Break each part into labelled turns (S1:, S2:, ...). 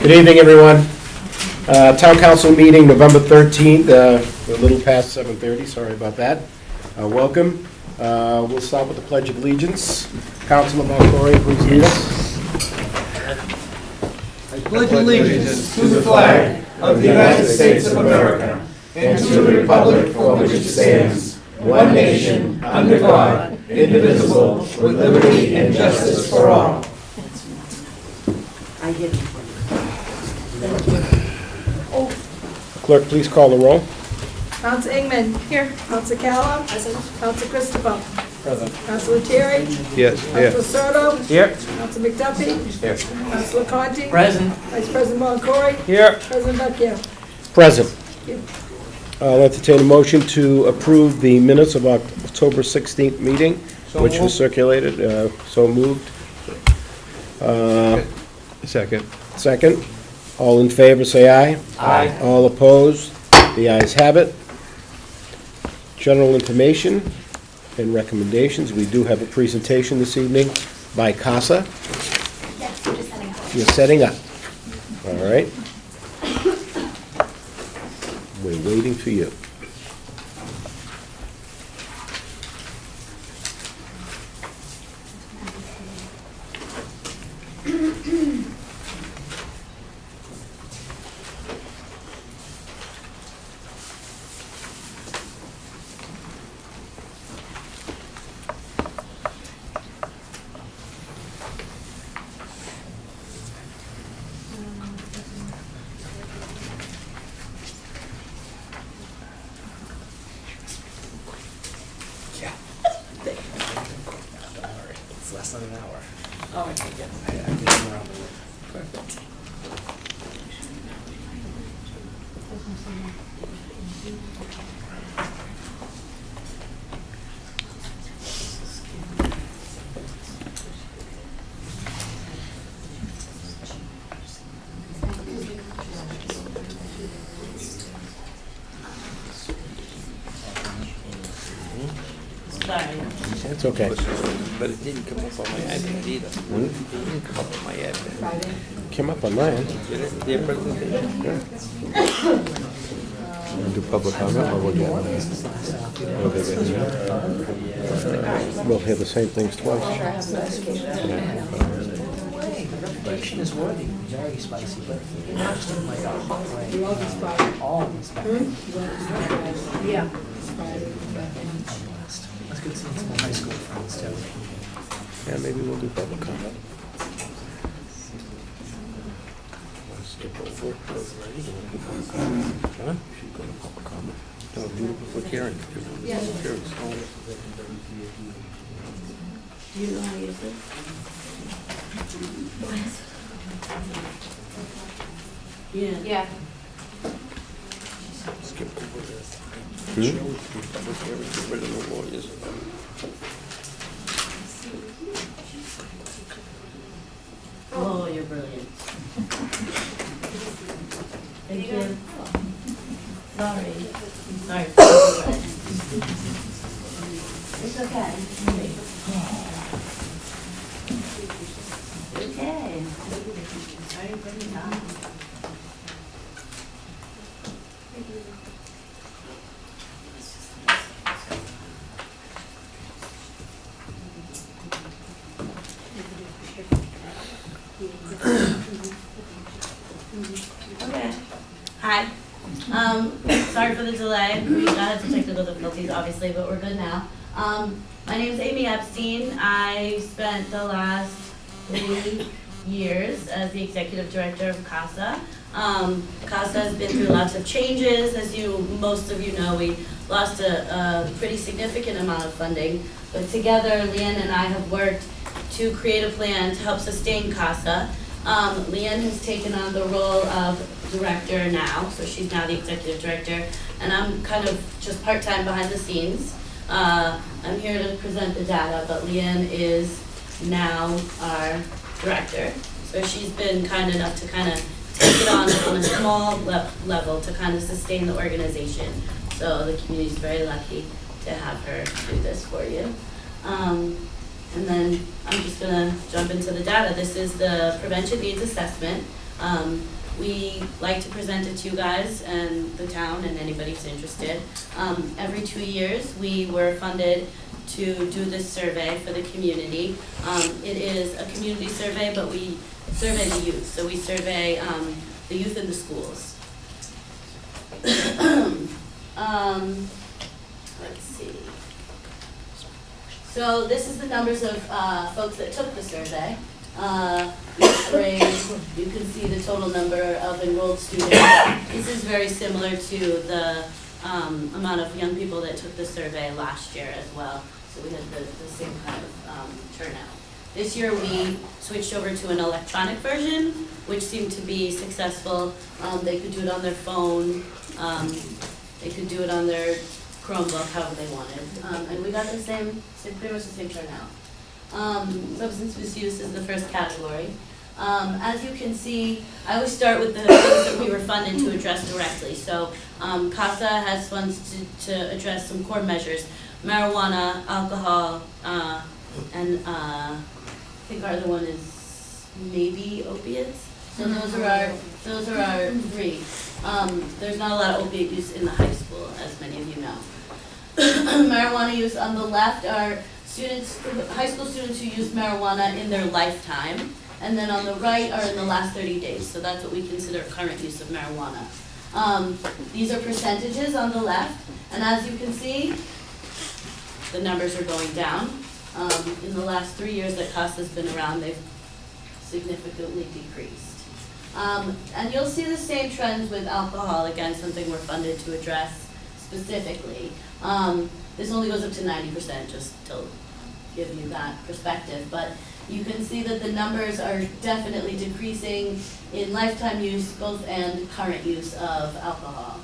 S1: Good evening, everyone. Town Council meeting, November 13th, we're a little past 7:30, sorry about that. Welcome. We'll start with the Pledge of Allegiance. Councilor Malcory, please lead us.
S2: I pledge allegiance to the flag of the United States of America and to the republic for which it stands, one nation, under God, indivisible, with liberty and justice for all.
S1: Clerk, please call the roll.
S3: Counsel Ingman. Here. Counsel Callum. Present. Counsel Christopher. Present. Counsel Terry.
S4: Yes,
S3: Counsel Soto.
S4: Here.
S3: Counsel McDuffie.
S4: Here.
S3: Counsel Conti.
S4: Present.
S3: Vice President Moncory.
S4: Here.
S3: President Vecchio.
S1: Present.
S3: Thank you.
S1: I'll entertain a motion to approve the minutes of October 16th meeting, which was circulated. So moved.
S4: Second.
S1: Second. All in favor, say aye.
S4: Aye.
S1: All opposed? The ayes have it. General information and recommendations. We do have a presentation this evening by CASA.
S5: Yes, we're just setting up.
S1: You're setting up. All right. We're waiting for you.
S6: It's less than an hour.
S3: Oh,
S6: I get them around. Perfect.
S1: It's okay.
S4: But it didn't come up on my iPad either. It didn't come up on my iPad.
S1: Came up on mine.
S4: Did it? Their presentation?
S1: Want to do public comment or we'll get We'll hear the same things twice.
S6: Action is worthy, very spicy, but not just in like a hot way. All inspired.
S3: yeah.
S6: That's good seeing some high school friends too.
S1: Yeah, maybe we'll do public comment. Skip over. Huh?
S4: Should go to public comment. No, do the public hearing.
S3: Yeah.
S4: Hearings.
S5: Do you know how to use this? Yeah.
S4: Skip over this. Show the public hearing, get rid of the lawyers.
S5: Oh, you're brilliant. Thank you. Sorry. It's okay. Okay. Sorry for the time. Okay. Hi. Sorry for the delay. We had some technical difficulties, obviously, but we're good now. My name's Amy Epstein. I spent the last 3 years as the executive director of CASA. CASA has been through lots of changes. As most of you know, we lost a pretty significant amount of funding. But together, Leanne and I have worked to create a plan to help sustain CASA. Leanne has taken on the role of director now, so she's now the executive director, and I'm kind of just part-time behind the scenes. I'm here to present the data, but Leanne is now our director. So she's been kind enough to kind of take it on a small level to kind of sustain the organization. So the community's very lucky to have her do this for you. And then I'm just gonna jump into the data. This is the prevention needs assessment. We like to present it to you guys and the town and anybody who's interested. Every 2 years, we were funded to do this survey for the community. It is a community survey, but we survey the youth. So we survey the youth in the schools. Let's see. So this is the numbers of folks that took the survey. Each grade, you can see the total number of enrolled students. This is very similar to the amount of young people that took the survey last year as well. So we had the same kind of turnout. This year we switched over to an electronic version, which seemed to be successful. They could do it on their phone, they could do it on their Chromebook, however they wanted. And we got the same, pretty much the same turnout. Substance misuse is the first category. As you can see, I always start with the things that we were funded to address directly. So CASA has funds to address some core measures: marijuana, alcohol, and I think our other one is maybe opiates. So those are our three. There's not a lot of opiate use in the high school, as many of you know. Marijuana use on the left are students, high school students who use marijuana in their lifetime, and then on the right are in the last 30 days. So that's what we consider current use of marijuana. These are percentages on the left, and as you can see, the numbers are going down. In the last 3 years that CASA's been around, they've significantly decreased. And you'll see the same trends with alcohol, again, something we're funded to address specifically. This only goes up to 90%, just to give you that perspective. But you can see that the numbers are definitely decreasing in lifetime use, both and current use of alcohol.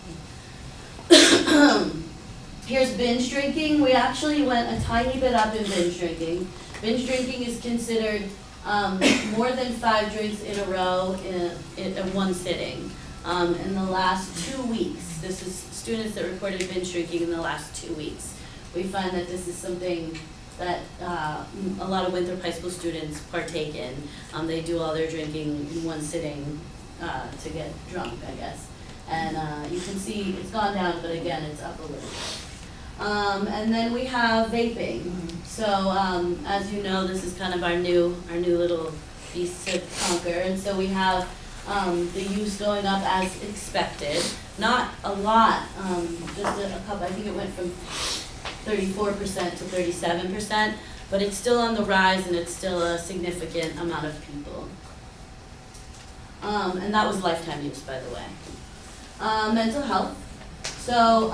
S5: Here's binge drinking. We actually went a tiny bit up in binge drinking. Binge drinking is considered more than 5 drinks in a row in one sitting. In the last 2 weeks, this is students that reported binge drinking in the last 2 weeks. We find that this is something that a lot of Winthrop High School students partake in. They do all their drinking in one sitting to get drunk, I guess. And you can see it's gone down, but again, it's up a little bit. And then we have vaping. So as you know, this is kind of our new little beast to conquer. And so we have the use going up as expected. Not a lot, just a couple. I think it went from 34% to 37%, but it's still on the rise and it's still a significant amount of people. And that was lifetime use, by the way. Mental health. So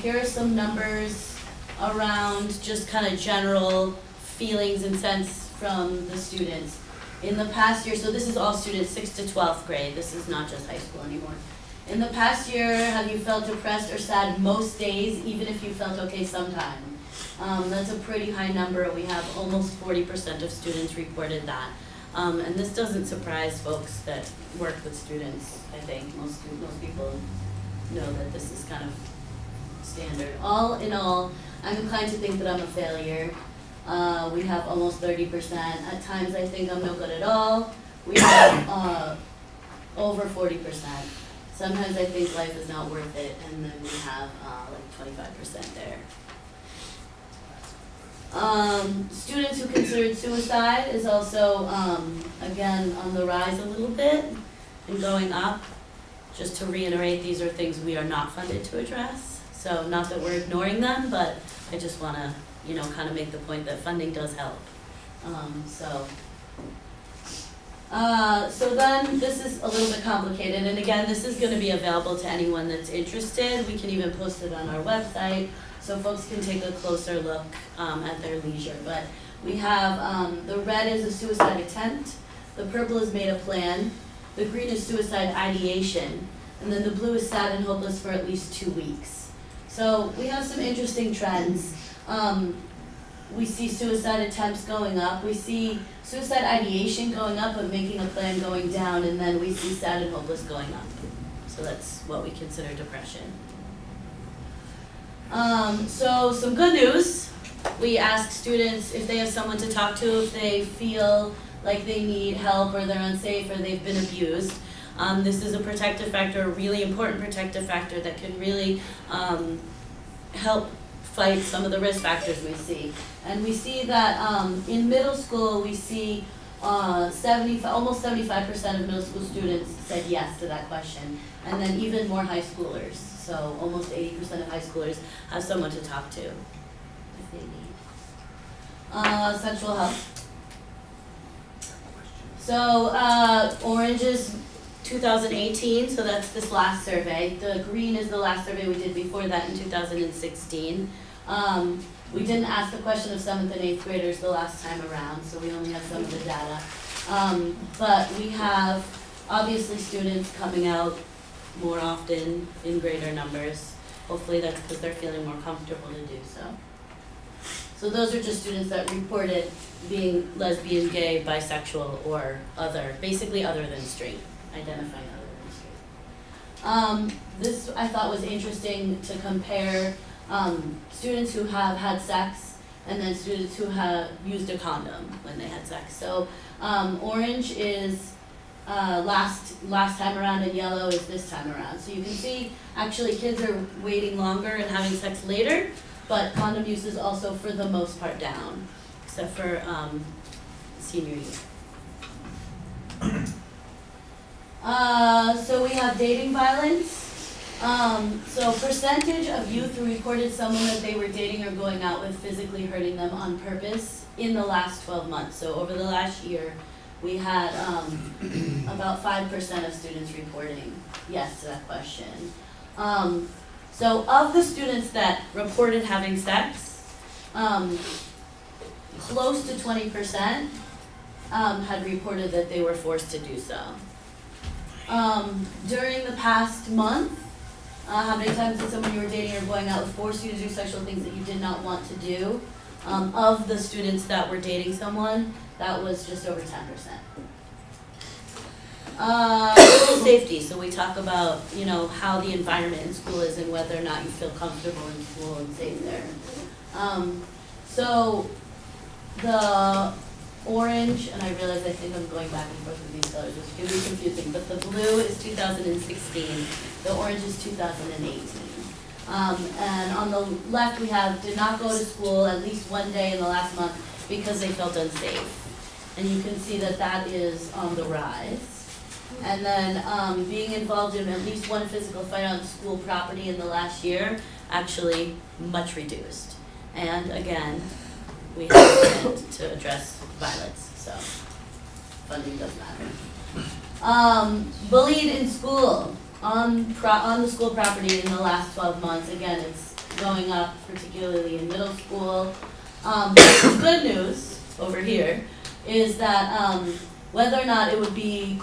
S5: here are some numbers around just kind of general feelings and sense from the students. In the past year, so this is all students 6th to 12th grade, this is not just high school anymore. In the past year, have you felt depressed or sad most days, even if you felt okay sometime? That's a pretty high number. We have almost 40% of students reported that. And this doesn't surprise folks that work with students, I think. Most people know that this is kind of standard. All in all, I'm inclined to think that I'm a failure. We have almost 30%. At times I think I'm no good at all. We have over 40%. Sometimes I think life is not worth it, and then we have like 25% there. Students who considered suicide is also, again, on the rise a little bit and going up. Just to reiterate, these are things we are not funded to address. So not that we're ignoring them, but I just want to, kind of make the point that funding does help. So then this is a little bit complicated, and again, this is going to be available to anyone that's interested. We can even post it on our website so folks can take a closer look at their leisure. But we have the red is a suicide attempt, the purple is made a plan, the green is suicide ideation, and then the blue is sad and hopeless for at least 2 weeks. So we have some interesting trends. We see suicide attempts going up, we see suicide ideation going up, but making a plan going down, and then we see sad and hopeless going up. So that's what we consider depression. So some good news. We ask students if they have someone to talk to, if they feel like they need help or they're unsafe or they've been abused. This is a protective factor, a really important protective factor that can really help fight some of the risk factors we see. And we see that in middle school, we see almost 75% of middle school students said yes to that question. And then even more high schoolers. So almost 80% of high schoolers have someone to talk to if they need. Sexual health. So Orange is 2018, so that's this last survey. The green is the last survey we did before that in 2016. We didn't ask the question of 7th and 8th graders the last time around, so we only have some of the data. But we have obviously students coming out more often in greater numbers. Hopefully that's because they're feeling more comfortable to do so. So those are just students that reported being lesbian, gay, bisexual, or other, basically other than straight, identifying other than straight. This I thought was interesting to compare students who have had sex and then students who have used a condom when they had sex. So orange is last time around and yellow is this time around. So you can see actually kids are waiting longer and having sex later, but condom use is also for the most part down, except for senior year. So we have dating violence. So percentage of youth who reported someone that they were dating or going out with physically hurting them on purpose in the last 12 months. So over the last year, we had about 5% of students reporting yes to that question. So of the students that reported having sex, close to 20% had reported that they were forced to do so. During the past month, how many times did someone you were dating or going out with force you to do sexual things that you did not want to do? Of the students that were dating someone, that was just over 10%. School safety, so we talk about, you know, how the environment in school is and whether or not you feel comfortable in school and safe there. So the orange, and I realize I think I'm going back and forth with these colors, which can be confusing, but the blue is 2016, the orange is 2018. And on the left we have did not go to school at least one day in the last month because they felt unsafe. And you can see that that is on the rise. And then being involved in at least one physical fight on school property in the last year, actually much reduced. And again, we have a plan to address violence, so funding does matter. Bullied in school, on the school property in the last 12 months, again, it's going up, particularly in middle school. Good news over here is that whether or not it would be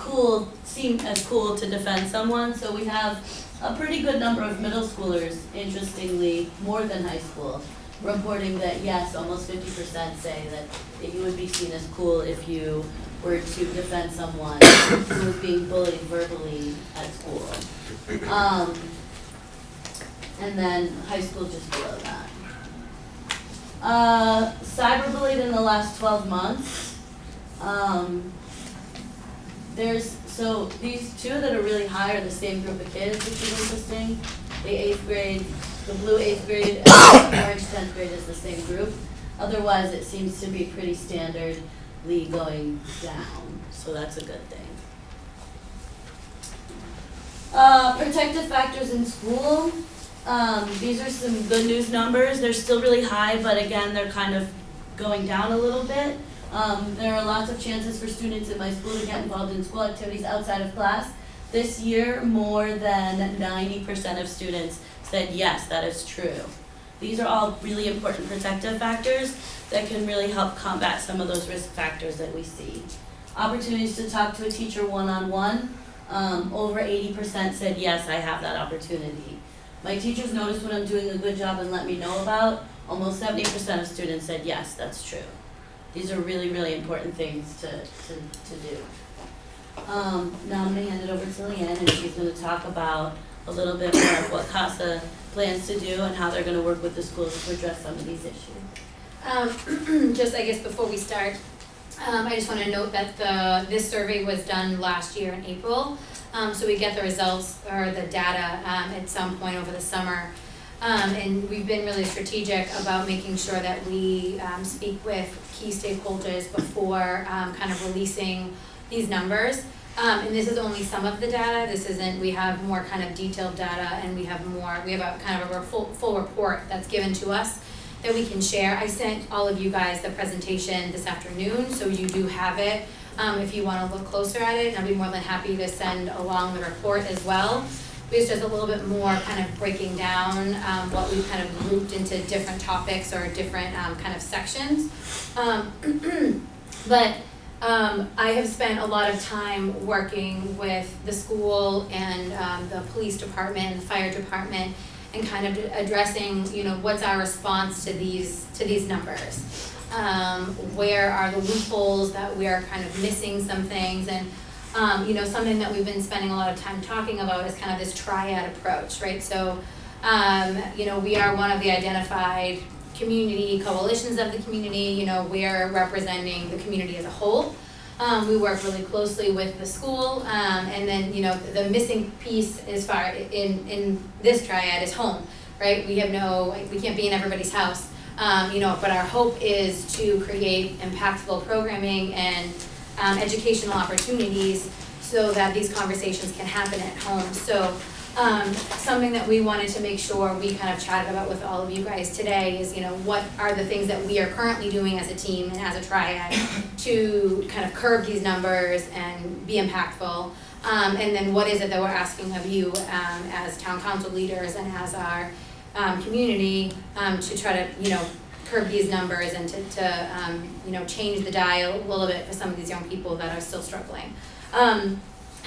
S5: seem as cool to defend someone, so we have a pretty good number of middle schoolers, interestingly, more than high school, reporting that yes, almost 50% say that you would be seen as cool if you were to defend someone who was being bullied verbally at school. And then high school just below that. Cyberbullied in the last 12 months. So these two that are really high are the same group of kids, which is interesting. The 8th grade, the blue 8th grade, and the orange 10th grade is the same group. Otherwise, it seems to be pretty standardly going down, so that's a good thing. Protective factors in school. These are some good news numbers. They're still really high, but again, they're kind of going down a little bit. There are lots of chances for students in my school to get involved in school activities outside of class. This year, more than 90% of students said yes, that is true. These are all really important protective factors that can really help combat some of those risk factors that we see. Opportunities to talk to a teacher one-on-one. Over 80% said yes, I have that opportunity. My teachers notice when I'm doing a good job and let me know about. Almost 70% of students said yes, that's true. These are really, really important things to do. Now I'm going to hand it over to Leanne, and she's going to talk about a little bit more of what CASA plans to do and how they're going to work with the schools to address some of these issues.
S7: Just I guess before we start, I just want to note that this survey was done last year in April, so we get the results or the data at some point over the summer. And we've been really strategic about making sure that we speak with key stakeholders before kind of releasing these numbers. And this is only some of the data. This isn't, we have more kind of detailed data, and we have a kind of a full report that's given to us that we can share. I sent all of you guys the presentation this afternoon, so you do have it if you want to look closer at it, and I'll be more than happy to send along the report as well. It's just a little bit more kind of breaking down what we've kind of grouped into different topics or different kind of sections. But I have spent a lot of time working with the school and the police department and the fire department, and kind of addressing, what's our response to these numbers. Where are the loopholes that we are kind of missing some things, and something that we've been spending a lot of time talking about is kind of this triad approach, right? So, we are one of the identified community coalitions of the community. We're representing the community as a whole. We work really closely with the school, and then, the missing piece as far in this triad is home, right? We can't be in everybody's house, but our hope is to create impactful programming and educational opportunities so that these conversations can happen at home. So something that we wanted to make sure we kind of chatted about with all of you guys today is, what are the things that we are currently doing as a team and as a triad to kind of curb these numbers and be impactful, and then what is it that we're asking of you as town council leaders and as our community to try to, curb these numbers and to change the dial a little bit for some of these young people that are still struggling.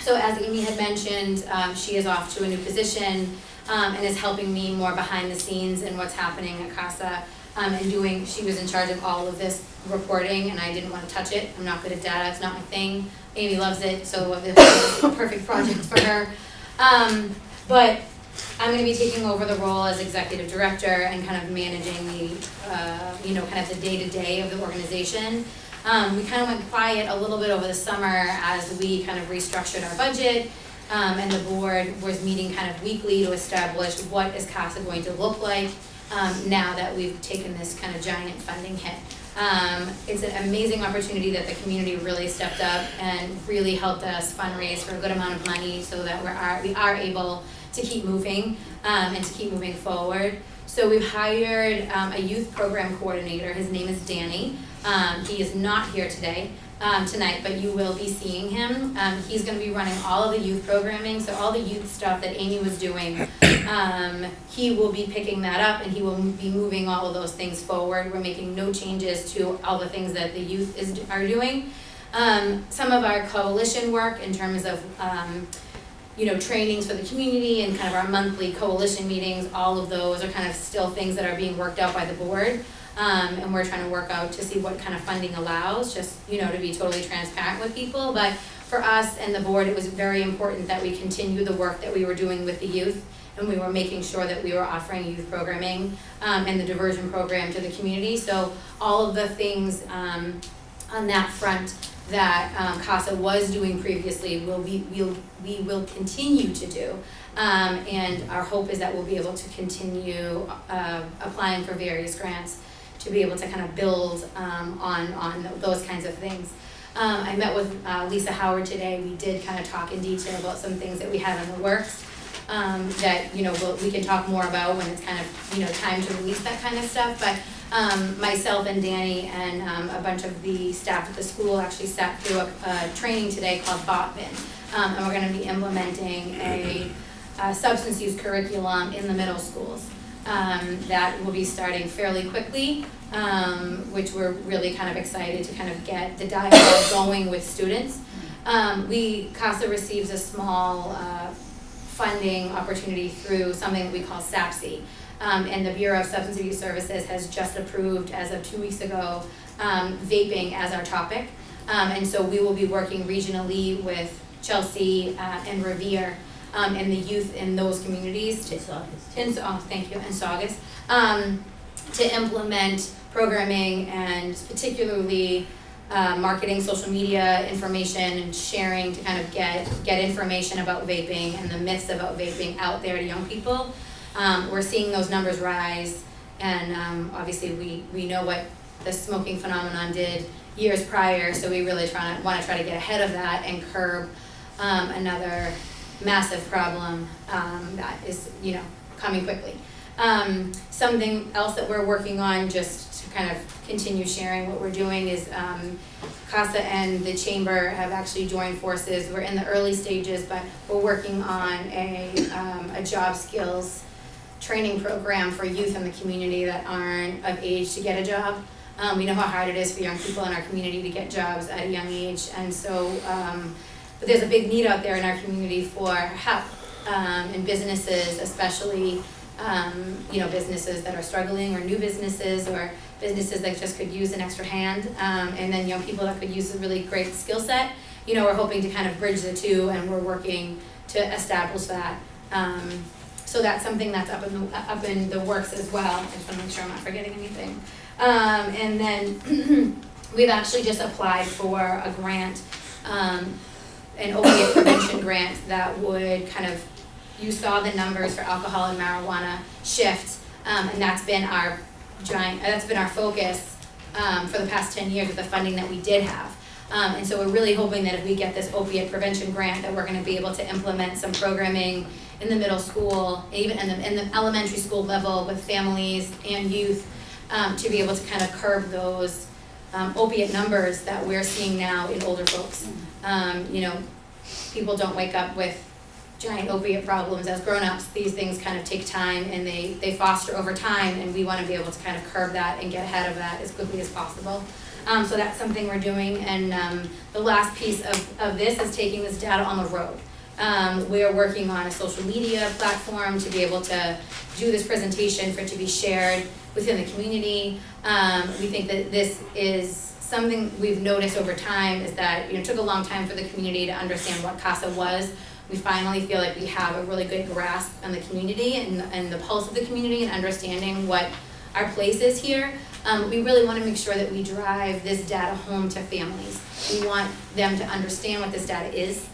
S7: So as Amy had mentioned, she is off to a new position and is helping me more behind the scenes in what's happening at CASA, she was in charge of all of this reporting, and I didn't want to touch it. I'm not good at data, it's not my thing. Amy loves it, so this is a perfect project for her. But I'm going to be taking over the role as executive director and kind of managing the, kind of the day-to-day of the organization. We kind of went quiet a little bit over the summer as we kind of restructured our budget, and the board was meeting kind of weekly to establish what is CASA going to look like now that we've taken this kind of giant funding hit. It's an amazing opportunity that the community really stepped up and really helped us fundraise for a good amount of money so that we are able to keep moving and to keep moving forward. So we've hired a youth program coordinator. His name is Danny. He is not here tonight, but you will be seeing him. He's going to be running all of the youth programming, so all the youth stuff that Amy was doing, he will be picking that up, and he will be moving all of those things forward. We're making no changes to all the things that the youth are doing. Some of our coalition work in terms of trainings for the community and kind of our monthly coalition meetings, all of those are kind of still things that are being worked out by the board. And we're trying to work out to see what kind of funding allows, just, to be totally transparent with people. But for us and the board, it was very important that we continue the work that we were doing with the youth, and we were making sure that we were offering youth programming and the diversion program to the community. So all of the things on that front that CASA was doing previously we will continue to do. And our hope is that we'll be able to continue applying for various grants to be able to kind of build on those kinds of things. I met with Lisa Howard today. We did kind of talk in detail about some things that we have in the works that we can talk more about when it's kind of time to release that kind of stuff. But myself and Danny and a bunch of the staff at the school actually sat through a training today called BOTVIN, and we're going to be implementing a substance use curriculum in the middle schools. That will be starting fairly quickly, which we're really kind of excited to kind of get the dialogue going with students. CASA receives a small funding opportunity through something that we call SAPSI. And the Bureau of Substance Abuse Services has just approved, as of 2 weeks ago, vaping as our topic. And so we will be working regionally with Chelsea and Revere and the youth in those communities in Saugus, to implement programming and particularly marketing, social media information, and sharing to kind of get information about vaping and the myths about vaping out there to young people. We're seeing those numbers rise, and obviously we know what the smoking phenomenon did years prior, so we really want to try to get ahead of that and curb another massive problem that is, coming quickly. Something else that we're working on, just to kind of continue sharing what we're doing, is CASA and the Chamber have actually joined forces. We're in the early stages, but we're working on a job skills training program for youth in the community that aren't of age to get a job. We know how hard it is for young people in our community to get jobs at a young age, and so but there's a big need out there in our community for help, and businesses, especially businesses that are struggling, or new businesses, or businesses that just could use an extra hand, and then young people that could use a really great skill set. We're hoping to kind of bridge the two, and we're working to establish that. So that's something that's up in the works as well. I just want to make sure I'm not forgetting anything. And then we've actually just applied for a grant, an opiate prevention grant that would kind of, you saw the numbers for alcohol and marijuana shift, and that's been our focus for the past 10 years with the funding that we did have. And so we're really hoping that if we get this opiate prevention grant, that we're going to be able to implement some programming in the middle school, even in the elementary school level, with families and youth, to be able to kind of curb those opiate numbers that we're seeing now in older folks. People don't wake up with giant opiate problems as grown-ups. These things kind of take time, and they foster over time, and we want to be able to kind of curb that and get ahead of that as quickly as possible. So that's something we're doing, and the last piece of this is taking this data on the road. We are working on a social media platform to be able to do this presentation, for it to be shared within the community. We think that this is something we've noticed over time, is that it took a long time for the community to understand what CASA was. We finally feel like we have a really good grasp on the community and the pulse of the community, and understanding what our place is here. We really want to make sure that we drive this data home to families. We want them to understand what this data is,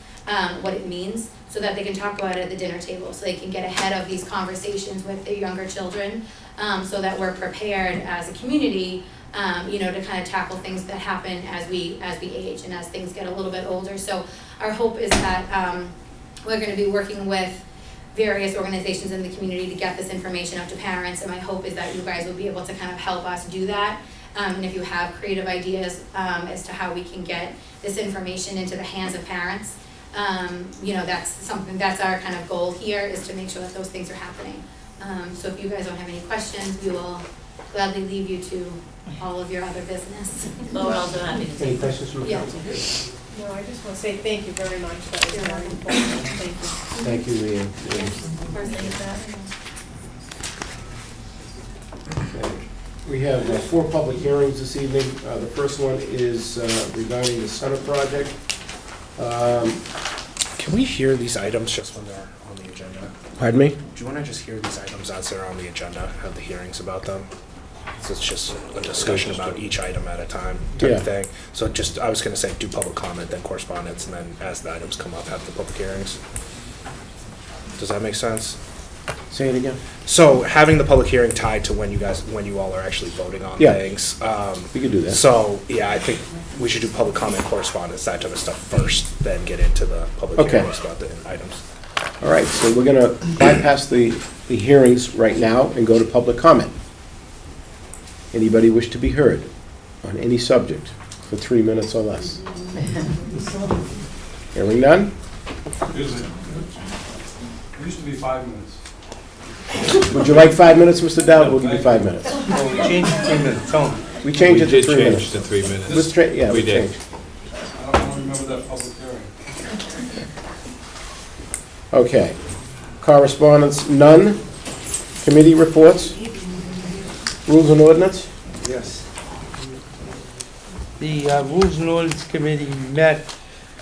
S7: what it means, so that they can talk about it at the dinner table, so they can get ahead of these conversations with their younger children, so that we're prepared as a community, to kind of tackle things that happen as we age and as things get a little bit older. So our hope is that we're going to be working with various organizations in the community to get this information out to parents, and my hope is that you guys will be able to kind of help us do that. And if you have creative ideas as to how we can get this information into the hands of parents, that's our kind of goal here, is to make sure that those things are happening. So if you guys don't have any questions, we will gladly leave you to all of your other business.
S5: But we're also happy to
S6: Any
S5: take
S6: questions from the
S7: Yeah.
S6: council?
S3: No, I just want to say thank you very much. That was very important. Thank you.
S1: Thank you, Leanne.
S5: first thing is that.
S1: Okay. We have 4 public hearings this evening. The first one is regarding the Center project.
S8: Can we hear these items just when they're on the agenda?
S1: Pardon me?
S8: Do you want to just hear these items as they're on the agenda, have the hearings about them? So it's just a discussion about each item at a time type
S1: Yeah.
S8: of thing. So just, I was going to say, do public comment, then correspondence, and then as the items come up, have the public hearings. Does that make sense?
S1: Say it again.
S8: So having the public hearing tied to when you all are actually voting on
S1: Yeah.
S8: things.
S1: We could do that.
S8: So, yeah, I think we should do public comment, correspondence, that type of stuff first, then get into the public
S1: Okay.
S8: hearings about the items.
S1: All right, so we're going to bypass the hearings right now and go to public comment. Anybody wish to be heard on any subject for 3 minutes or less? Hearing none?
S9: It used to be 5 minutes.
S1: Would you like 5 minutes, Mr. Dowd? We'll give you 5 minutes.
S6: Oh, we changed it to 3 minutes, tell them.
S1: We changed it to 3 minutes.
S9: We did change to 3 minutes.
S1: Yeah,
S9: We
S1: we
S9: did.
S1: changed.
S9: I don't remember that public hearing.
S1: Okay. Correspondence, none. Committee reports. Rules and ordinance?
S10: Yes. The Rules and Ordinance Committee met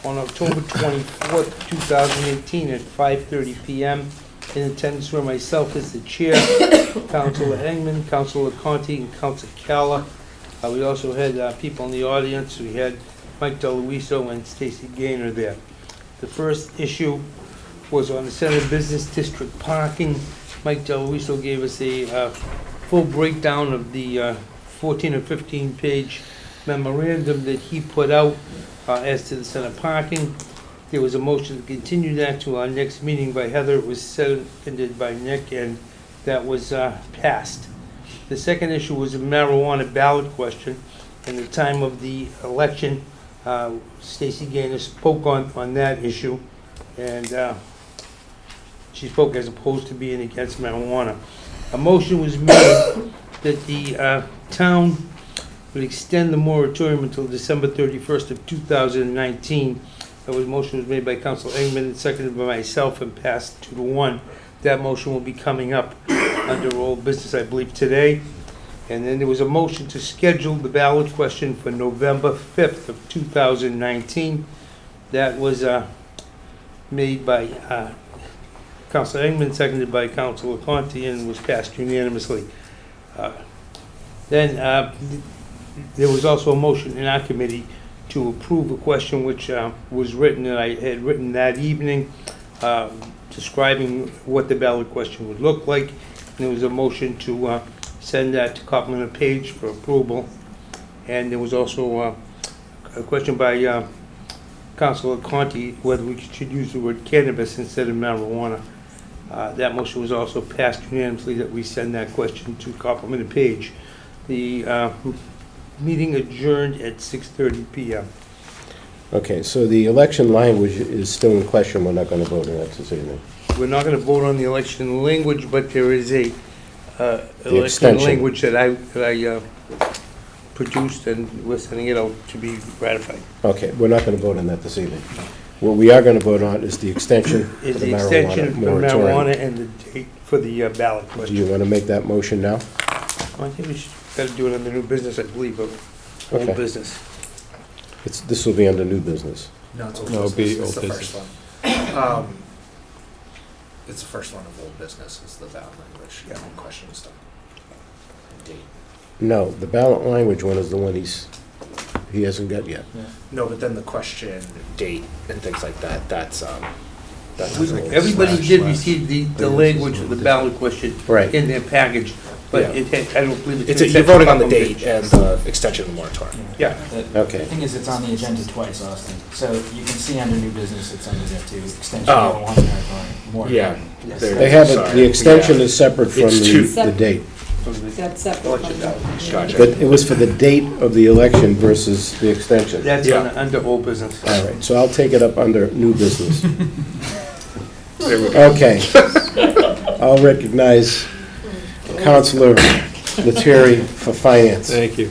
S10: on October 24th, 2018 at 5:30 PM. In attendance were myself as the chair, Councilor Engman, Councilor Conti, and Councilor Calla. We also had people in the audience. We had Mike DeLuiso and Stacy Gaynor there. The first issue was on the Center Business District parking. Mike DeLuiso gave us a full breakdown of the 14 or 15 page memorandum that he put out as to the center parking. There was a motion to continue that to our next meeting by Heather. It was seconded by Nick, and that was passed. The second issue was a marijuana ballot question. In the time of the election, Stacy Gaynor spoke on that issue, and she spoke as opposed to being against marijuana. A motion was made that the town would extend the moratorium until December 31st of 2019. That motion was made by Councilor Engman and seconded by myself and passed 2-1. That motion will be coming up under old business, I believe, today. And then there was a motion to schedule the ballot question for November 5th of 2019. That was made by Councilor Engman, seconded by Councilor Conti, and was passed unanimously. Then there was also a motion in our committee to approve a question which was written, and I had written that evening, describing what the ballot question would look like. And there was a motion to send that to Copeland and Page for approval. And there was also a question by Councilor Conti whether we should use the word cannabis instead of marijuana. That motion was also passed unanimously that we send that question to Copeland and Page. The meeting adjourned at 6:30 p.m.
S1: Okay, so the election language is still in question. We're not going to vote on that this evening.
S10: We're not going to vote on the election language, but there is a election
S1: extension.
S10: language that I produced, and we're sending it out to be ratified.
S1: Okay, we're not going to vote on that this evening. What we are going to vote on is the extension
S10: Is
S1: of the
S10: the extension
S1: marijuana
S10: for
S1: moratorium.
S10: marijuana and the date for the ballot
S1: Do
S10: question.
S1: you want to make that motion now?
S10: I think we should, got to do it under new business, I believe, or old
S1: Okay.
S10: business.
S1: This will be under new business.
S8: No, it's old
S2: No, it'll be
S8: business. It's
S2: old
S8: the first one. It's the first one of old business, is the ballot language, question and stuff. Date.
S1: No, the ballot language one is the one he hasn't got yet.
S8: No, but then the question, date, and things like that, that's old.
S10: Everybody did receive the language of the ballot question
S1: Right.
S10: in their package, but
S8: Yeah.
S10: it had, I don't believe it's.
S8: You're voting on the date and the extension of the moratorium.
S10: Yeah.
S1: Okay.
S6: The thing is, it's on the agenda twice, Austin. So you can see under new business, it's under there too, extension
S8: Oh.
S6: of one moratorium.
S8: Yeah.
S6: Yes.
S8: There-
S1: They have it,
S8: Sorry.
S1: the extension
S8: Yeah.
S1: is separate from
S8: It's two.
S1: the date.
S3: That's separate from that.
S8: Gotcha.
S1: But it was for the date of the election versus the extension.
S10: That's
S8: Yeah.
S10: under old business.
S1: All right, so I'll take it up under new business. Okay. I'll recognize Councilor Lettieri for finance.
S2: Thank you.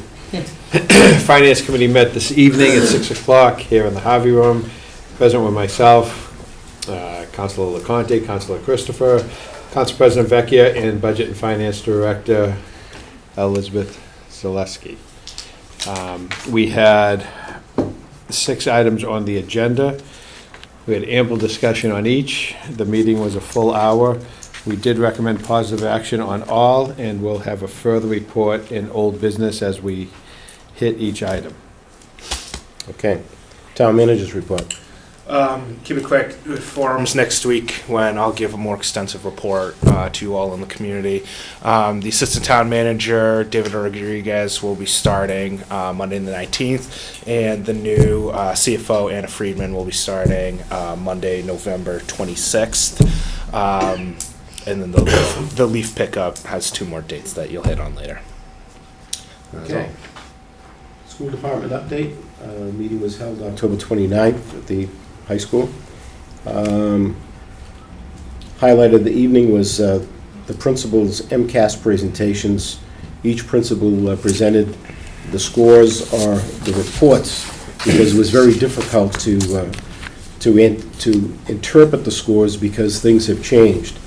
S2: Finance Committee met this evening at 6 o'clock here in the Harvey Room. Present with myself, Councilor LeConte, Councilor Christopher, Council President Vecchia, and Budget and Finance Director Elizabeth Zaleski. We had 6 items on the agenda. We had ample discussion on each. The meeting was a full hour. We did recommend positive action on all, and we'll have a further report in old business as we hit each item.
S1: Okay. Town Manager's report.
S8: Keep it quick. Forums next week when I'll give a more extensive report to you all in the community. The Assistant Town Manager, David Rodriguez, will be starting Monday the 19th, and the new CFO, Anna Friedman, will be starting Monday, November 26th. And then the leaf pickup has 2 more dates that you'll hit on later.
S1: Okay. School Department update. Meeting was held October 29th at the high school. Highlight of the evening was the principal's MCAS presentations. Each principal presented the scores or the reports because it was very difficult to interpret the scores because things have changed.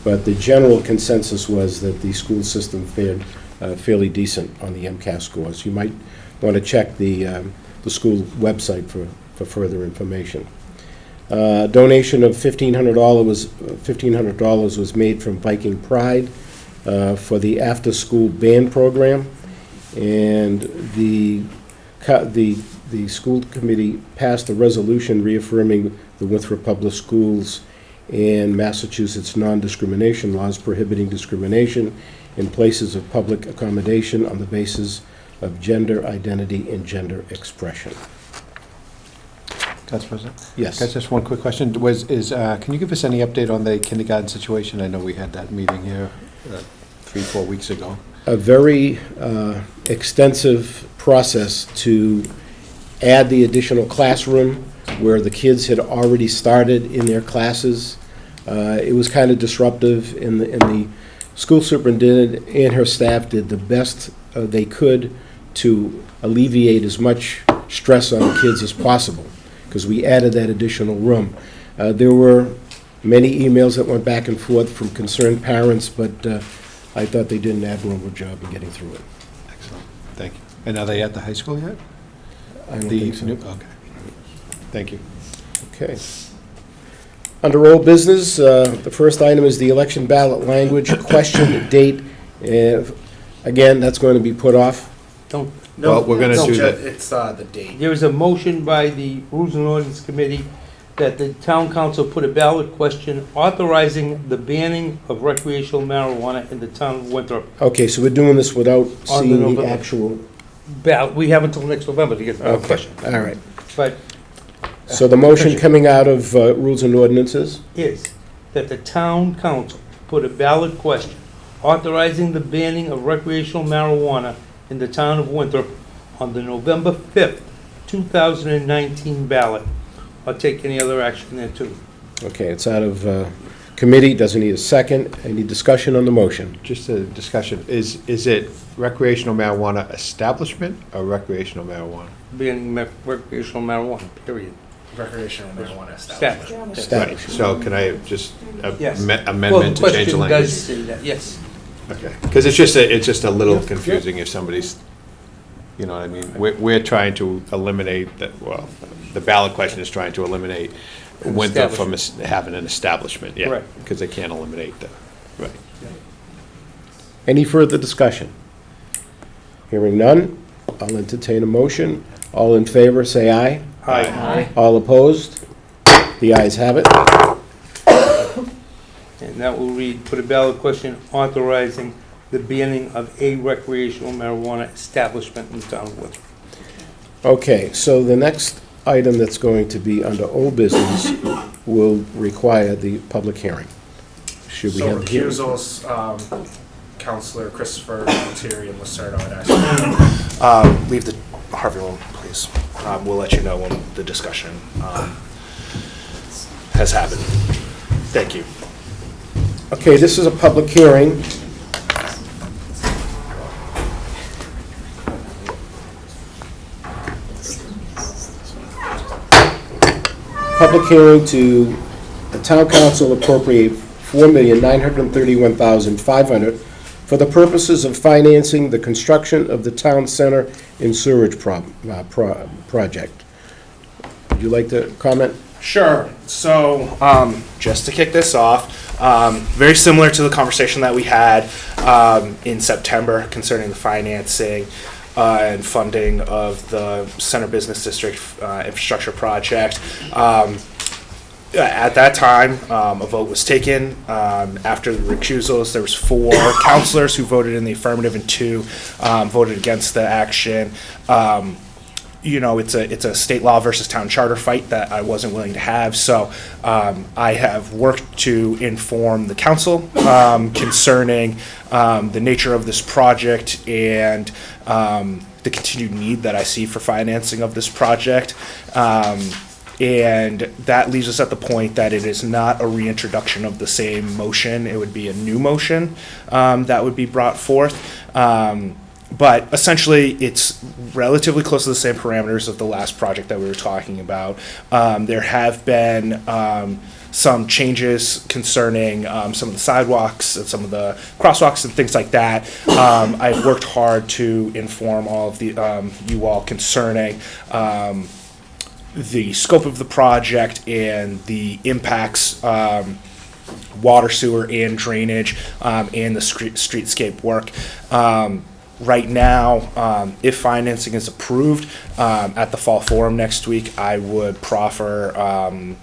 S1: But the general consensus was that the school system fared fairly decent on the MCAS scores. You might want to check the school website for further information. Donation of $1,500 was made from Viking Pride for the after-school band program, and the school committee passed a resolution reaffirming the Winthrop Public Schools and Massachusetts non-discrimination laws prohibiting discrimination in places of public accommodation on the basis of gender identity and gender expression.
S2: Council President?
S1: Yes.
S2: Guys, just one quick question. Can you give us any update on the kindergarten situation? I know we had that meeting here 3-4 weeks ago.
S1: A very extensive process to add the additional classroom where the kids had already started in their classes. It was kind of disruptive, and the school superintendent and her staff did the best they could to alleviate as much stress on the kids as possible, because we added that additional room. There were many emails that went back and forth from concerned parents, but I thought they did an admirable job in getting through it.
S2: Excellent. Thank you. And are they at the high school yet?
S1: I don't think so.
S2: Okay. Thank you.
S1: Okay. Under old business, the first item is the election ballot language, question, date. Again, that's going to be put off.
S10: Don't,
S2: Well, we're going to do that.
S8: It's the date.
S10: there is a motion by the Rules and Ordinance Committee that the town council put a ballot question authorizing the banning of recreational marijuana in the town of Winthrop.
S1: Okay, so we're doing this without
S10: On the
S1: seeing the
S10: November.
S1: actual...
S10: Ballot, we have until next November to get the ballot
S1: Okay,
S10: question.
S1: all right.
S10: But
S1: So the motion coming out of Rules and Ordinances?
S10: is that the town council put a ballot question authorizing the banning of recreational marijuana in the town of Winthrop on the November 5th, 2019 ballot. I'll take any other action there too.
S1: Okay, it's out of committee, doesn't need a second. Any discussion on the motion?
S2: Just a discussion. Is it recreational marijuana establishment or recreational marijuana?
S10: Banning recreational marijuana, period.
S8: Recreational marijuana establishment.
S1: Established.
S2: Right. So can I just
S10: Yes.
S2: amendment to change the
S10: Well, the question
S2: language?
S10: does say that, yes.
S2: Okay. Because it's just a little confusing if somebody's, you know what I mean? We're trying to eliminate that. Well, the ballot question is trying to eliminate
S10: An
S2: Winthrop from having an establishment. Yeah.
S10: Correct.
S2: Because they can't eliminate the. Right.
S1: Any further discussion? Hearing none, I'll entertain a motion. All in favor, say aye.
S10: Aye.
S1: All opposed? The ayes have it.
S10: And that will read, put a ballot question authorizing the banning of a recreational marijuana establishment in the town of Winthrop.
S1: Okay, so the next item that's going to be under old business will require the public hearing. Should we
S8: So
S1: have the hearing?
S8: recusals, Counselor Christopher, Terry, and Lacerda, I'd ask. Leave the Harvey room, please. We'll let you know when the discussion has happened. Thank you.
S1: Okay, this is a public hearing. Public hearing to the town council appropriate $4,931,500 for the purposes of financing the construction of the town center and sewerage project. Would you like to comment?
S8: Sure. So, just to kick this off, very similar to the conversation that we had in September concerning the financing and funding of the Center Business District infrastructure project. At that time, a vote was taken. After the recusals, there was 4 counselors who voted in the affirmative and 2 voted against the action. You know, it's a state law versus town charter fight that I wasn't willing to have. So I have worked to inform the council concerning the nature of this project and the continued need that I see for financing of this project. And that leaves us at the point that it is not a reintroduction of the same motion. It would be a new motion that would be brought forth. But essentially, it's relatively close to the same parameters of the last project that we were talking about. There have been some changes concerning some of the sidewalks and some of the crosswalks and things like that. I've worked hard to inform all of the you all concerning the scope of the project and the impacts, water, sewer, and drainage, and the streetscape work. right now, if financing is approved at the fall forum next week, I would proffer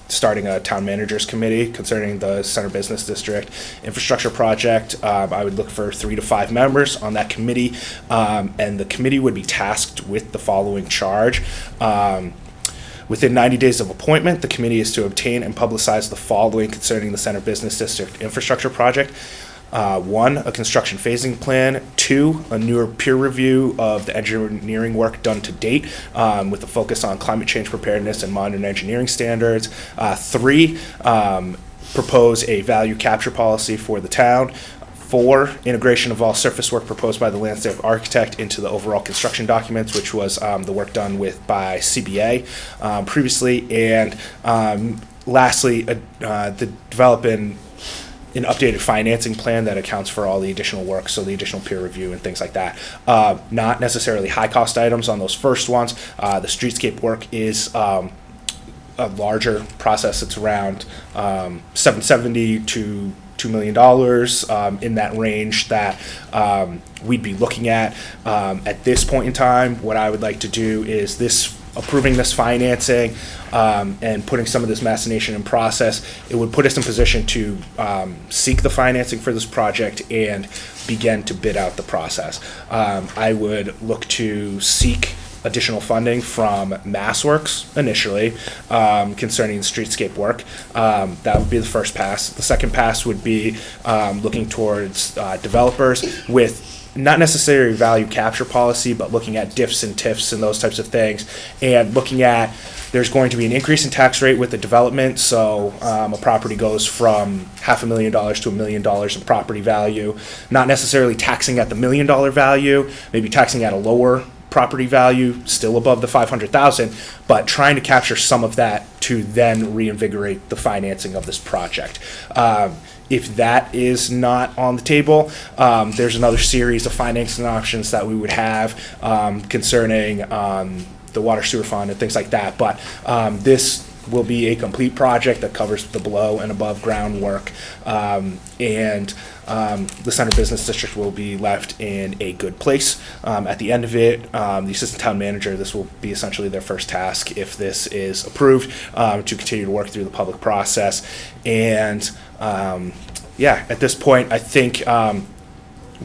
S8: starting a town managers committee concerning the Center Business District infrastructure project. I would look for 3 to 5 members on that committee, and the committee would be tasked with the following charge. Within 90 days of appointment, the committee is to obtain and publicize the following concerning the Center Business District infrastructure project. 1, a construction phasing plan. 2, a newer peer review of the engineering work done to date with a focus on climate change preparedness and modern engineering standards. 3, propose a value capture policy for the town. 4, integration of all surface work proposed by the landscape architect into the overall construction documents, which was the work done by CBA previously. And lastly, the developing an updated financing plan that accounts for all the additional work, so the additional peer review and things like that. Not necessarily high cost items on those first ones. The streetscape work is a larger process. It's around $770 to $2 million in that range that we'd be looking at. At this point in time, what I would like to do is approving this financing and putting some of this machination in process. It would put us in position to seek the financing for this project and begin to bid out the process. I would look to seek additional funding from MassWorks initially concerning the streetscape work. That would be the first pass. The second pass would be looking towards developers with not necessarily value capture policy, but looking at diffs and TIFs and those types of things, and looking at there's going to be an increase in tax rate with the development, so a property goes from $500,000 to $1 million in property value, not necessarily taxing at the $1 million value, maybe taxing at a lower property value, still above the 500,000, but trying to capture some of that to then reinvigorate the financing of this project. If that is not on the table, there's another series of financing options that we would have concerning the water sewer fund and things like that. But this will be a complete project that covers the below and above ground work, and the Center Business District will be left in a good place. At the end of it, the assistant town manager, this will be essentially their first task if this is approved, to continue to work through the public process. And yeah, at this point, I think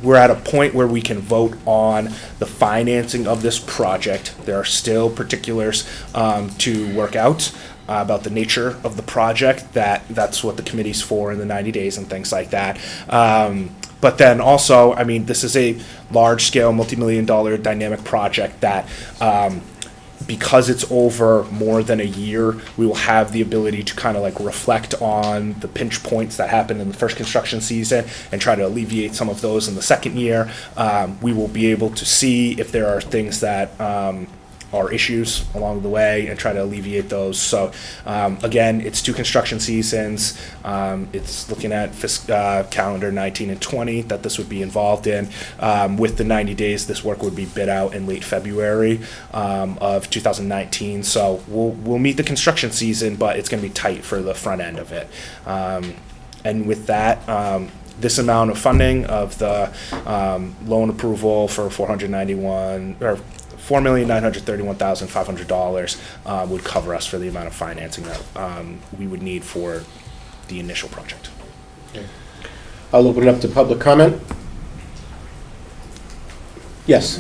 S8: we're at a point where we can vote on the financing of this project. There are still particulars to work out about the nature of the project. That's what the committee's for in the 90 days and things like that. But then also, I mean, this is a large-scale, multi-million-dollar dynamic project that because it's over more than a year, we will have the ability to kind of like reflect on the pinch points that happened in the first construction season and try to alleviate some of those in the second year. We will be able to see if there are things that are issues along the way and try to alleviate those. So again, it's 2 construction seasons. It's looking at calendar 19 and 20 that this would be involved in. With the 90 days, this work would be bid out in late February of 2019. So we'll meet the construction season, but it's going to be tight for the front end of it. And with that, this amount of funding of the loan approval for $4,931,500 would cover us for the amount of financing that we would need for the initial project.
S1: Okay. I'll open it up to public comment. Yes.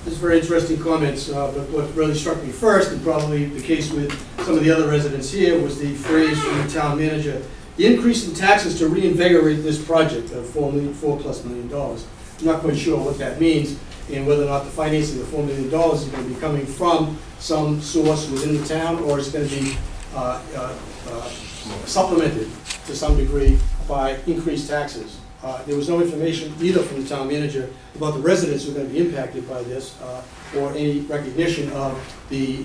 S9: This is very interesting comments, but what really struck me first, and probably the case with some of the other residents here, was the phrase from the town manager, the increase in taxes to reinvigorate this project of $4+ million. I'm not quite sure what that means, and whether or not the financing of $4 million is going to be coming from some source within the town, or it's going to be supplemented to some degree by increased taxes. There was no information either from the town manager about the residents who are going to be impacted by this, or any recognition of the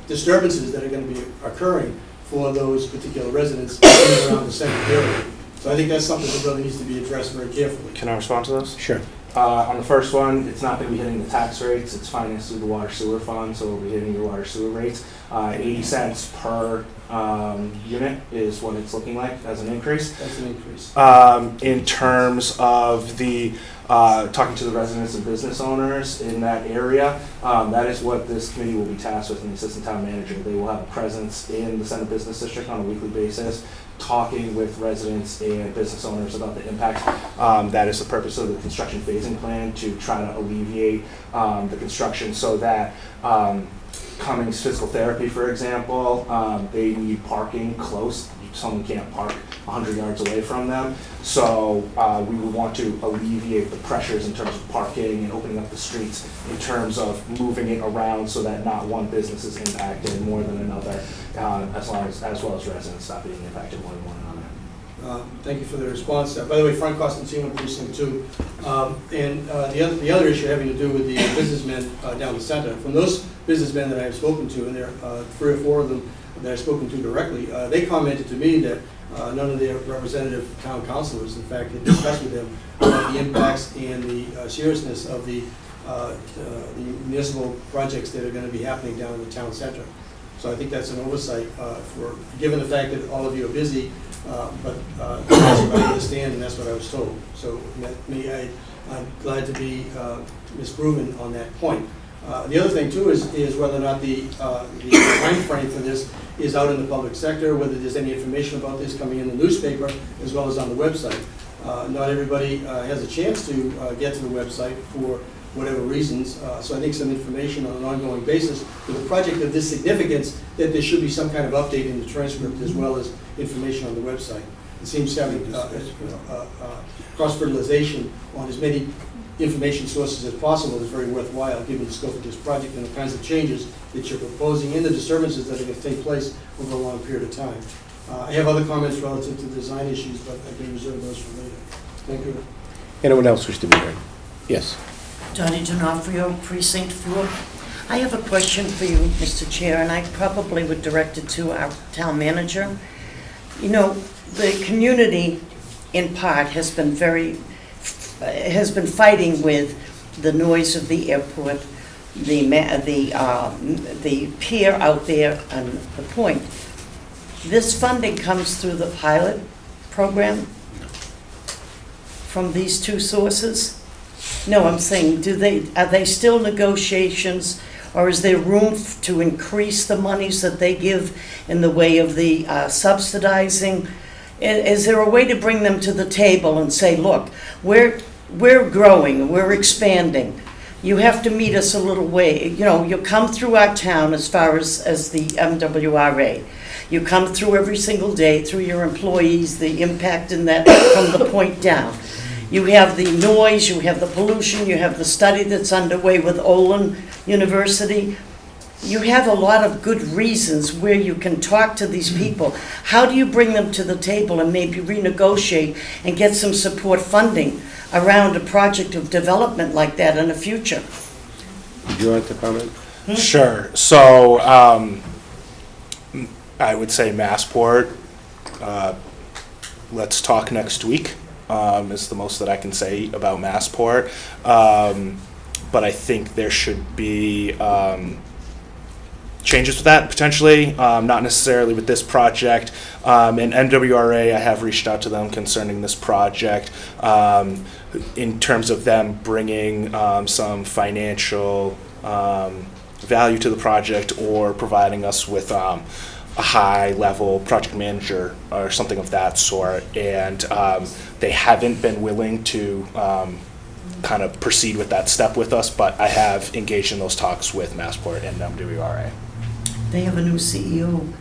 S9: disturbances that are going to be occurring for those particular residents in and around the center area. So I think that's something that really needs to be addressed very carefully.
S8: Can I respond to those?
S1: Sure.
S8: On the first one, it's not going to be hitting the tax rates. It's financed through the water sewer fund, so we'll be hitting your water sewer rates. 80 cents per unit is what it's looking like as an increase.
S9: That's an increase.
S8: In terms of the talking to the residents and business owners in that area, that is what this committee will be tasked with, and the assistant town manager. They will have a presence in the Center Business District on a weekly basis, talking with residents and business owners about the impact. That is the purpose of the construction phasing plan, to try to alleviate the construction so that Cummings Physical Therapy, for example, they need parking close. Someone can't park 100 yards away from them. So we would want to alleviate the pressures in terms of parking and opening up the streets in terms of moving it around so that not one business is impacted more than another, as well as residents not being impacted more than one another.
S9: Thank you for the response. By the way, Frank Costantino, Precinct 2. And the other issue having to do with the businessmen down the center. From those businessmen that I have spoken to, and there are 3 or 4 of them that I've spoken to directly, they commented to me that none of their representative town councilors, in fact, had discussed with them about the impacts and the seriousness of the municipal projects that are going to be happening down in the town center. So I think that's an oversight given the fact that all of you are busy, but I understand, and that's what I was told. So I'm glad to be misproven on that point. The other thing too is whether or not the time frame for this is out in the public sector, whether there's any information about this coming in the newspaper as well as on the website. Not everybody has a chance to get to the website for whatever reasons, so I think some information on an ongoing basis with a project of this significance, that there should be some kind of update in the transcript as well as information on the website. It seems having cross-fertilization on as many information sources as possible is very worthwhile, given the scope of this project and the kinds of changes that you're proposing and the disturbances that are going to take place over a long period of time. I have other comments relative to design issues, but I can reserve those for later. Thank you.
S1: Anyone else wish to be heard? Yes.
S11: Donnie D'Onofrio, Precinct 4. I have a question for you, Mr. Chair, and I probably would direct it to our town manager. You know, the community, in part, has been fighting with the noise of the airport, the pier out there on the point. This funding comes through the pilot program from these 2 sources? No, I'm saying, are they still negotiations, or is there room to increase the monies that they give in the way of the subsidizing? Is there a way to bring them to the table and say, look, we're growing, we're expanding. You have to meet us a little way. You know, you come through our town as far as the MWRA. You come through every single day through your employees, the impact in that from the point down. You have the noise, you have the pollution, you have the study that's underway with Olin University. You have a lot of good reasons where you can talk to these people. How do you bring them to the table and maybe renegotiate and get some support funding around a project of development like that in the future?
S1: Would you like to comment?
S8: Sure. So I would say Massport, let's talk next week, is the most that I can say about Massport. But I think there should be changes with that potentially, not necessarily with this project. And MWRA, I have reached out to them concerning this project in terms of them bringing some financial value to the project or providing us with a high-level project manager or something of that sort. And they haven't been willing to kind of proceed with that step with us, but I have engaged in those talks with Massport and MWRA.
S11: They have a new CEO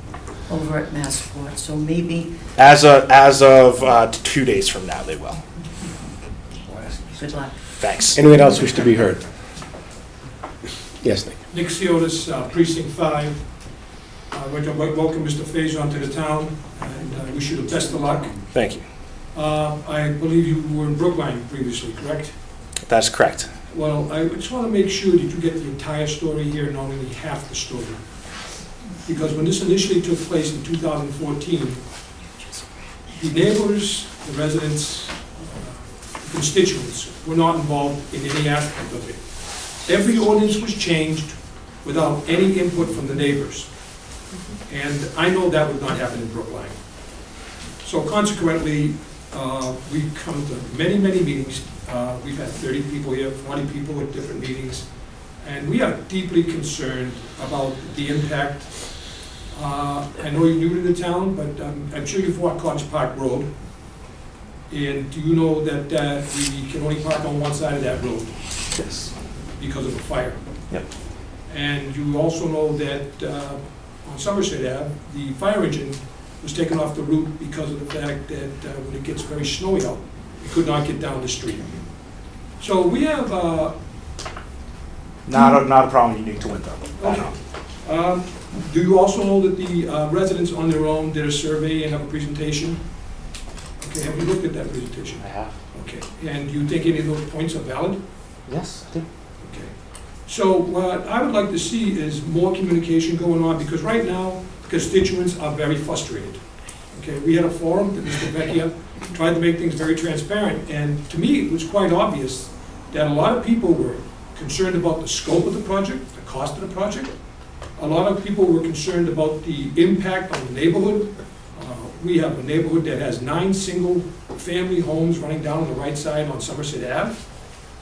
S11: over at Massport, so maybe...
S8: As of 2 days from now, they will.
S11: Good luck.
S8: Thanks.
S1: Anyone else wish to be heard? Yes, Nick.
S12: Nick Siotis, Precinct 5. I'd like to welcome Mr. Faison to the town, and I wish you the best of luck.
S8: Thank you.
S12: I believe you were in Brookline previously, correct?
S8: That's correct.
S12: Well, I just want to make sure that you get the entire story here, not only half the story. Because when this initially took place in 2014, the neighbors, the residents, constituents were not involved in any aspect of it. Every ordinance was changed without any input from the neighbors. And I know that would not happen in Brookline. So consequently, we've come to many, many meetings. We've had 30 people here, 40 people at different meetings. And we are deeply concerned about the impact. I know you're new to the town, but I'm sure you've walked Cottage Park Road. And do you know that we can only park on one side of that road?
S8: Yes.
S12: Because of a fire.
S8: Yep.
S12: And you also know that on Somerset Ave, the fire engine was taken off the route because of the fact that when it gets very snowy out, it could not get down the street. So we have...
S8: Not a problem unique to Winthrop.
S12: Okay. Do you also know that the residents on their own did a survey and have a presentation? Okay, have you looked at that presentation?
S8: I have.
S12: Okay, and do you think any of those points are valid?
S8: Yes, I do.
S12: Okay. So what I would like to see is more communication going on, because right now, constituents are very frustrated. Okay, we had a forum that Mr. Vecchia tried to make things very transparent, and to me, it was quite obvious that a lot of people were concerned about the scope of the project, the cost of the project. A lot of people were concerned about the impact on the neighborhood. We have a neighborhood that has 9 single-family homes running down the right side on Somerset Ave.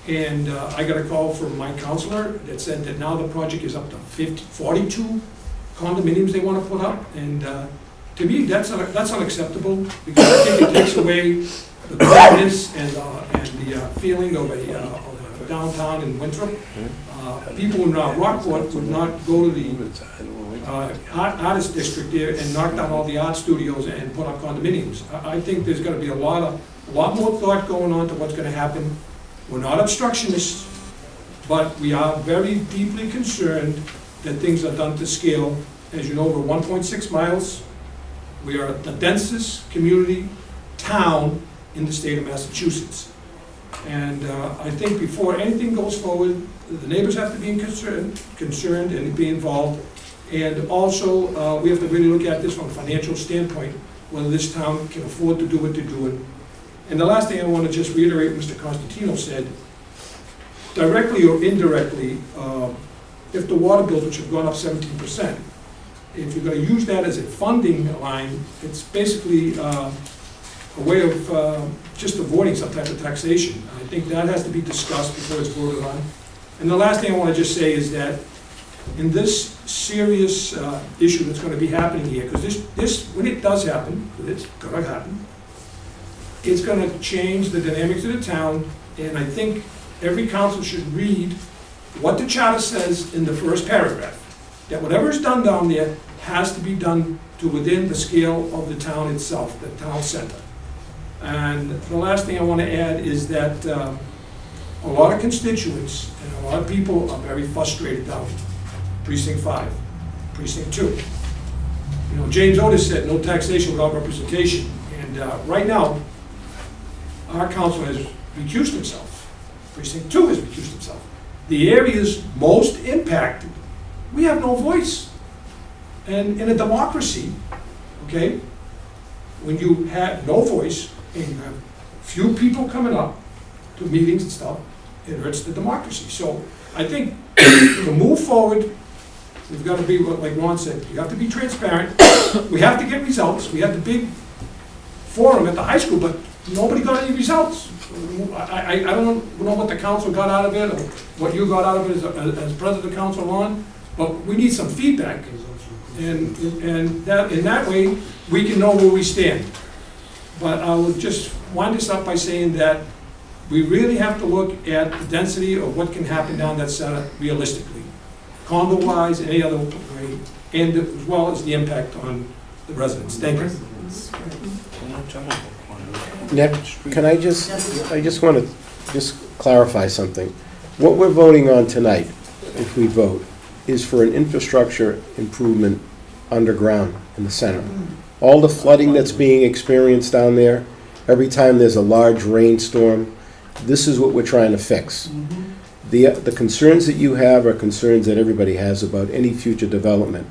S12: And I got a call from my counselor that said that now the project is up to 42 condominiums they want to put up. And to me, that's unacceptable, because I think it takes away the quietness and the feeling of a downtown in Winthrop. People in Rockport would not go to the artist district there and knock down all the art studios and put up condominiums. I think there's going to be a lot more thought going on to what's going to happen. We're not obstructionists, but we are very deeply concerned that things are done to scale. As you know, we're 1.6 miles. We are the densest community town in the state of Massachusetts. And I think before anything goes forward, the neighbors have to be concerned and be involved. And also, we have to really look at this from a financial standpoint, whether this town can afford to do what they're doing. And the last thing I want to just reiterate what Mr. Constantino said, directly or indirectly, if the water bills, which have gone up 17%, if you're going to use that as a funding line, it's basically a way of just avoiding some type of taxation. I think that has to be discussed before it's voted on. And the last thing I want to just say is that in this serious issue that's going to be happening here, because this, when it does happen, it's going to happen, it's going to change the dynamics of the town, and I think every council should read what the charter says in the first paragraph, that whatever is done down there has to be done to within the scale of the town itself, the town center. And the last thing I want to add is that a lot of constituents and a lot of people are very frustrated down Precinct 5, Precinct 2. You know, James Otis said no taxation without representation, and right now, our council has recused himself. Precinct 2 has recused himself. The areas most impacted, we have no voice. And in a democracy, okay, when you have no voice and you have few people coming up to meetings and stuff, it hurts the democracy. So I think to move forward, we've got to be, like Ron said, you have to be transparent. We have to get results. We had the big forum at the high school, but nobody got any results. I don't know what the council got out of it or what you got out of it as president of the council, Ron, but we need some feedback. And that, in that way, we can know where we stand. But I will just wind this up by saying that we really have to look at the density of what can happen down that center realistically, condo-wise, any other way, and as well as the impact on the residents. Thank you.
S1: Nick, can I just want to just clarify something. What we're voting on tonight, if we vote, is for an infrastructure improvement underground in the center. All the flooding that's being experienced down there, every time there's a large rainstorm, this is what we're trying to fix. The concerns that you have are concerns that everybody has about any future development.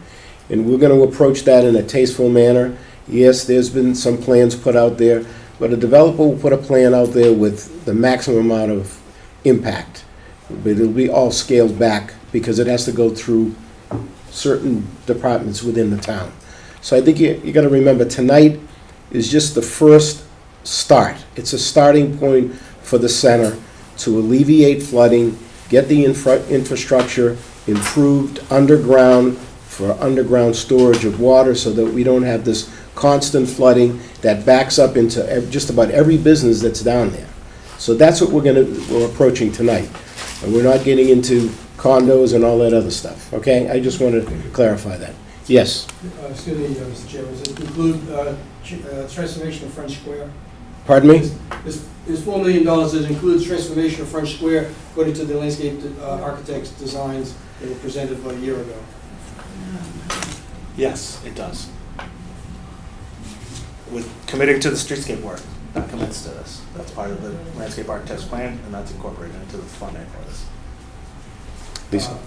S1: And we're going to approach that in a tasteful manner. Yes, there's been some plans put out there, but a developer will put a plan out there with the maximum amount of impact. But it'll be all scaled back because it has to go through certain departments within the town. So I think you got to remember, tonight is just the first start. It's a starting point for the center to alleviate flooding, get the infrastructure improved underground for underground storage of water so that we don't have this constant flooding that backs up into just about every business that's down there. So that's what we're approaching tonight. And we're not getting into condos and all that other stuff, okay? I just wanted to clarify that. Yes?
S9: Excuse me, Mr. Chairman, does it include transformation of French Square?
S1: Pardon me?
S9: Is $4 million that includes transformation of French Square according to the landscape architect's designs that were presented about a year ago?
S8: Yes, it does. With committing to the streetscape work, that commits to this. That's part of the landscape architect's plan, and that's incorporated into the funding for this.
S1: Lisa?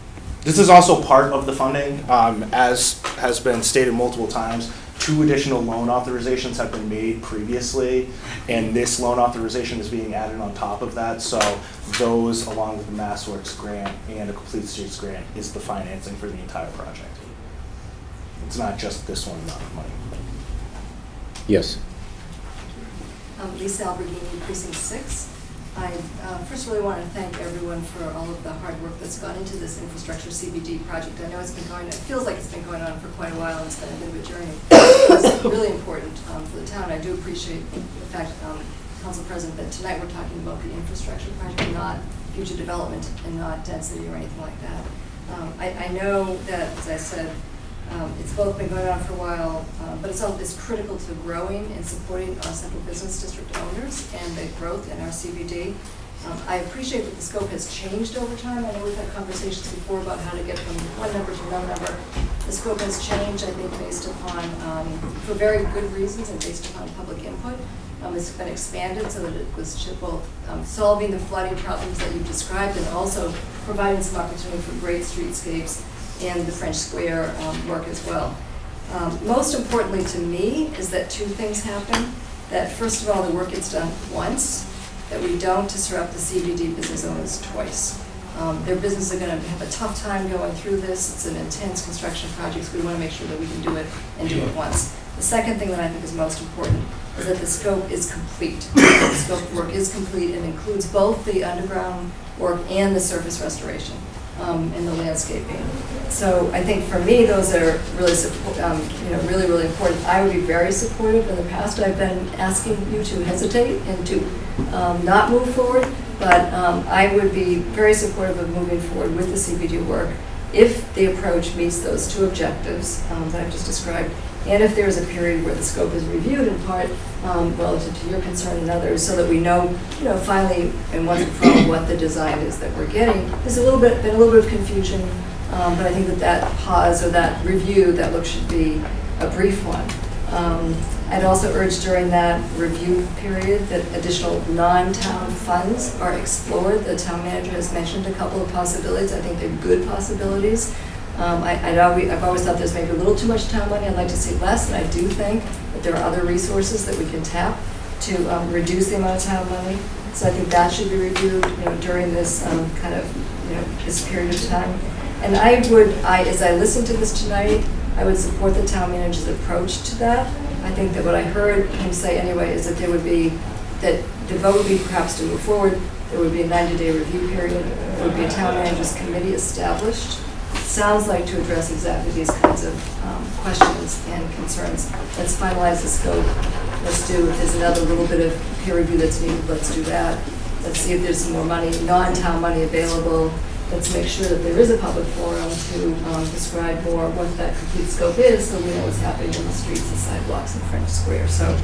S8: This is also part of the funding. As has been stated multiple times, 2 additional loan authorizations have been made previously, and this loan authorization is being added on top of that. So those, along with the MassWorks grant and a Complete Streets grant, is the financing for the entire project. It's not just this one amount of money.
S1: Yes.
S13: Lisa Alberghini, Precinct 6. I first really want to thank everyone for all of the hard work that's gone into this infrastructure CBD project. I know it's been going, it feels like it's been going on for quite a while, and it's been a bit of a journey. It's really important for the town. I do appreciate the fact, Council President, that tonight we're talking about the infrastructure project, not future development and not density or anything like that. I know that, as I said, it's both been going on for a while, but it's critical to growing and supporting our central business district owners and the growth in our CBD. I appreciate that the scope has changed over time. I know we've had conversations before about how to get from one number to another number. The scope has changed, I think, based upon, for very good reasons and based upon public input. It's been expanded so that it was both solving the flooding problems that you've described and also providing some opportunity for great streetscapes and the French Square work as well. Most importantly to me is that 2 things happen. That first of all, the work gets done once, that we don't disrupt the CBD business owners twice. Their businesses are going to have a tough time going through this. It's an intense construction project, so we want to make sure that we can do it and do it once. The second thing that I think is most important is that the scope is complete. The scope of work is complete and includes both the underground work and the surface restoration. And the landscaping. So I think for me, those are really, really, really important. I would be very supportive. In the past, I've been asking you to hesitate and to not move forward, but I would be very supportive of moving forward with the CBD work if the approach meets those 2 objectives that I've just described, and if there's a period where the scope is reviewed in part relative to your concern and others, so that we know, finally and once and for all what the design is that we're getting. There's been a little bit of confusion, but I think that pause or that review, that look should be a brief one. I'd also urge during that review period that additional non-town funds are explored. The town manager has mentioned a couple of possibilities. I think they're good possibilities. I've always thought there's maybe a little too much town money. I'd like to see less, and I do think that there are other resources that we can tap to reduce the amount of town money. So I think that should be reviewed, during this this period of time. And as I listened to this tonight, I would support the town manager's approach to that. I think that what I heard him say anyway is that that the vote would be perhaps to move forward. There would be a 90-day review period. There would be a town manager's committee established. Sounds like to address exactly these kinds of questions and concerns. Let's finalize the scope. If there's another little bit of peer review that's needed, let's do that. Let's see if there's some more money, non-town money available. Let's make sure that there is a public forum to describe more what that complete scope is, so we know what's happening in the streets, the sidewalks, and French Square. So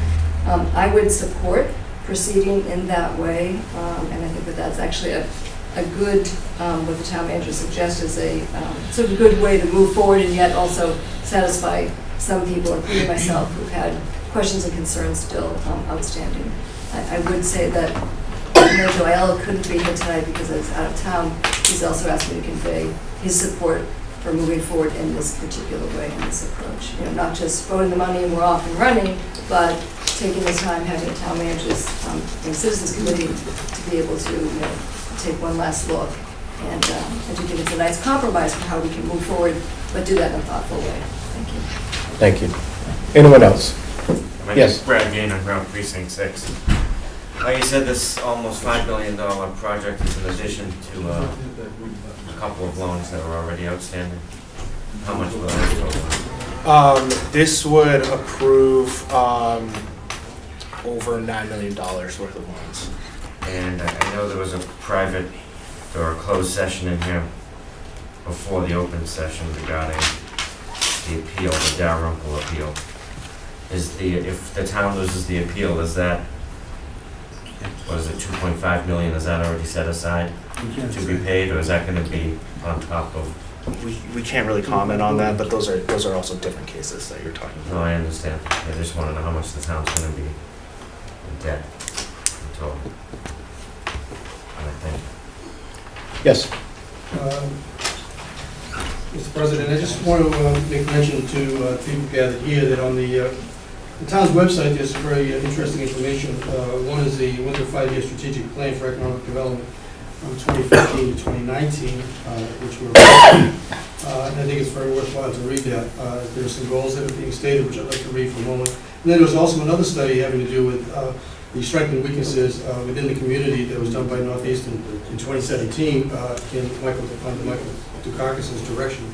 S13: I would support proceeding in that way, and I think that that's actually a good, what the town manager suggests is a sort of good way to move forward and yet also satisfy some people, including myself, who've had questions and concerns still outstanding. I would say that Mayor Joel couldn't be here tonight because he's out of town. He's also asked me to convey his support for moving forward in this particular way, in this approach. You know, not just voting the money and we're off and running, but taking the time, having a town managers and citizens committee to be able to, you know, take one last look and to think it's a nice compromise for how we can move forward, but do that in a thoughtful way. Thank you.
S1: Thank you. Anyone else?
S14: My
S1: Yes.
S14: name's Brad Gaynor, ground precinct 6. Like you said, this almost $5 million project is in addition to a couple of loans that are already outstanding. How much will that total?
S8: This would approve over $9 million worth of loans.
S14: And I know there was a private or a closed session in here before the open session regarding the appeal, the Dalrymple appeal. If the town loses the appeal, is that, what is it, 2.5 million, is that already set aside to be paid, or is that going to be on top of?
S8: We can't really comment on that, but those are also different cases that you're talking about.
S14: No, I understand. I just want to know how much the town's going to be in debt in total. And I think.
S1: Yes.
S9: Mr. President, I just want to make mention to people gathered here that on the town's website, there's very interesting information. One is the Winthrop 5-year strategic plan for economic development from 2015 to 2019, which we're and I think it's very worthwhile to read that. There are some goals that are being stated, which I'd like to read for a moment. And then there was also another study having to do with the strengths and weaknesses within the community that was done by Northeastern in 2017 in Michael Dukakis' direction.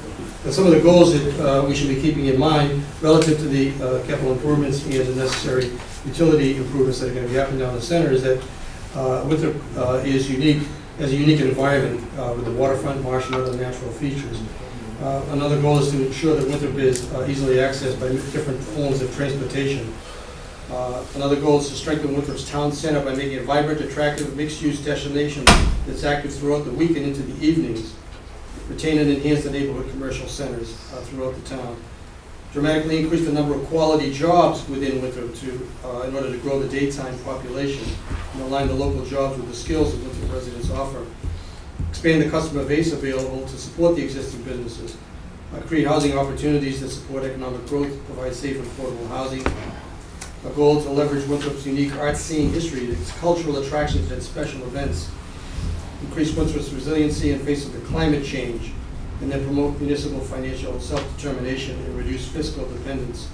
S9: And some of the goals that we should be keeping in mind relative to the capital improvements and the necessary utility improvements that are going to be happening down the center is that Winthrop is unique, has a unique environment with the waterfront, marsh, and other natural features. Another goal is to ensure that Winthrop is easily accessed by different forms of transportation. Another goal is to strengthen Winthrop's town center by making it a vibrant, attractive, mixed-use destination that's active throughout the week and into the evenings. Retain and enhance the neighborhood commercial centers throughout the town. Dramatically increase the number of quality jobs within Winthrop in order to grow the daytime population and align the local jobs with the skills that Winthrop residents offer. Expand the customer base available to support the existing businesses. Create housing opportunities that support economic growth, provide safe and affordable housing. A goal to leverage Winthrop's unique art scene history, its cultural attractions and special events. Increase Winthrop's resiliency in face of the climate change, and then promote municipal financial self-determination and reduce fiscal dependence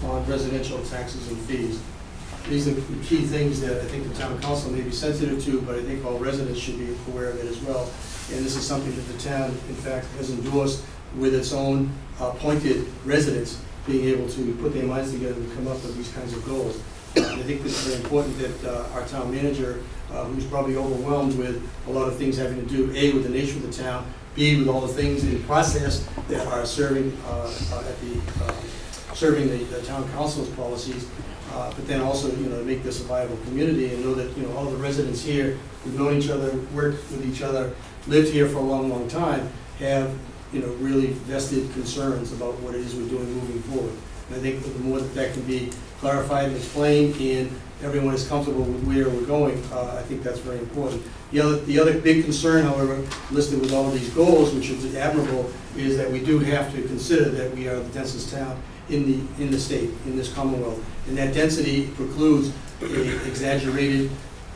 S9: on residential taxes and fees. These are the key things that I think the town council may be sensitive to, but I think all residents should be aware of it as well. And this is something that the town, in fact, has endorsed with its own appointed residents being able to put their minds together and come up with these kinds of goals. I think it's very important that our town manager, who's probably overwhelmed with a lot of things having to do, A, with the nature of the town, B, with all the things in process that are serving the town council's policies, but then also, you know, make this a viable community and know that, you know, all the residents here who've known each other, worked with each other, lived here for a long, long time, have, you know, really vested concerns about what it is we're doing moving forward. And I think that the more that can be clarified and explained and everyone is comfortable with where we're going, I think that's very important. The other big concern, however, listed with all of these goals, which is admirable, is that we do have to consider that we are the densest town in the state, in this Commonwealth. And that density precludes an exaggerated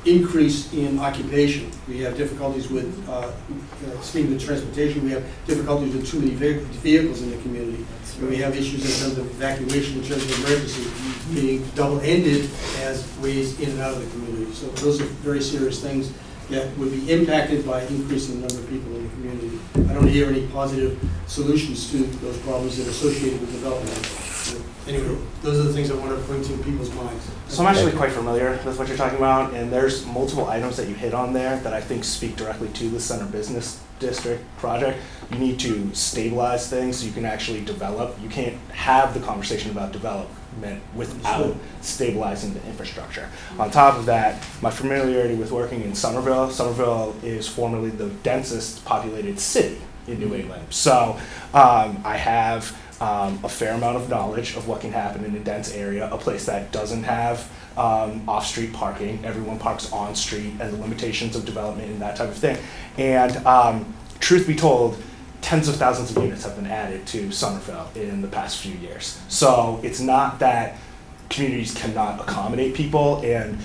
S9: increase in occupation. We have difficulties with, speaking of transportation, we have difficulties with too many vehicles in the community. And we have issues in terms of evacuation, in terms of emergency, being double-ended as ways in and out of the community. So those are very serious things that would be impacted by increasing the number of people in the community. I don't hear any positive solutions to those problems that are associated with development. So anyway, those are the things I want to bring to people's minds.
S8: So I'm actually quite familiar with what you're talking about, and there's multiple items that you hit on there that I think speak directly to the Center Business District project. You need to stabilize things so you can actually develop. You can't have the conversation about development without stabilizing the infrastructure. On top of that, my familiarity with working in Somerville. Somerville is formerly the densest populated city in New England. So I have a fair amount of knowledge of what can happen in a dense area, a place that doesn't have off-street parking. Everyone parks on-street, and the limitations of development and that type of thing. And truth be told, tens of thousands of units have been added to Somerville in the past few years. So it's not that communities cannot accommodate people, and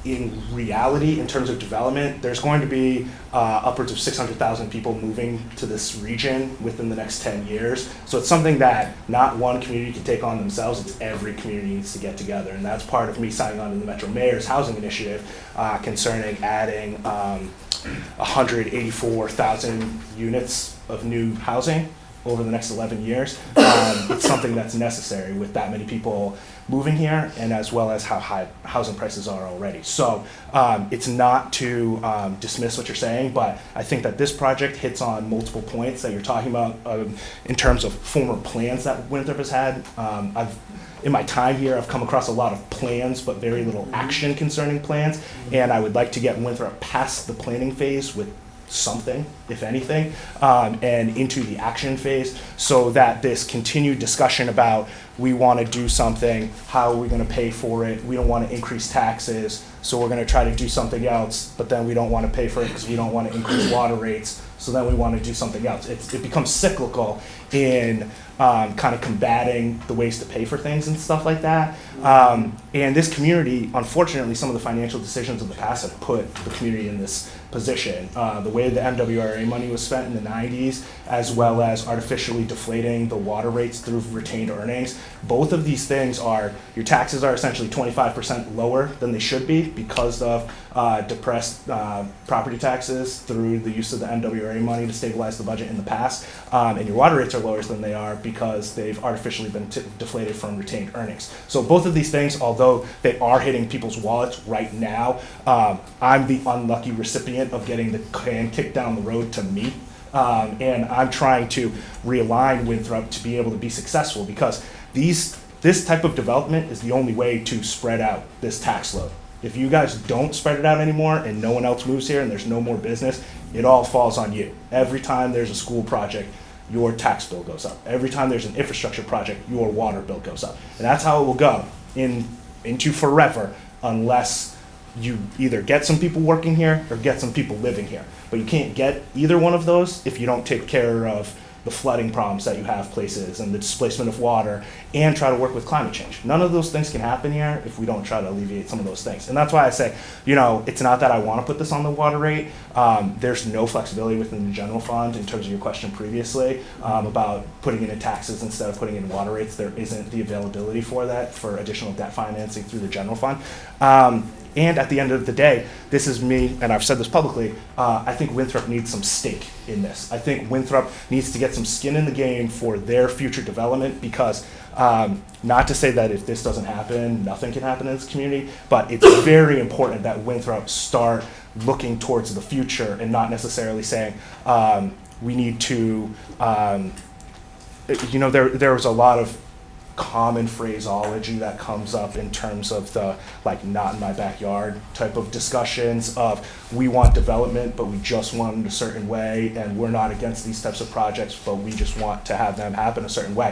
S8: in reality, in terms of development, there's going to be upwards of 600,000 people moving to this region within the next 10 years. So it's something that not one community can take on themselves, it's every community needs to get together. And that's part of me signing on to the Metro Mayor's housing initiative concerning adding 184,000 units of new housing over the next 11 years. It's something that's necessary with that many people moving here, and as well as how high housing prices are already. So it's not to dismiss what you're saying, but I think that this project hits on multiple points that you're talking about in terms of former plans that Winthrop has had. In my time here, I've come across a lot of plans, but very little action concerning plans, and I would like to get Winthrop past the planning phase with something, if anything, and into the action phase, so that this continued discussion about we want to do something, how are we going to pay for it, we don't want to increase taxes, so we're going to try to do something else, but then we don't want to pay for it because we don't want to increase water rates, so then we want to do something else. It becomes cyclical in kind of combating the ways to pay for things and stuff like that. And this community, unfortunately, some of the financial decisions of the past have put the community in this position. The way the MWRA money was spent in the 90s, as well as artificially deflating the water rates through retained earnings, both of these things are, your taxes are essentially 25% lower than they should be because of depressed property taxes through the use of the MWRA money to stabilize the budget in the past, and your water rates are lower than they are because they've artificially been deflated from retained earnings. So both of these things, although they are hitting people's wallets right now, I'm the unlucky recipient of getting the can kicked down the road to me. And I'm trying to realign Winthrop to be able to be successful, because this type of development is the only way to spread out this tax load. If you guys don't spread it out anymore and no one else moves here and there's no more business, it all falls on you. Every time there's a school project, your tax bill goes up. Every time there's an infrastructure project, your water bill goes up. And that's how it will go into forever, unless you either get some people working here or get some people living here. But you can't get either one of those if you don't take care of the flooding problems that you have places and the displacement of water, and try to work with climate change. None of those things can happen here if we don't try to alleviate some of those things. And that's why I say, it's not that I want to put this on the water rate. There's no flexibility within the general fund in terms of your question previously about putting it in taxes instead of putting it in water rates. There isn't the availability for that, for additional debt financing through the general fund. And at the end of the day, this is me, and I've said this publicly, I think Winthrop needs some stake in this. I think Winthrop needs to get some skin in the game for their future development, because not to say that if this doesn't happen, nothing can happen in this community, but it's very important that Winthrop start looking towards the future and not necessarily saying we need to, there was a lot of common phraseology that comes up in terms of the not in my backyard type of discussions of we want development but we just want it a certain way, and we're not against these types of projects but we just want to have them happen a certain way.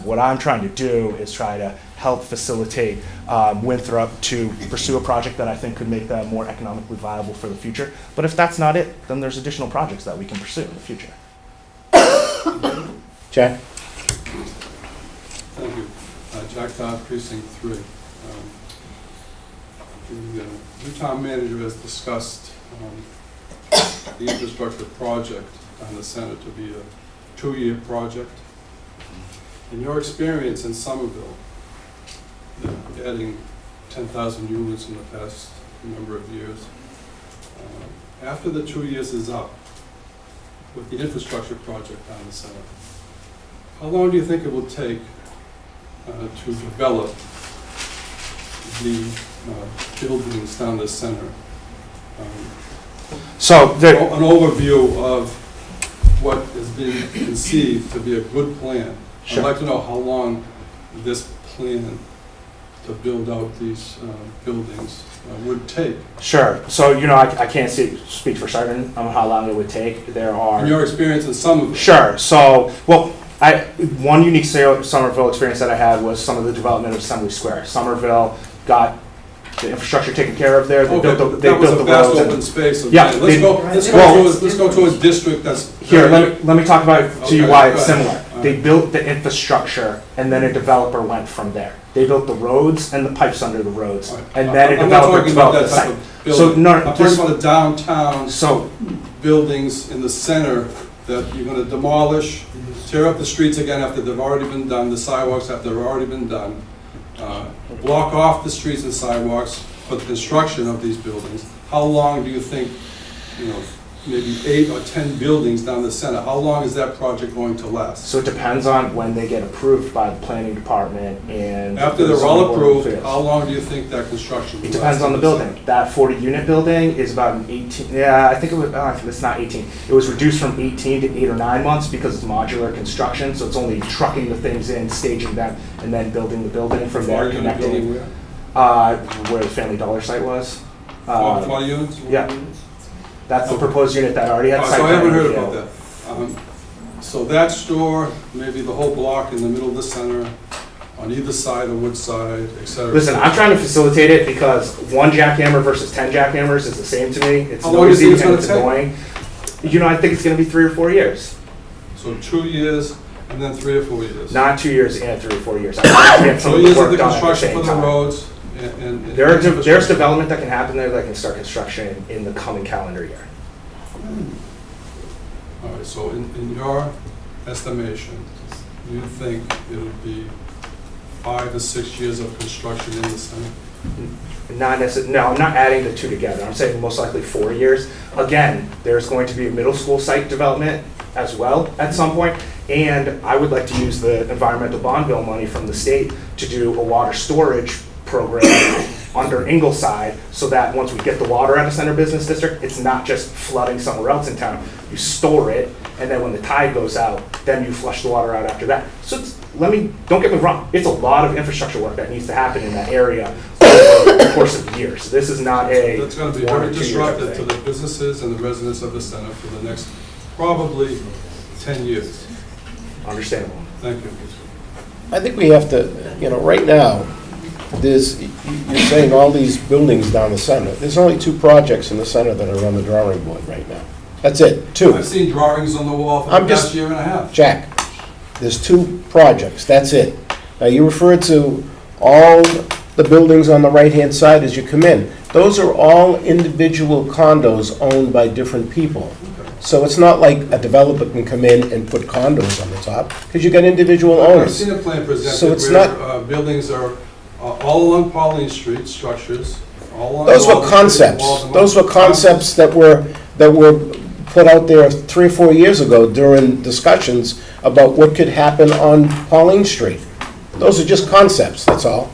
S8: What I'm trying to do is try to help facilitate Winthrop to pursue a project that I think could make them more economically viable for the future. But if that's not it, then there's additional projects that we can pursue in the future.
S1: Jack?
S15: Thank you. Jack Todd, Precinct 3. The new town manager has discussed the infrastructure project on the Senate to be a 2-year project. In your experience in Somerville, adding 10,000 units in the past number of years, after the 2 years is up with the infrastructure project on the Senate, how long do you think it will take to develop the buildings down the center?
S8: So
S15: an overview of what has been conceived to be a good plan.
S8: Sure.
S15: I'd like to know how long this plan to build out these buildings would take.
S8: Sure. So, I can't speak for certain on how long it would take. There are...
S15: In your experience in Somerville.
S8: Sure. So, one unique Somerville experience that I had was some of the development of Assembly Square. Somerville got the infrastructure taken care of there. They
S15: Okay,
S8: built the,
S15: but
S8: they
S15: that was
S8: built
S15: a
S8: the
S15: vast
S8: roads.
S15: open
S8: And,
S15: space. Okay.
S8: Yeah,
S15: Let's
S8: they-
S15: go, let's go to a district that's.
S8: here, let me talk about to you
S15: Okay,
S8: why
S15: go
S8: it's
S15: ahead.
S8: similar.
S15: All
S8: They
S15: right.
S8: built the infrastructure, and then a developer went from there. They built the roads and the pipes under the roads,
S15: All right.
S8: and then a
S15: I'm not
S8: developer
S15: talking about
S8: developed the
S15: that type
S8: site.
S15: of
S8: So,
S15: building.
S8: no,
S15: I'm talking
S8: this-
S15: about the downtown
S8: So,
S15: buildings in the center that you're gonna demolish, tear up the streets again after they've already been done, the sidewalks after they've already been done, block off the streets and sidewalks for the construction of these buildings. How long do you think, maybe 8 or 10 buildings down the center, how long is that project going to last?
S8: so it depends on when they get approved by the planning department and.
S15: After
S8: the
S15: they're all
S8: zoning board of
S15: approved,
S8: appeals.
S15: how long do you think that construction will
S8: It
S15: last?
S8: depends on the
S15: in
S8: building.
S15: center?
S8: That 40-unit building is about an 18, yeah, I think it was, it's not 18. It was reduced from 18 to 8 or 9 months because it's modular construction, so it's only trucking the things in, staging them, and then building the building from there,
S15: 40 unit building
S8: connecting.
S15: where?
S8: Where the Family Dollar site was.
S15: 40 units?
S8: Yeah. That's the
S15: Okay.
S8: proposed unit that already had
S15: Oh,
S8: site
S15: so I haven't
S8: plan
S15: heard
S8: review.
S15: about that. So that store, maybe the whole block in the middle of the center, on either side of Woodside, et cetera.
S8: Listen, I'm trying to facilitate it because 1 jackhammer versus 10 jackhammers is the same to me. It's
S15: How long do you
S8: noisy
S15: think it's
S8: and
S15: gonna
S8: it's
S15: take?
S8: annoying. I think it's gonna be 3 or 4 years.
S15: So 2 years and then 3 or 4 years.
S8: Not 2 years and 3 or 4 years. I want to get some
S15: 2
S8: of the
S15: years of
S8: work
S15: the
S8: done at the
S15: construction
S8: same
S15: for the
S8: time.
S15: roads and.
S8: There's development that can happen there that can start construction in the coming calendar year.
S15: All right, so in your estimation, you think it'll be 5 to 6 years of construction in the center?
S8: No, I'm not adding the two together. I'm saying most likely 4 years. Again, there's going to be a middle school site development as well at some point, and I would like to use the environmental bond bill money from the state to do a water storage program under Ingleside, so that once we get the water out of Center Business District, it's not just flooding somewhere else in town. You store it, and then when the tide goes out, then you flush the water out after that. So don't get me wrong, it's a lot of infrastructure work that needs to happen in that area over the course of years. This is not a
S15: That's going to be
S8: 1 or
S15: very
S8: 2 year
S15: disruptive to
S8: thing.
S15: the businesses and the residents of the center for the next probably 10 years.
S8: Understandable.
S15: Thank you.
S1: I think we have to, right now, you're saying all these buildings down the center. There's only 2 projects in the center that are on the drawing board right now. That's it, 2.
S15: I've seen drawings on the wall for
S1: I'm
S15: the
S1: just-
S15: past year and a half.
S1: Jack, there's 2 projects, that's it. Now, you referred to all the buildings on the right-hand side as you come in. Those are all individual condos owned by different people. So it's not like a developer can come in and put condos on the top, because you got individual
S15: I've
S1: owners.
S15: seen a plan
S1: So
S15: presented
S1: it's
S15: where buildings are all along Pauline Street, structures, all along.
S1: Those were
S15: Walden Street,
S1: concepts.
S15: Walden-
S1: Those were concepts that were put out there 3 or 4 years ago during discussions about what could happen on Pauline Street. Those are just concepts, that's all.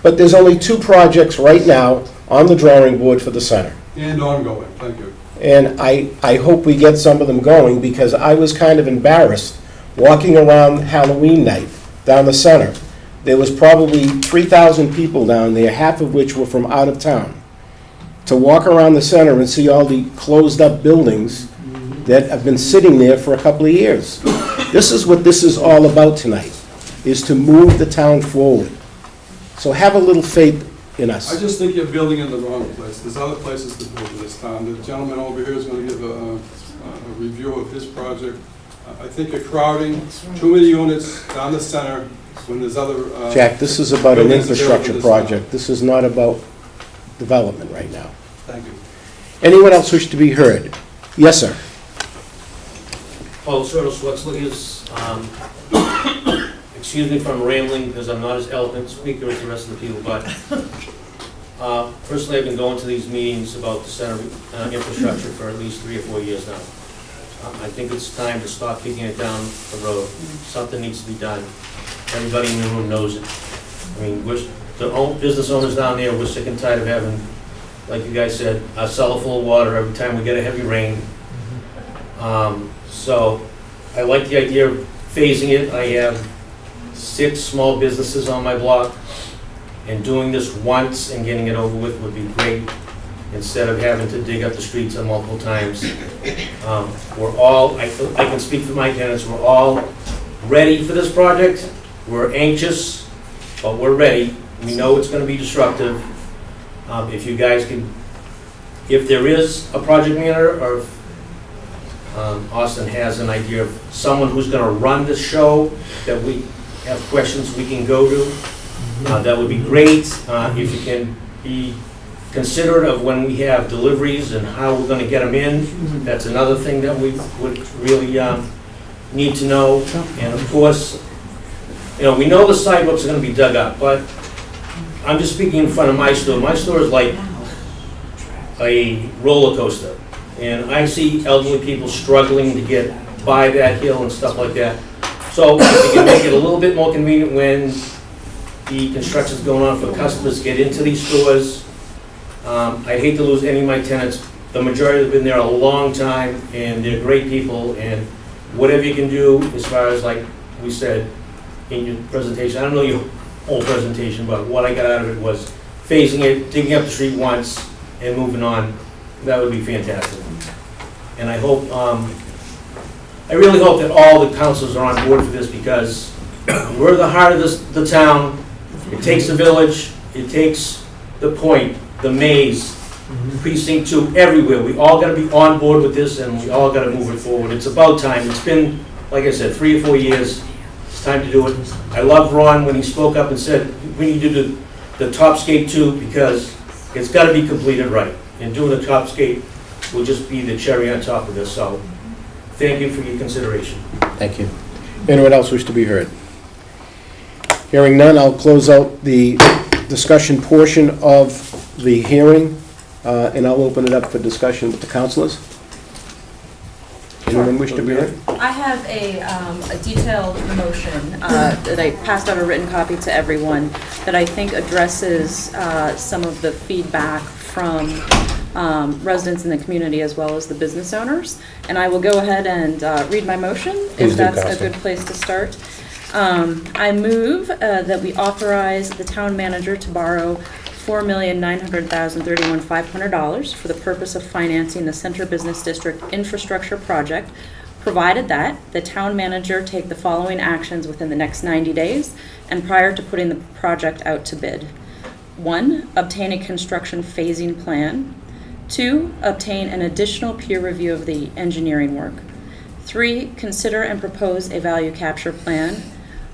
S1: But there's only 2 projects right now on the drawing board for the center.
S15: And ongoing, thank you.
S1: And I hope we get some of them going, because I was kind of embarrassed walking around Halloween night down the center. There was probably 3,000 people down there, half of which were from out of town. To walk around the center and see all the closed-up buildings that have been sitting there for a couple of years. This is what this is all about tonight, is to move the town forward. So have a little faith in
S15: I
S1: us.
S15: just think you're building in the wrong place. There's other places to build in this town. The gentleman over here is going to give a review of his project. I think you're crowding too many units down the center when there's other.
S1: Jack, this is about an
S15: buildings available
S1: infrastructure
S15: to this town.
S1: project. This is not about development right now.
S15: Thank you.
S1: Anyone else wish to be heard? Yes, sir.
S16: Paul Swexler is, excuse me if I'm rambling, because I'm not as eloquent speaker as the rest of the people, but personally, I've been going to these meetings about the center infrastructure for at least 3 or 4 years now. I think it's time to stop kicking it down the road. Something needs to be done. Everybody in the room knows it. I mean, business owners down there, we're sick and tired of having, like you guys said, a cellar full of water every time we get a heavy rain. So I like the idea of phasing it. I have 6 small businesses on my block, and doing this once and getting it over with would be great, instead of having to dig up the streets multiple times. We're all, I can speak for my tenants, we're all ready for this project. We're anxious, but we're ready. We know it's going to be disruptive. If you guys can, if there is a project manager, or if Austin has an idea of someone who's gonna run the show, that we have questions we can go to, that would be great. If you can be considerate of when we have deliveries and how we're gonna get them in, that's another thing that we would really need to know. And of course, you know, we know the sidewalks are gonna be dug up, but I'm just speaking in front of my store. My store is like a roller coaster. And I see elderly people struggling to get by that hill and stuff like that. So if you can make it a little bit more convenient when the construction's going on for customers to get into these stores. I'd hate to lose any of my tenants. The majority have been there a long time, and they're great people, and whatever you can do as far as, like we said in your presentation, I don't know your whole presentation, but what I got out of it was phasing it, digging up the street once, and moving on. That would be fantastic. And I hope, I really hope that all the councils are on board for this, because we're the heart of the town. It takes the village, it takes the point, the maze, precinct 2, everywhere. We all gotta be on board with this, and we all gotta move it forward. It's about time. It's been, like I said, 3 or 4 years. It's time to do it. I love Ron when he spoke up and said, we need to do the top skate too, because it's gotta be completed right. And doing the top skate will just be the cherry on top of this. So thank you for your consideration.
S1: Thank you. Anyone else wish to be heard? Hearing none, I'll close out the discussion portion of the hearing, and I'll open it up for discussion with the councilors. Anyone wish to be heard?
S17: I have a detailed motion that I passed out a written copy to everyone that I think addresses some of the feedback from residents in the community as well as the business owners. And I will go ahead and read my motion, if that's a good place to start. I move that we authorize the town manager to borrow $4,900,031,500 for the purpose of financing the Center Business District infrastructure project, provided that the town manager take the following actions within the next 90 days and prior to putting the project out to bid. 1, obtain a construction phasing plan. 2, obtain an additional peer review of the engineering work. 3, consider and propose a value capture plan.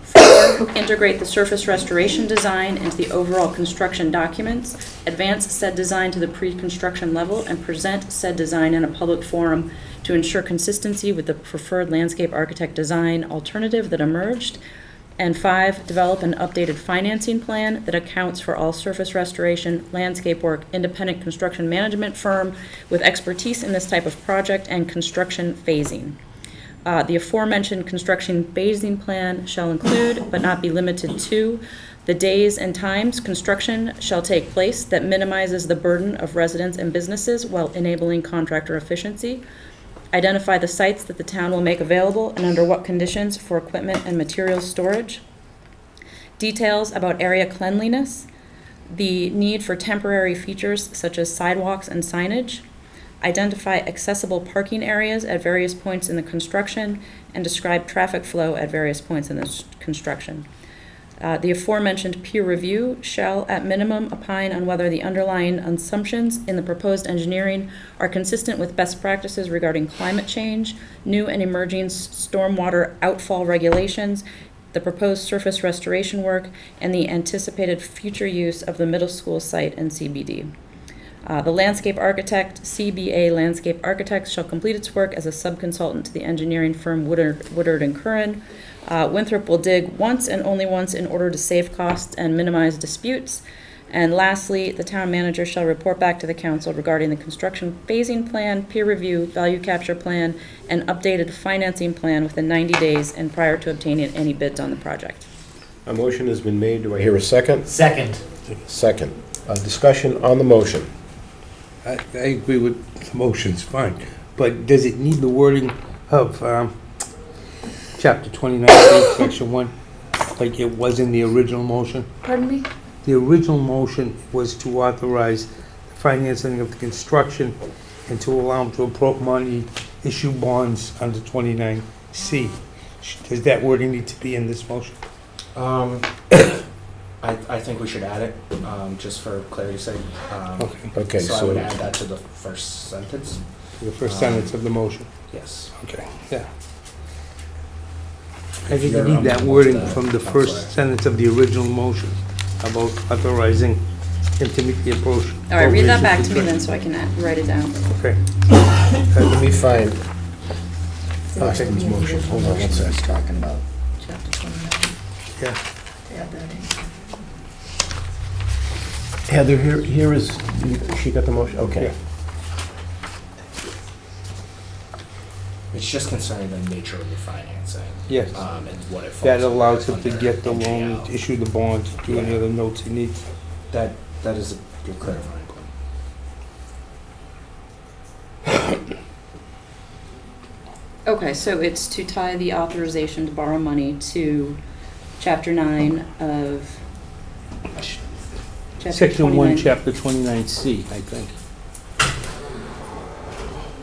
S17: 4, integrate the surface restoration design into the overall construction documents, advance said design to the pre-construction level, and present said design in a public forum to ensure consistency with the preferred landscape architect design alternative that emerged. And 5, develop an updated financing plan that accounts for all surface restoration, landscape work, independent construction management firm with expertise in this type of project, and construction phasing. The aforementioned construction phasing plan shall include, but not be limited to, the days and times construction shall take place that minimizes the burden of residents and businesses while enabling contractor efficiency. Identify the sites that the town will make available and under what conditions for equipment and materials storage. Details about area cleanliness. The need for temporary features such as sidewalks and signage. Identify accessible parking areas at various points in the construction, and describe traffic flow at various points in the construction. The aforementioned peer review shall, at minimum, opine on whether the underlying assumptions in the proposed engineering are consistent with best practices regarding climate change, new and emerging stormwater outfall regulations, the proposed surface restoration work, and the anticipated future use of the middle school site and CBD. The landscape architect, CBA Landscape Architects, shall complete its work as a subconsultant to the engineering firm Woodard & Curran. Winthrop will dig once and only once in order to save costs and minimize disputes. And lastly, the town manager shall report back to the council regarding the construction phasing plan, peer review, value capture plan, and updated financing plan within 90 days and prior to obtaining any bids on the project.
S1: A motion has been made. Do I hear a second?
S6: Second.
S1: Second. Discussion on the motion.
S10: I agree with the motion's fine, but does it need the wording of chapter 29, section 1, like it was in the original motion?
S17: Pardon me?
S10: The original motion was to authorize the financing of the construction and to allow them to approach money, issue bonds under 29C. Does that wording need to be in this motion?
S8: I think we should add it, just for clarity's sake.
S1: Okay,
S8: So I
S1: so-
S8: would add that to the first sentence.
S10: The first sentence of the motion.
S8: Yes.
S10: Okay, yeah. I think you need that wording from the first sentence of the original motion about authorizing him to meet the approach.
S17: All right, read that back to me then so I can write it down.
S10: Okay.
S1: Let me find Austin's motion. Hold on one sec.
S3: Talking about chapter 29.
S10: Yeah.
S3: Add that in.
S1: Heather, here is, she got the motion, okay.
S8: It's just concerning the nature of the financing.
S10: Yes.
S8: And what it falls.
S10: That allows him to
S8: under
S10: get the loan,
S8: MGL.
S10: issue the bond, do any other notes he needs.
S8: That is a good clarifying point.
S17: Okay, so it's to tie the authorization to borrow money to Chapter 9 of... Chapter
S10: Section 1,
S17: 29.
S10: Chapter 29C, I think.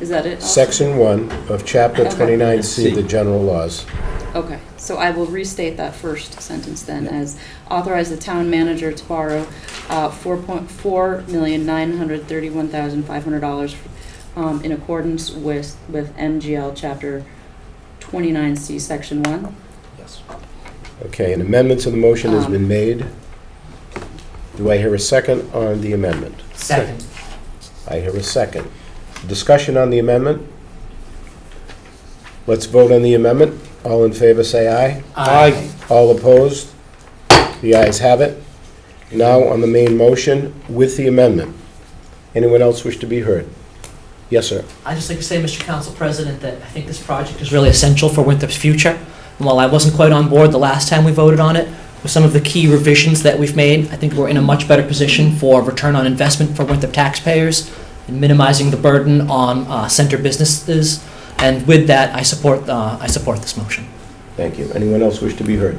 S17: Is that it?
S1: Section 1 of Chapter
S17: Okay.
S1: 29C, the general laws.
S17: Okay, so I will restate that first sentence then as authorize the town manager to borrow $4,931,500 in accordance with MGL Chapter 29C, Section 1.
S8: Yes.
S1: Okay, an amendment to the motion has been made. Do I hear a second on the amendment?
S6: Second.
S1: I hear a second. Discussion on the amendment? Let's vote on the amendment. All in favor, say aye.
S10: Aye.
S1: All opposed? The ayes have it. Now on the main motion with the amendment. Anyone else wish to be heard? Yes, sir.
S6: I'd just like to say, Mr. Council President, that I think this project is really essential for Winthrop's future. And while I wasn't quite on board the last time we voted on it, with some of the key revisions that we've made, I think we're in a much better position for return on investment for Winthrop taxpayers and minimizing the burden on center businesses. And with that, I support this motion.
S1: Thank you. Anyone else wish to be heard?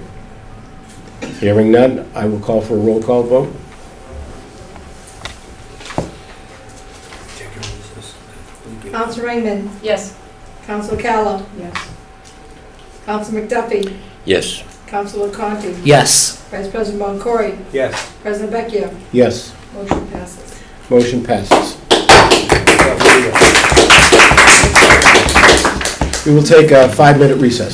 S1: Hearing none, I will call for a roll call vote.
S3: Counsel Ringman.
S17: Yes.
S3: Counsel Callow. Yes. Counsel McDuffie.
S4: Yes.
S3: Counsel Conti.
S6: Yes.
S3: Vice President Boncory.
S10: Yes.
S3: President Vecchia.
S1: Yes,
S3: Motion passes.
S1: motion passes. We will take a 5-minute recess.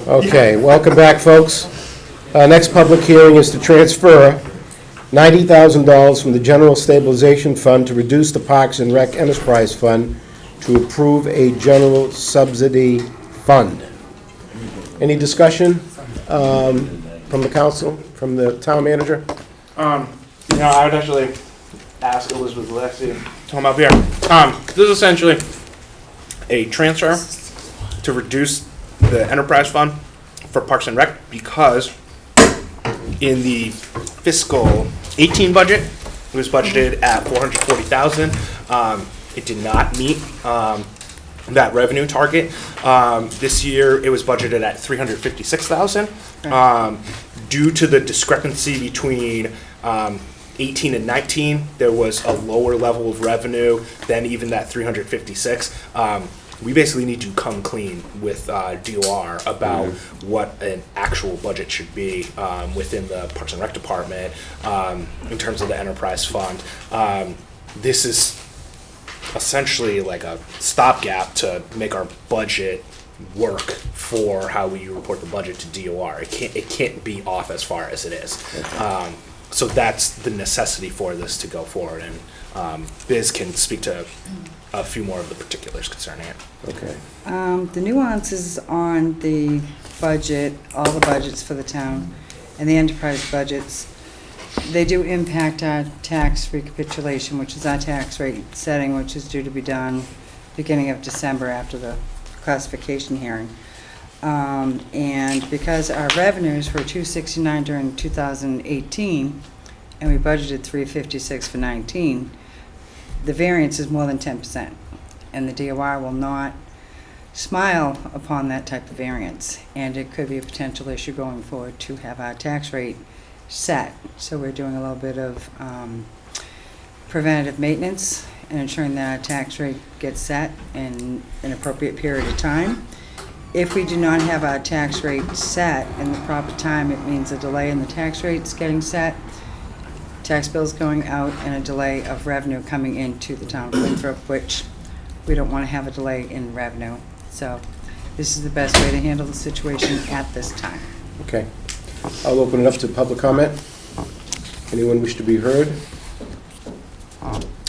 S1: Okay, welcome back, folks. Next public hearing is to transfer $90,000 from the General Stabilization Fund to reduce the Parks and Rec Enterprise Fund to approve a general subsidy fund. Any discussion from the council, from the town manager?
S8: I would actually ask Elizabeth Alexi to come up here. This is essentially a transfer to reduce the enterprise fund for Parks and Rec because in the fiscal 18 budget, it was budgeted at $440,000. It did not meet that revenue target. This year, it was budgeted at $356,000. Due to the discrepancy between 18 and 19, there was a lower level of revenue than even that 356. We basically need to come clean with DOR about what an actual budget should be within the Parks and Rec Department in terms of the enterprise fund. This is essentially like a stopgap to make our budget work for how we report the budget to DOR. It can't be off as far as it is. So that's the necessity for this to go forward, and Biz can speak to a few more of the particulars concerning it.
S1: Okay.
S18: The nuances on the budget, all the budgets for the town, and the enterprise budgets, they do impact our tax recapitulation, which is our tax rate setting, which is due to be done beginning of December after the classification hearing. And because our revenues were $269 during 2018, and we budgeted $356 for 19, the variance is more than 10%, and the DOR will not smile upon that type of variance, and it could be a potential issue going forward to have our tax rate set. So we're doing a little bit of preventative maintenance and ensuring that our tax rate gets set in an appropriate period of time. If we do not have our tax rate set in the proper time, it means a delay in the tax rates getting set, tax bills going out, and a delay of revenue coming into the town of Winthrop, which we don't want to have a delay in revenue. So this is the best way to handle the situation at this time.
S1: Okay. I'll open it up to public comment. Anyone wish to be heard?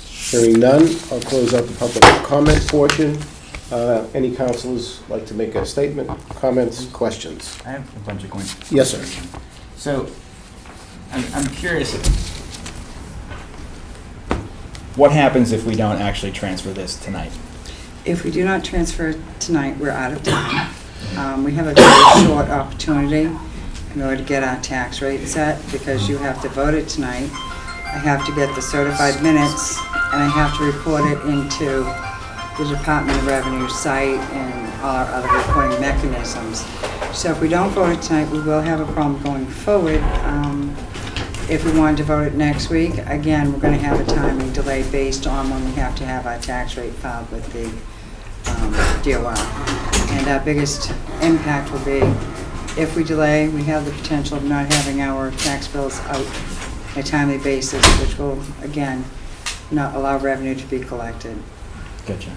S1: Hearing none, I'll close out the public comment portion. Any councilors like to make a statement, comments, questions?
S19: I have a bunch of questions.
S1: Yes, sir.
S19: So, I'm curious, what happens if we don't actually transfer this tonight?
S18: If we do not transfer tonight, we're out of time. We have a very short opportunity in order to get our tax rate set, because you have to vote it tonight. I have to get the certified minutes, and I have to report it into the Department of Revenue site and all our other reporting mechanisms. So if we don't vote it tonight, we will have a problem going forward. If we wanted to vote it next week, again, we're going to have a timing delay based on when we have to have our tax rate filed with the DOR. And our biggest impact will be, if we delay, we have the potential of not having our tax bills out on a timely basis, which will, again, not allow revenue to be collected.
S19: Gotcha.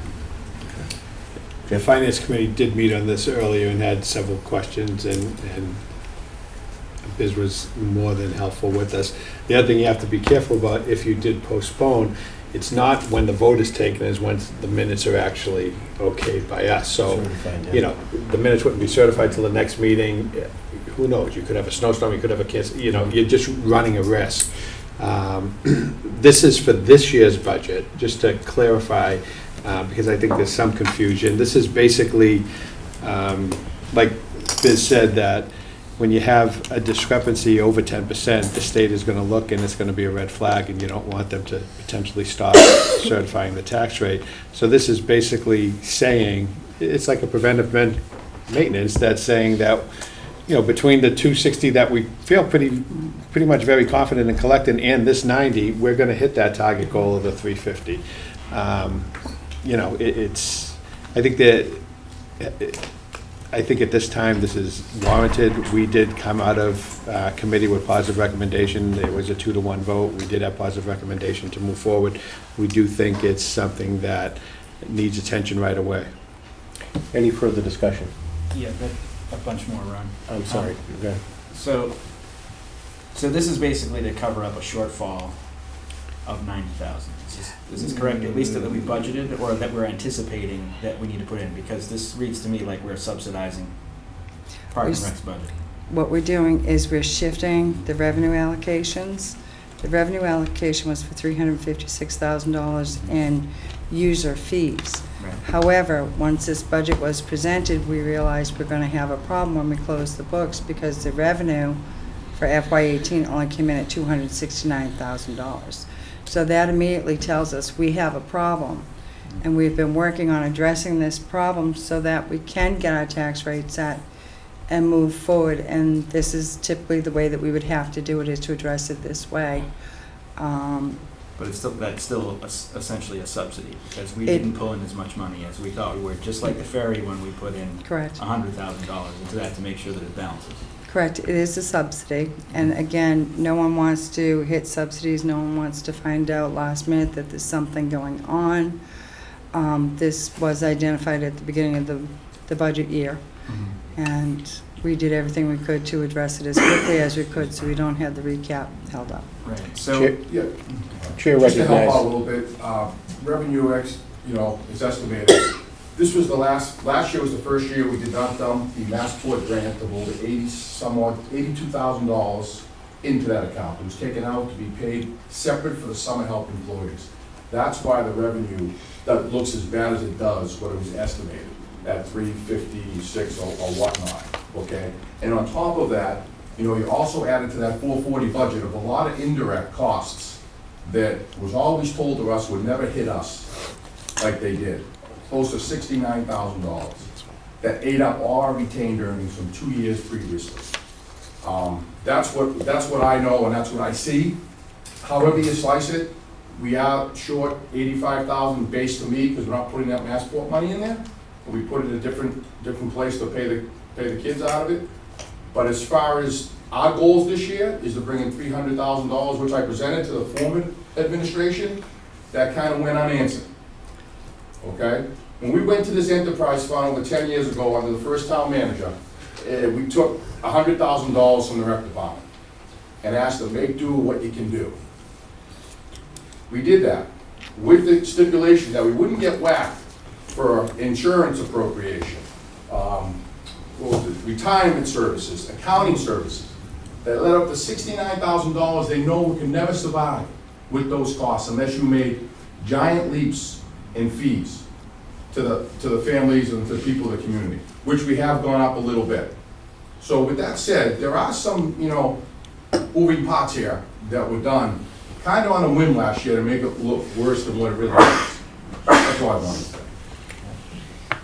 S20: The Finance Committee did meet on this earlier and had several questions, and Biz was more than helpful with us. The other thing you have to be careful about, if you did postpone, it's not when the vote is taken, it's when the minutes are actually okayed by us. So, you know, the minutes wouldn't be certified till the next meeting. Who knows? You could have a snowstorm, you could have a cancel, you know, you're just running a risk. This is for this year's budget, just to clarify, because I think there's some confusion. This is basically, like Biz said, that when you have a discrepancy over 10%, the state is going to look and it's going to be a red flag, and you don't want them to potentially stop certifying the tax rate. So this is basically saying, it's like a preventive maintenance that's saying that, you know, between the 260 that we feel pretty much very confident in collecting and this 90, we're going to hit that target goal of the 350. You know, I think at this time this is warranted. We did come out of committee with positive recommendation. There was a 2-to-1 vote. We did have positive recommendation to move forward. We do think it's something that it needs attention right away.
S1: Any further discussion?
S19: Yeah, but a bunch more, Ron.
S1: I'm sorry. Okay.
S19: So this is basically to cover up a shortfall of 90,000. Is this correct? At least that we budgeted, or that we're anticipating that we need to put in? Because this reads to me like we're subsidizing Park and Rec's budget.
S18: What we're doing is we're shifting the revenue allocations. The revenue allocation was for $356,000 in user fees.
S19: Right.
S18: However, once this budget was presented, we realized we're going to have a problem when we close the books because the revenue for FY18 only came in at $269,000. So that immediately tells us we have a problem. And we've been working on addressing this problem so that we can get our tax rates set and move forward. And this is typically the way that we would have to do it, is to address it this way.
S19: But that's still essentially a subsidy, because we didn't pull in as much money as we thought we would, just like the ferry when we put in
S18: Correct.
S19: $100,000 into that to make sure that it balances.
S18: Correct, it is a subsidy, and again, no one wants to hit subsidies, no one wants to find out last minute that there's something going on. This was identified at the beginning of the budget year, and we did everything we could to address it as quickly as we could so we don't have the recap held up.
S19: Right, so...
S1: Chair
S2: Just to help
S1: recognized.
S2: out a little bit, revenue is estimated. This was last year was the first year we did not dump the Massport grant of over $82,000 into that account. It was taken out to be paid separate for the summer help employees. That's why the revenue that looks as bad as it does, what it was estimated at 356 or whatnot, okay? And on top of that, you also added to that 440 budget of a lot of indirect costs that was always told to us would never hit us like they did. Close to $69,000. That ate up all our retained earnings from 2 years previously. That's what I know and that's what I see. However you slice it, we are short 85,000 base to me because we're not putting that Massport money in there. We put it in a different place to pay the kids out of it. But as far as our goals this year is to bring in $300,000, which I presented to the former administration, that kind of went unanswered. Okay? When we went to this enterprise fund over 10 years ago under the first town manager, we took $100,000 from the rec department and asked them, make do what you can do. We did that with the stipulation that we wouldn't get whacked for insurance appropriation, retirement services, accounting services. That led up to $69,000. They know we can never survive with those costs unless you made giant leaps in fees to the families and to the people of the community, which we have gone up a little bit. So with that said, there are some, moving parts here that were done kind of on a whim last year to make it look worse than what it really is. That's all I wanted to say.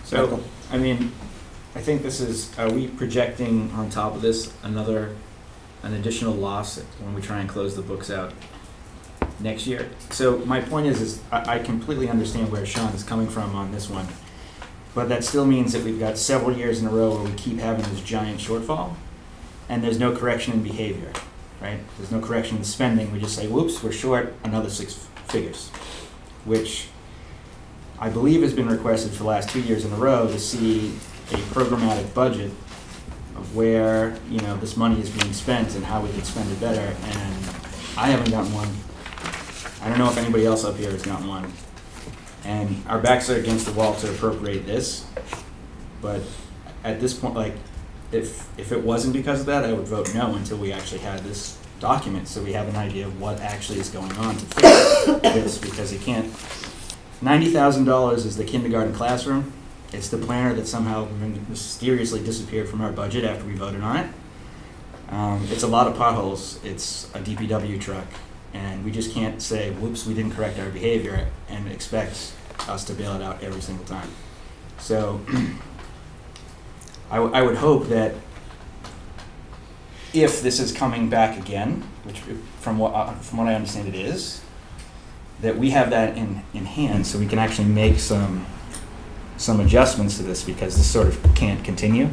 S19: So, I mean, I think this is, are we projecting on top of this an additional loss when we try and close the books out next year? So my point is I completely understand where Sean is coming from on this one, but that still means that we've got several years in a row where we keep having this giant shortfall, and there's no correction in behavior, right? There's no correction in spending. We just say, whoops, we're short another 6 figures, which I believe has been requested for the last 2 years in a row to see a programmatic budget of where, this money is being spent and how we can spend it better, and I haven't gotten one. I don't know if anybody else up here has gotten one. And our backs are against the wall to appropriate this, but at this point, if it wasn't because of that, I would vote no until we actually had this document, so we have an idea of what actually is going on to fix this, because you can't. $90,000 is the kindergarten classroom. It's the planner that somehow mysteriously disappeared from our budget after we voted on it. It's a lot of potholes. It's a DPW truck. And we just can't say, whoops, we didn't correct our behavior and expect us to bail it out every single time. So I would hope that if this is coming back again, which from what I understand it is, that we have that in hand so we can actually make some adjustments to this, because this sort of can't continue.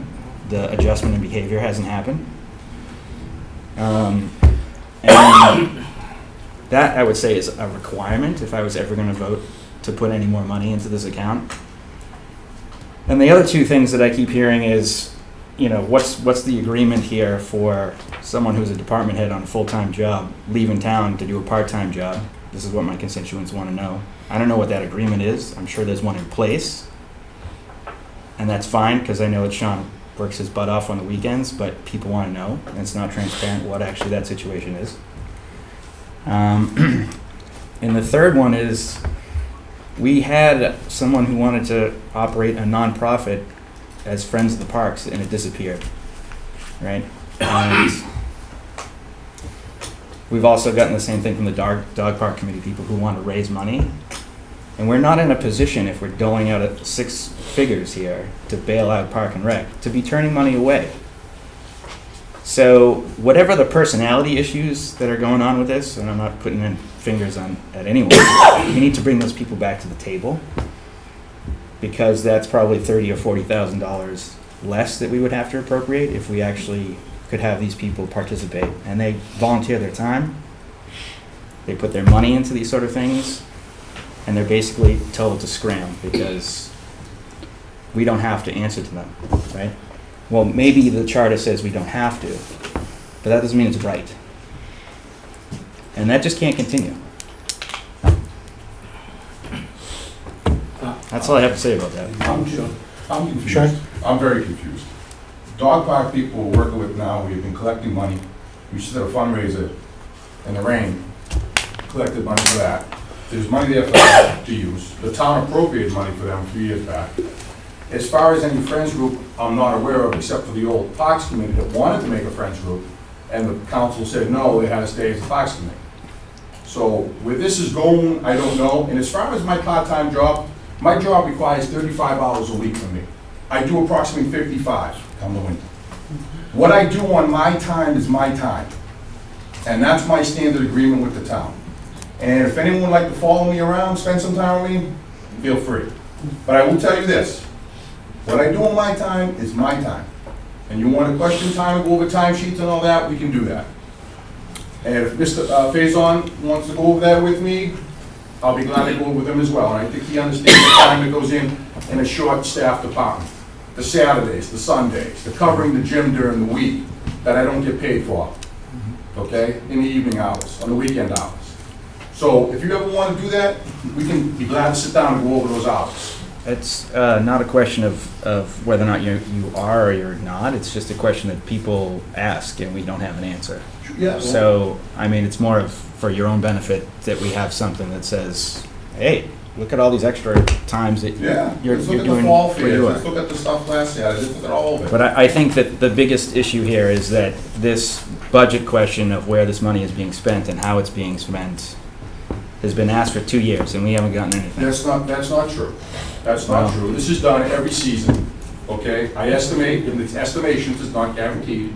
S19: The adjustment in behavior hasn't happened. And that, I would say, is a requirement if I was ever going to vote to put any more money into this account. And the other two things that I keep hearing is, you know, what's the agreement here for someone who's a department head on a full-time job leaving town to do a part-time job? This is what my constituents want to know. I don't know what that agreement is. I'm sure there's one in place. And that's fine, because I know that Sean works his butt off on the weekends, but people want to know, and it's not transparent what actually that situation is. And the third one is, we had someone who wanted to operate a nonprofit as Friends of the Parks, and it disappeared, right? And we've also gotten the same thing from the dog park committee, people who want to raise money. And we're not in a position, if we're doling out at 6 figures here, to bail out Park and Rec, to be turning money away. So whatever the personality issues that are going on with this, and I'm not putting in fingers at anyone, we need to bring those people back to the table, because that's probably $30,000 or $40,000 less that we would have to appropriate if we actually could have these people participate. And they volunteer their time, they put their money into these sort of things, and they're basically told to scram because we don't have to answer to them, right? Well, maybe the charter says we don't have to, but that doesn't mean it's right. And that just can't continue. That's all I have to say about that.
S21: I'm confused.
S1: Sure.
S21: I'm very confused. Dog park people we're working with now, we've been collecting money. We just did a fundraiser in the rain, collected money for that. There's money there for them to use. The town appropriated money for them a few years back. As far as any friends group, I'm not aware of, except for the old Parks Committee that wanted to make a friends group, and the council said no, they had to stay as a Parks Committee. So where this is going, I don't know. And as far as my part-time job, my job requires 35 hours a week from me. I do approximately 55 come the winter. What I do on my time is my time. And that's my standard agreement with the town. And if anyone would like to follow me around, spend some time with me, feel free. But I will tell you this, what I do on my time is my time. And you want to question time and go over time sheets and all that, we can do that. And if Mr. Faison wants to go over that with me, I'll be glad to go over with him as well. And I think he understands the time that goes in a short staff department. The Saturdays, the Sundays, the covering the gym during the week that I don't get paid for, okay, in the evening hours, on the weekend hours. So if you ever want to do that, we can be glad to sit down and go over those hours.
S19: It's not a question of whether or not you are or you're not. It's just a question that people ask and we don't have an answer.
S21: Yeah.
S19: So, I mean, it's more of for your own benefit that we have something that says, hey, look at all these extra times that you're
S21: let's look at
S19: doing
S21: the fall
S19: where
S21: fairs,
S19: you
S21: let's
S19: are.
S21: look at the stuff last year, let's look at all of it.
S19: But I think that the biggest issue here is that this budget question of where this money is being spent and how it's being spent has been asked for 2 years and we haven't gotten anything.
S21: That's not true. That's not true. This is done every season, okay? I estimate, and the estimations is not guaranteed,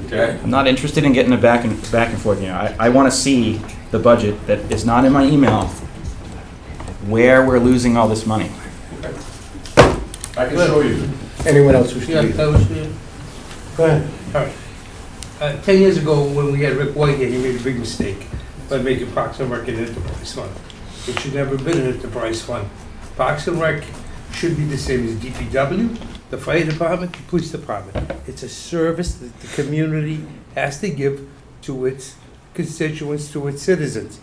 S21: okay?
S19: I'm not interested in getting a back and forth, you know. I want to see the budget that is not in my email, where we're losing all this money.
S21: I can show you.
S1: Anyone else who should
S10: Yeah,
S1: leave?
S10: that was me.
S1: Go ahead.
S10: All right. 10 years ago, when we had Rick White here, he made a big mistake by making Parks and Rec an enterprise fund. It should never have been an enterprise fund. Parks and Rec should be the same as DPW, the fire department, the police department. It's a service that the community has to give to its constituents, to its citizens.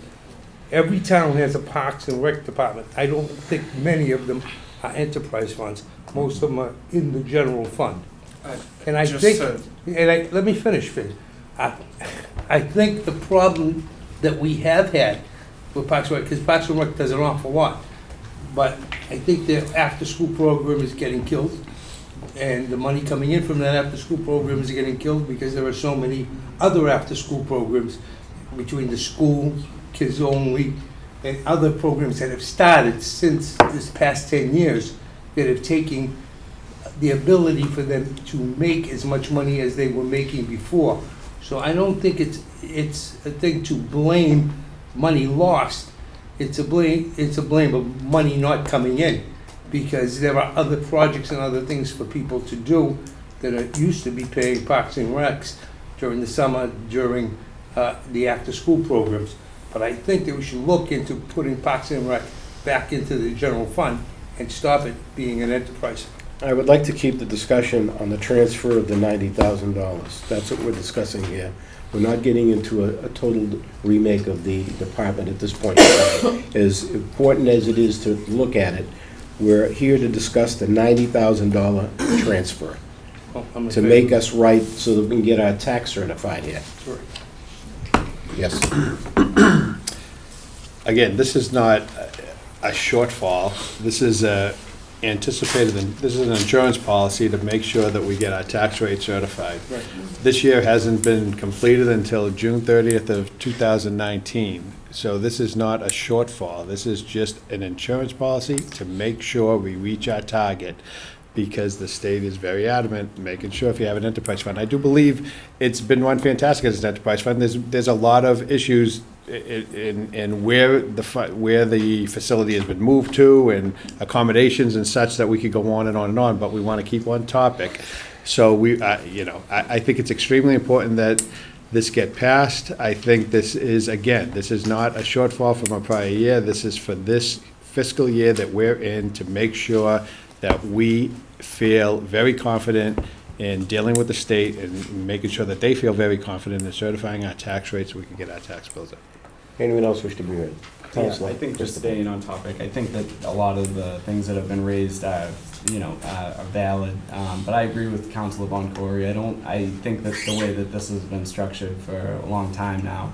S10: Every town has a Parks and Rec department. I don't think many of them are enterprise funds. Most of them are in the general fund. And I think, let me finish, please. I think the problem that we have had with Parks and Rec, because Parks and Rec does an awful lot, but I think their after-school program is getting killed, and the money coming in from that after-school program is getting killed because there are so many other after-school programs between the school, Kids Only, and other programs that have started since this past 10 years that have taken the ability for them to make as much money as they were making before. So I don't think it's a thing to blame money lost. It's a blame of money not coming in, because there are other projects and other things for people to do that are used to be paying Parks and Recs during the summer, during the after-school programs. But I think that we should look into putting Parks and Rec back into the general fund and stop it being an enterprise.
S1: I would like to keep the discussion on the transfer of the $90,000. That's what we're discussing here. We're not getting into a total remake of the department at this point. As important as it is to look at it, we're here to discuss the $90,000 transfer to make us right so that we can get our tax certified here. Yes.
S20: Again, this is not a shortfall. This is anticipated, this is an insurance policy to make sure that we get our tax rate certified.
S10: Right.
S20: This year hasn't been completed until June 30th of 2019. So this is not a shortfall. This is just an insurance policy to make sure we reach our target, because the state is very adamant, making sure if you have an enterprise fund. I do believe it's been run fantastic as an enterprise fund. There's a lot of issues in where the facility has been moved to and accommodations and such that we could go on and on and on, but we want to keep on topic. So I think it's extremely important that this get passed. I think this is not a shortfall from a prior year. This is for this fiscal year that we're in to make sure that we feel very confident in dealing with the state and making sure that they feel very confident in certifying our tax rates so we can get our tax bills up.
S1: Anyone else wish to be heard?
S7: Yeah, I think just staying on topic, I think that a lot of the things that have been raised, are valid. But I agree with Councilor Boncory. I think that the way that this has been structured for a long time now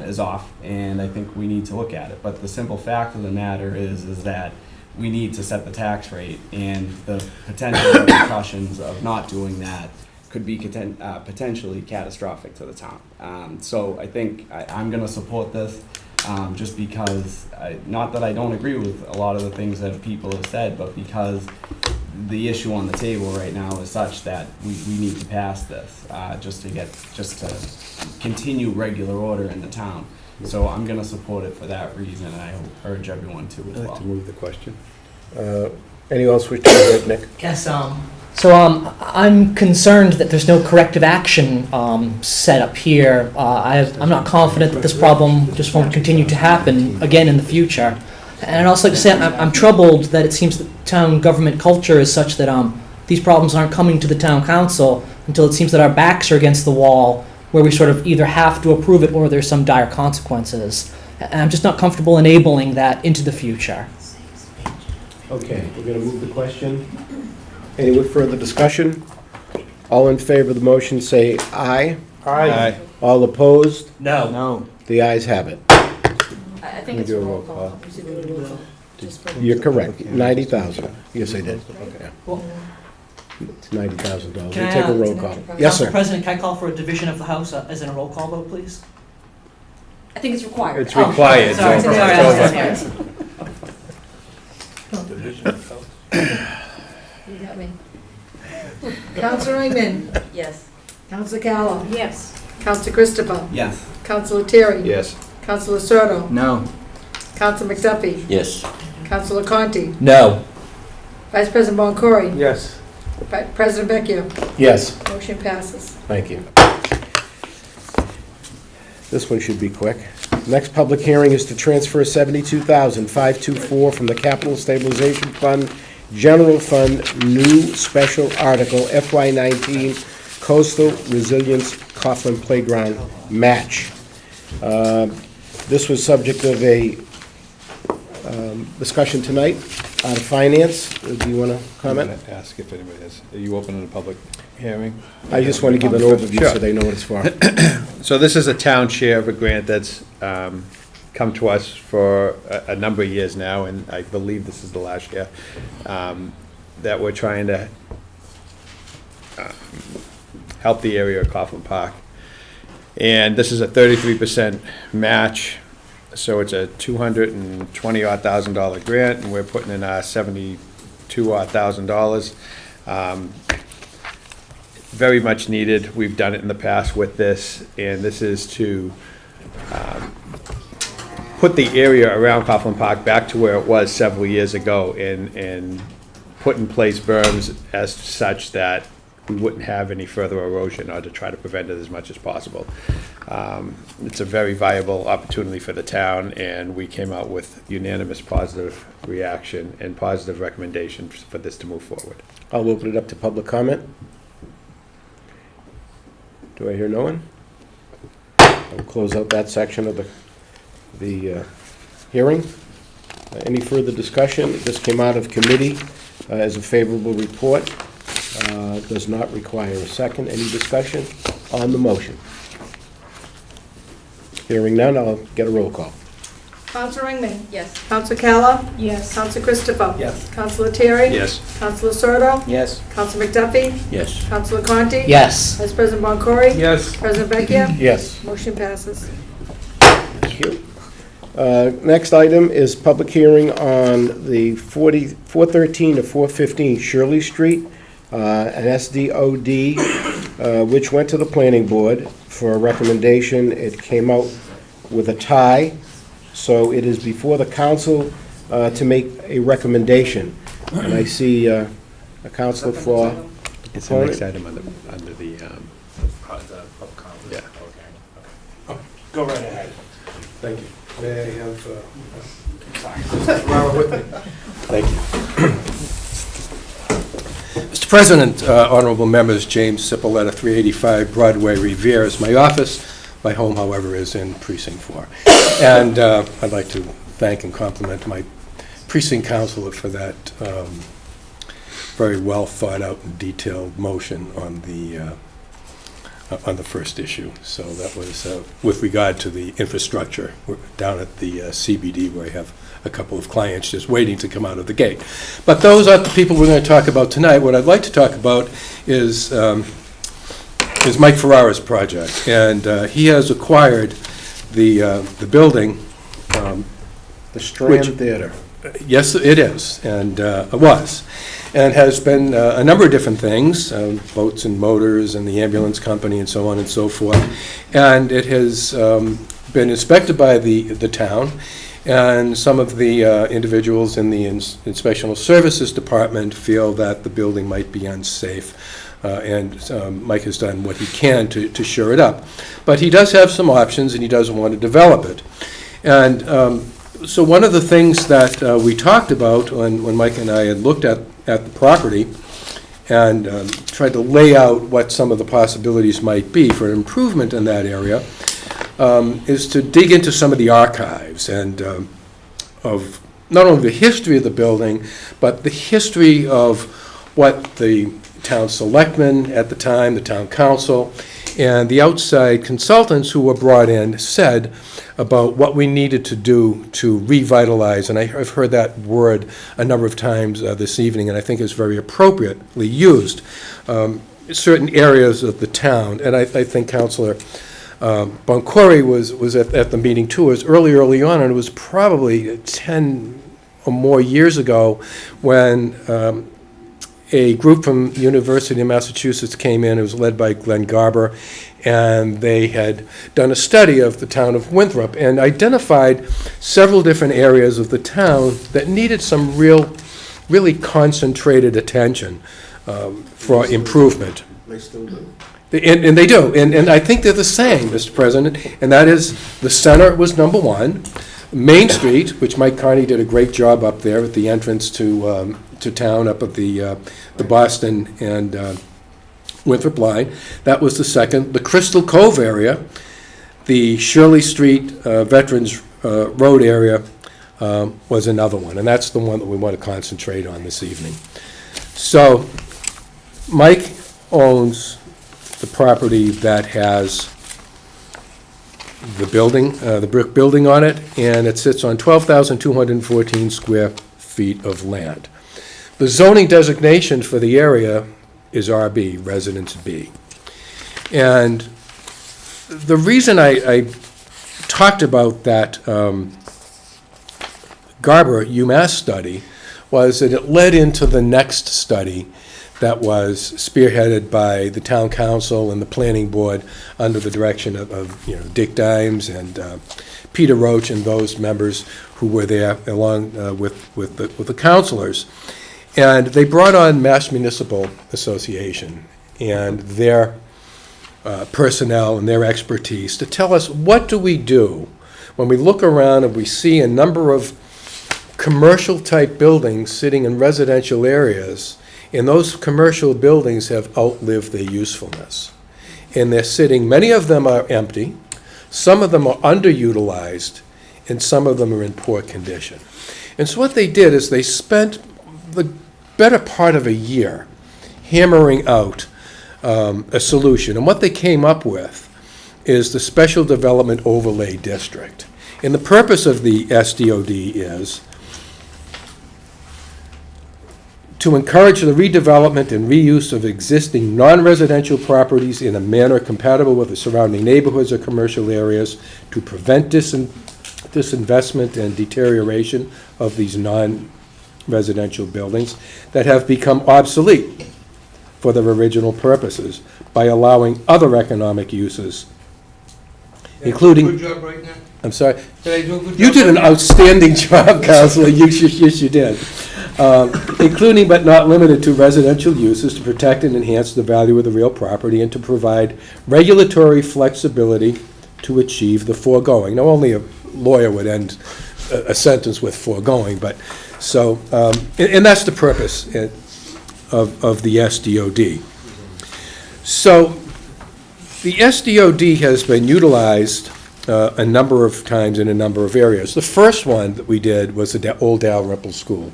S7: is off, and I think we need to look at it. But the simple fact of the matter is that we need to set the tax rate, and the potential repercussions of not doing that could be potentially catastrophic to the town. So I think I'm going to support this just because, not that I don't agree with a lot of the things that people have said, but because the issue on the table right now is such that we need to pass this just to continue regular order in the town. So I'm going to support it for that reason, and I urge everyone to as well.
S20: I'd like to move the question.
S1: Anyone else wish to be heard, Nick?
S6: Yes, I'm concerned that there's no corrective action set up here. I'm not confident that this problem just won't continue to happen again in the future. And I'd also like to say I'm troubled that it seems that town government culture is such that these problems aren't coming to the town council until it seems that our backs are against the wall, where we sort of either have to approve it or there's some dire consequences. And I'm just not comfortable enabling that into the future.
S1: Okay, we're going to move the question. Any further discussion? All in favor of the motion say aye.
S10: Aye.
S1: All opposed?
S6: No.
S19: No.
S1: The ayes have it.
S17: I think it's a roll call.
S1: You're correct, 90,000. Yes, I did. Okay.
S6: Well,
S1: It's $90,000. We'll
S6: Can I,
S1: take a roll call. Yes,
S6: Council
S1: sir.
S6: President, can I call for a division of the House as in a roll call vote, please?
S3: I think it's required.
S20: It's required.
S6: Sorry,
S20: so-
S6: sorry, I was
S3: You got me. Counselor Raymond.
S5: Yes.
S3: Counselor Callum.
S13: Yes.
S3: Counselor Christopher.
S7: Yes.
S3: Counselor Terry.
S20: Yes.
S3: Counselor Soto.
S19: No.
S3: Counselor McDuffie.
S4: Yes.
S3: Counselor Conti.
S6: No.
S3: Vice President Boncory.
S10: Yes.
S3: President Vecchio.
S1: Yes,
S3: Motion passes.
S1: thank you. This one should be quick. Next public hearing is to transfer $72,524 from the Capital Stabilization Fund, General Fund, new special article FY19 Coastal Resilience Coughlin Playground Match. This was subject of a discussion tonight out of finance. Do you want to comment?
S20: I'm going to ask if anybody has. Are you opening a public hearing?
S1: I just want to give an overview
S20: Sure.
S1: so they know what it's for.
S20: So this is a town share of a grant that's come to us for a number of years now, and I believe this is the last year, that we're trying to help the area of Coughlin Park. And this is a 33% match, so it's a $220,000 grant, and we're putting in our $72,000. Very much needed. We've done it in the past with this, and this is to put the area around Coughlin Park back to where it was several years ago, and put in place berms as such that we wouldn't have any further erosion, or to try to prevent it as much as possible. It's a very viable opportunity for the town, and we came out with unanimous positive reaction and positive recommendations for this to move forward.
S1: I'll open it up to public comment. Do I hear no one? I'll close out that section of the hearing. Any further discussion? This came out of committee as a favorable report. Does not require a second. Any discussion on the motion? Hearing none, I'll get a roll call.
S3: Counselor Ringman?
S13: Yes.
S3: Counselor Calla? Yes. Counselor Christopher?
S10: Yes.
S3: Counselor Terry?
S20: Yes.
S3: Counselor Sordo?
S4: Yes.
S3: Counselor McDuffie?
S1: Yes.
S3: Counselor Conti?
S6: Yes.
S3: Vice President Boncory?
S10: Yes.
S3: President Vecchia?
S1: Yes.
S3: Motion passes.
S1: Thank you. Next item is public hearing on the 413 to 415 Shirley Street, an SDOD, which went to the planning board for a recommendation. It came out with a tie, so it is before the council to make a recommendation. And I see a council for
S20: It's the next item under the public comment. Yeah.
S9: Go right ahead. Thank you. May I have, Mr. with me?
S11: Thank you. Mr. President, honorable members, James Cipolletta, 385 Broadway, Revere is my office. My home, however, is in Precinct 4. And I'd like to thank and compliment my precinct councilor for that very well thought out and detailed motion on the first issue. So that was with regard to the infrastructure. We're down at the CBD, where I have a couple of clients just waiting to come out of the gate. But those are the people we're going to talk about tonight. What I'd like to talk about is Mike Ferrara's project, and he has acquired the building.
S1: the Strand Theater.
S11: Yes, it is, and it was, and has been a number of different things, boats and motors and the ambulance company and so on and so forth. And it has been inspected by the town, and some of the individuals in the Inspectional Services Department feel that the building might be unsafe. And Mike has done what he can to shore it up. But he does have some options, and he doesn't want to develop it. And so one of the things that we talked about when Mike and I had looked at the property and tried to lay out what some of the possibilities might be for improvement in that area is to dig into some of the archives and of not only the history of the building, but the history of what the town selectmen at the time, the town council, and the outside consultants who were brought in said about what we needed to do to revitalize, and I've heard that word a number of times this evening, and I think it's very appropriately used, certain areas of the town. And I think Councilor Boncory was at the meeting too. It was early on, and it was probably 10 or more years ago when a group from the University of Massachusetts came in. It was led by Glenn Garber, and they had done a study of the town of Winthrop and identified several different areas of the town that needed some really concentrated attention for improvement.
S1: They still do.
S11: And they do, and I think they're the same, Mr. President, and that is the center was number one. Main Street, which Mike Carney did a great job up there at the entrance to town up at the Boston and Winthrop line. That was the second. The Crystal Cove area, the Shirley Street Veterans Road area was another one, and that's the one that we want to concentrate on this evening. So Mike owns the property that has the building, the brick building on it, and it sits on 12,214 square feet of land. The zoning designation for the area is RB, Residence B. And the reason I talked about that Garber UMass study was that it led into the next study that was spearheaded by the town council and the planning board under the direction of Dick Dimes and Peter Roach and those members who were there along with the councilors. And they brought on Mass Municipal Association and their personnel and their expertise to tell us what do we do when we look around and we see a number of commercial-type buildings sitting in residential areas, and those commercial buildings have outlived their usefulness. And they're sitting, many of them are empty, some of them are underutilized, and some of them are in poor condition. And so what they did is they spent the better part of a year hammering out a solution. And what they came up with is the Special Development Overlay District. And the purpose of the SDOD is to encourage the redevelopment and reuse of existing non-residential properties in a manner compatible with the surrounding neighborhoods or commercial areas, to prevent disinvestment and deterioration of these non-residential buildings that have become obsolete for their original purposes, by allowing other economic uses, including...
S10: Good job right now?
S11: I'm sorry?
S10: Did I do a good job?
S11: You did an
S10: right now?
S11: outstanding job, Counselor. Yes, you did. Including but not limited to residential uses, to protect and enhance the value of the real property, and to provide regulatory flexibility to achieve the foregoing. Now, only a lawyer would end a sentence with foregoing, but so, and that's the purpose of the SDOD. So, the SDOD has been utilized a number of times in a number of areas. The first one that we did was the old Dalrymple School.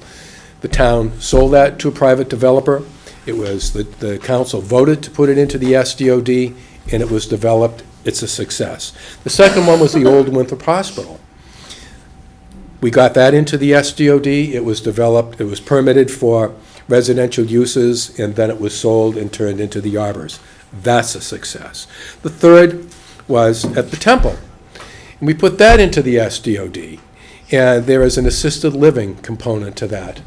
S11: The town sold that to a private developer. It was, the council voted to put it into the SDOD, and it was developed. It's a success. The second one was the old Winthrop Hospital. We got that into the SDOD. It was developed, it was permitted for residential uses, and then it was sold and turned into the arbors. That's a success. The third was at the Temple. And we put that into the SDOD, and there is an assisted living component to that,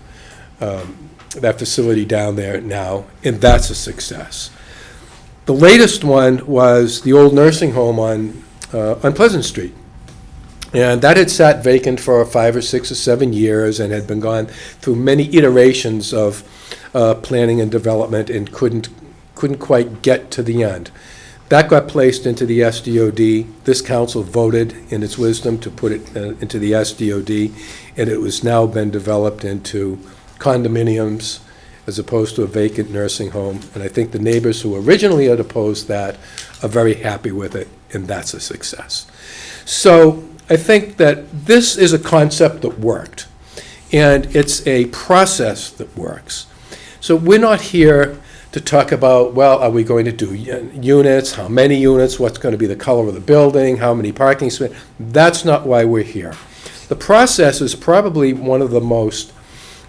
S11: that facility down there now, and that's a success. The latest one was the old nursing home on Pleasant Street. And that had sat vacant for 5 or 6 or 7 years and had been gone through many iterations of planning and development, and couldn't quite get to the end. That got placed into the SDOD. This council voted in its wisdom to put it into the SDOD, and it was now been developed into condominiums as opposed to a vacant nursing home. And I think the neighbors who originally had opposed that are very happy with it, and that's a success. So I think that this is a concept that worked, and it's a process that works. So we're not here to talk about, well, are we going to do units, how many units, what's going to be the color of the building, how many parking spaces. That's not why we're here. The process is probably one of the most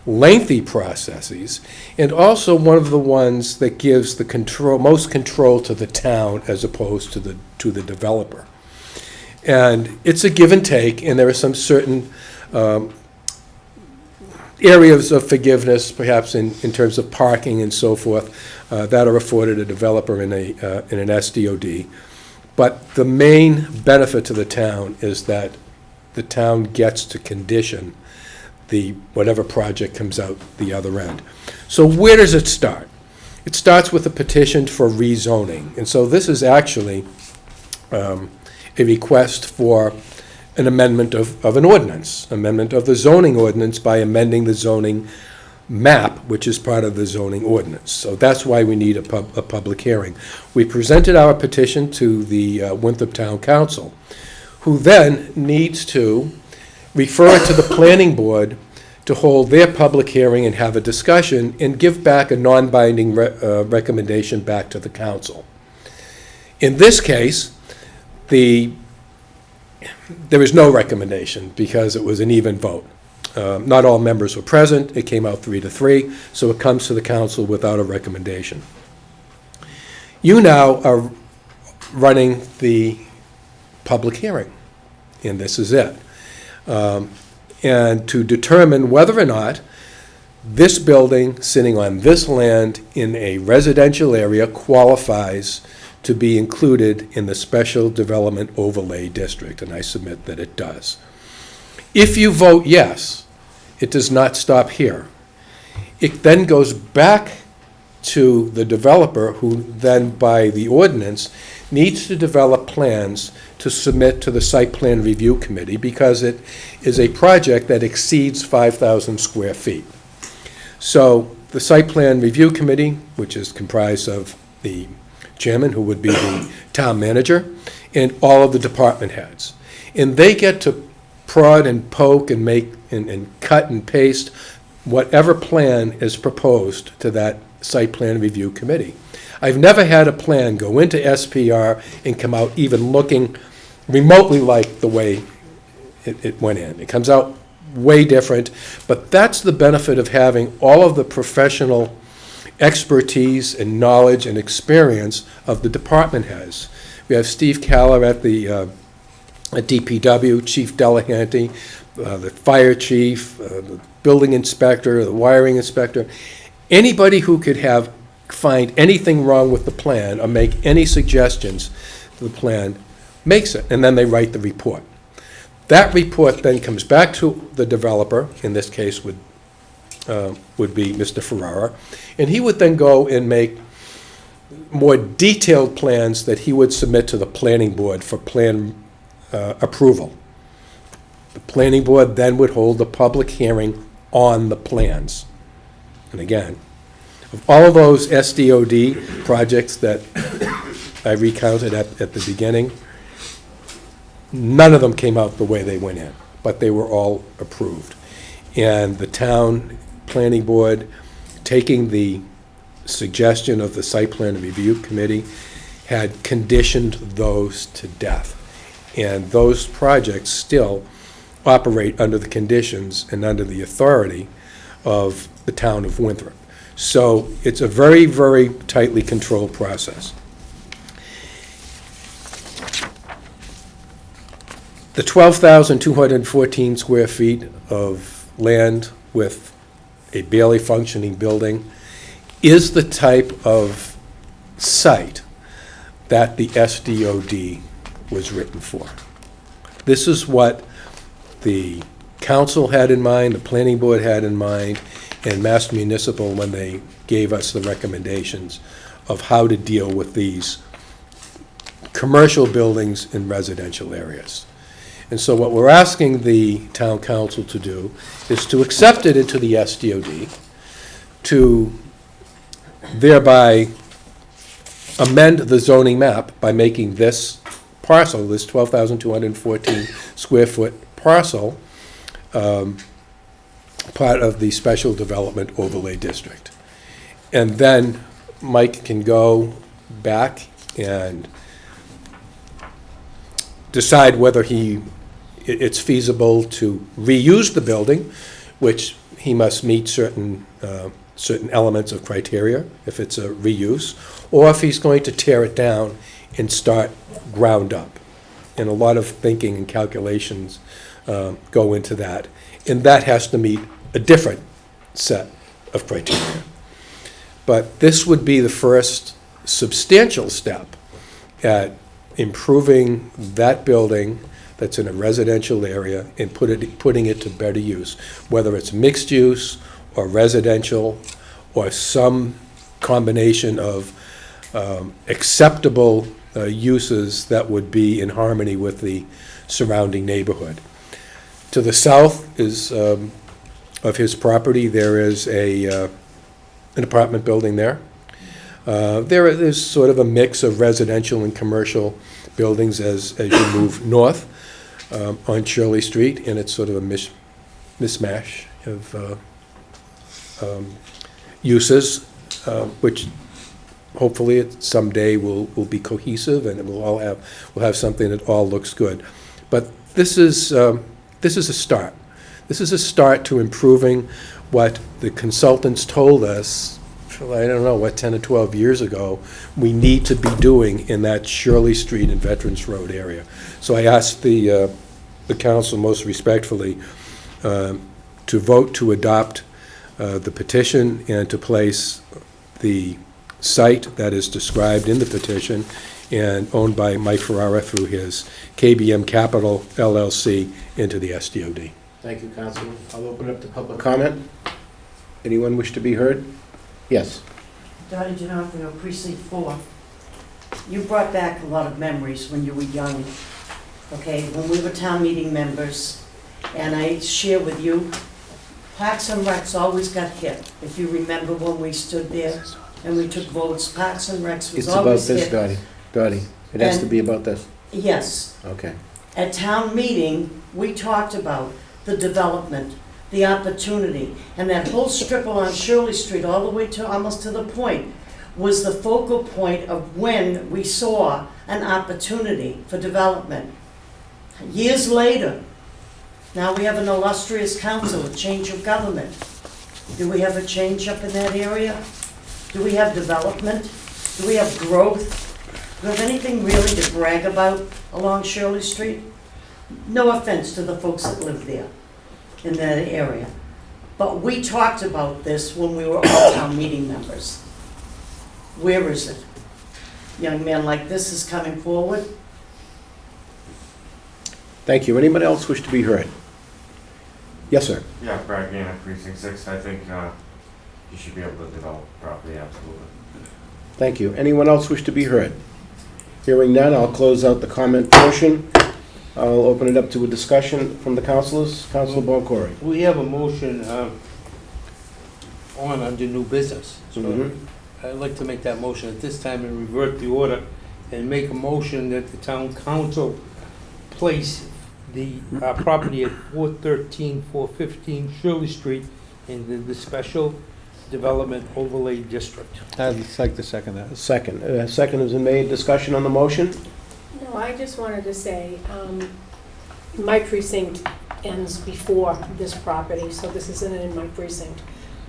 S11: lengthy processes, and also one of the ones that gives the most control to the town as opposed to the developer. And it's a give and take, and there are some certain areas of forgiveness, perhaps in terms of parking and so forth, that are afforded a developer in an SDOD. But the main benefit to the town is that the town gets to condition whatever project comes out the other end. So where does it start? It starts with a petition for rezoning. And so this is actually a request for an amendment of an ordinance, amendment of the zoning ordinance by amending the zoning map, which is part of the zoning ordinance. So that's why we need a public hearing. We presented our petition to the Winthrop Town Council, who then needs to refer it to the planning board to hold their public hearing and have a discussion and give back a non-binding recommendation back to the council. In this case, there is no recommendation because it was an even vote. Not all members were present. It came out 3-3, so it comes to the council without a recommendation. You now are running the public hearing, and this is it. And to determine whether or not this building sitting on this land in a residential area qualifies to be included in the Special Development Overlay District, and I submit that it does. If you vote yes, it does not stop here. It then goes back to the developer, who then, by the ordinance, needs to develop plans to submit to the Site Plan Review Committee, because it is a project that exceeds 5,000 square feet. So the Site Plan Review Committee, which is comprised of the chairman, who would be the town manager, and all of the department heads. And they get to prod and poke and make and cut and paste whatever plan is proposed to that Site Plan Review Committee. I've never had a plan go into SPR and come out even looking remotely like the way it went in. It comes out way different, but that's the benefit of having all of the professional expertise and knowledge and experience of the department heads. We have Steve Caller at the at DPW, Chief Delahanty, the fire chief, the building inspector, the wiring inspector. Anybody who could find anything wrong with the plan or make any suggestions to the plan makes it, and then they write the report. That report then comes back to the developer, in this case would be Mr. Ferrara, and he would then go and make more detailed plans that he would submit to the planning board for plan approval. The planning board then would hold a public hearing on the plans. And again, of all of those SDOD projects that I recounted at the beginning, none of them came out the way they went in, but they were all approved. And the town planning board, taking the suggestion of the Site Plan Review Committee, had conditioned those to death. And those projects still operate under the conditions and under the authority of the town of Winthrop. So it's a very, very tightly controlled process. The 12,214 square feet of land with a barely functioning building is the type of site that the SDOD was written for. This is what the council had in mind, the planning board had in mind, and Mass Municipal when they gave us the recommendations of how to deal with these commercial buildings in residential areas. And so what we're asking the town council to do is to accept it into the SDOD, to thereby amend the zoning map by making this parcel, this 12,214 square foot parcel, part of the Special Development Overlay District. And then Mike can go back and decide whether it's feasible to reuse the building, which he must meet certain elements of criteria if it's a reuse, or if he's going to tear it down and start ground up. And a lot of thinking and calculations go into that. And that has to meet a different set of criteria. But this would be the first substantial step at improving that building that's in a residential area and putting it to better use, whether it's mixed use or residential or some combination of acceptable uses that would be in harmony with the surrounding neighborhood. To the south is of his property, there is an apartment building there. There is sort of a mix of residential and commercial buildings as you move north on Shirley Street, and it's sort of a mismatch of uses, which hopefully it someday will be cohesive and we'll have something that all looks good. But this is a start. This is a start to improving what the consultants told us, I don't know, 10 or 12 years ago, we need to be doing in that Shirley Street and Veterans Road area. So I asked the council most respectfully to vote to adopt the petition and to place the site that is described in the petition and owned by Mike Ferrara through his KBM Capital LLC into the SDOD.
S1: Thank you, Councilman. I'll open up to public comment. Anyone wish to be heard? Yes.
S12: Dottie D'Onofrio, Precinct 4. You brought back a lot of memories when you were young, okay, when we were town meeting members. And I share with you, Parks and Recs always got hit. If you remember when we stood there and we took votes, Parks and Recs was
S1: It's about
S12: always
S1: this,
S12: hit.
S1: Dottie. Dottie, it has to
S12: And-
S1: be about this.
S12: Yes.
S1: Okay.
S12: At town meeting, we talked about the development, the opportunity, and that whole strip along Shirley Street, all the way to, almost to the point, was the focal point of when we saw an opportunity for development. Years later, now we have an illustrious council, a change of government. Do we have a change up in that area? Do we have development? Do we have growth? Do we have anything really to brag about along Shirley Street? No offense to the folks that live there, in that area. But we talked about this when we were all town meeting members. Where is it? Young man like this is coming forward.
S1: Thank you. Anybody else wish to be heard? Yes, sir.
S14: Yeah, Brad Gainer, Precinct 6. I think you should be able to develop properly, absolutely.
S1: Thank you. Anyone else wish to be heard? Hearing none, I'll close out the comment portion. I'll open it up to a discussion from the councilors. Councilor Boncory.
S10: We have a motion on under new business. So
S1: Mhm.
S10: I'd like to make that motion at this time and revert the order and make a motion that the town council place the property at 413, 415 Shirley Street in the special development overlay district.
S20: I'd like to second that.
S1: Second. Second has been made. Discussion on the motion?
S3: No, I just wanted to say, my precinct ends before this property, so this isn't in my precinct.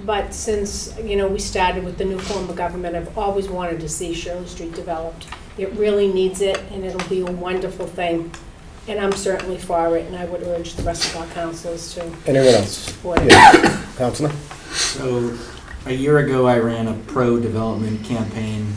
S3: But since, we started with the new form of government, I've always wanted to see Shirley Street developed. It really needs it, and it'll be a wonderful thing. And I'm certainly for it, and I would urge the rest of our councils to
S1: Anyone else?
S3: support it.
S1: Yes. Councilor?
S19: So, a year ago, I ran a pro-development campaign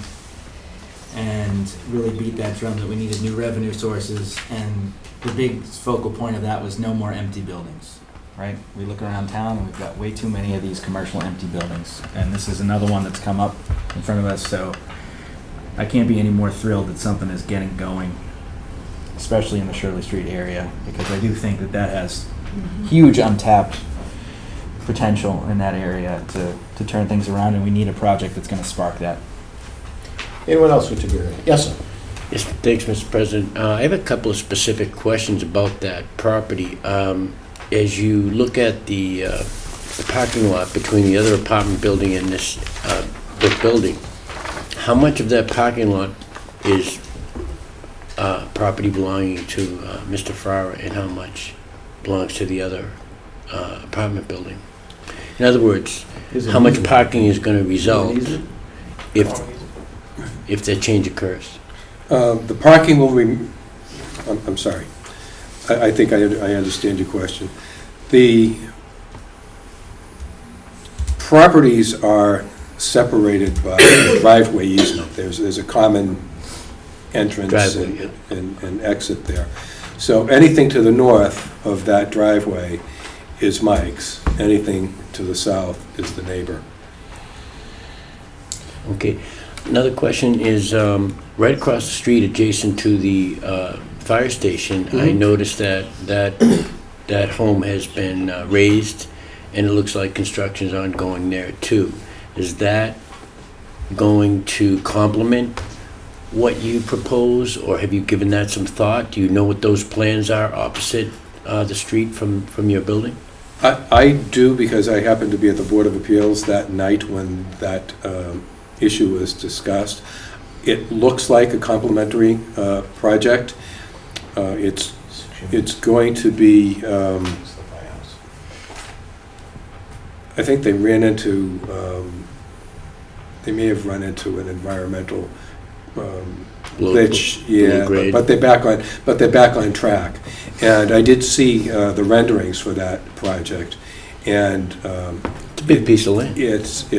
S19: and really beat that drum that we needed new revenue sources, and the big focal point of that was no more empty buildings, right? We look around town and we've got way too many of these commercial empty buildings, and this is another one that's come up in front of us, so I can't be any more thrilled that something is getting going, especially in the Shirley Street area, because I do think that that has huge untapped potential in that area to turn things around, and we need a project that's going to spark that.
S1: Anyone else wish to be heard? Yes, sir.
S22: Yes, thanks, Mr. President. I have a couple of specific questions about that property. As you look at the parking lot between the other apartment building and this brick building, how much of that parking lot is property belonging to Mr. Farrar, and how much belongs to the other apartment building? In other words, how much parking is going to result if that change occurs?
S11: The parking will I'm sorry. I think I understand your question. The properties are separated by driveway easement. There's a common entrance
S22: Driveway,
S11: and exit there. So anything to the north of that driveway is Mike's. Anything to the south is the neighbor.
S22: Okay. Another question is, right across the street adjacent to the fire station, I noticed that home has been raised, and it looks like construction's ongoing there too. Is that going to complement what you propose, or have you given that some thought? Do you know what those plans are opposite the street from your building?
S11: I do, because I happened to be at the Board of Appeals that night when that issue was discussed. It looks like a complementary project. It's going to be, I think they ran into, they may have run into an environmental glitch, yeah, but they're back on track. And I did see the renderings for that project, and
S22: it's a big piece of land.
S11: It's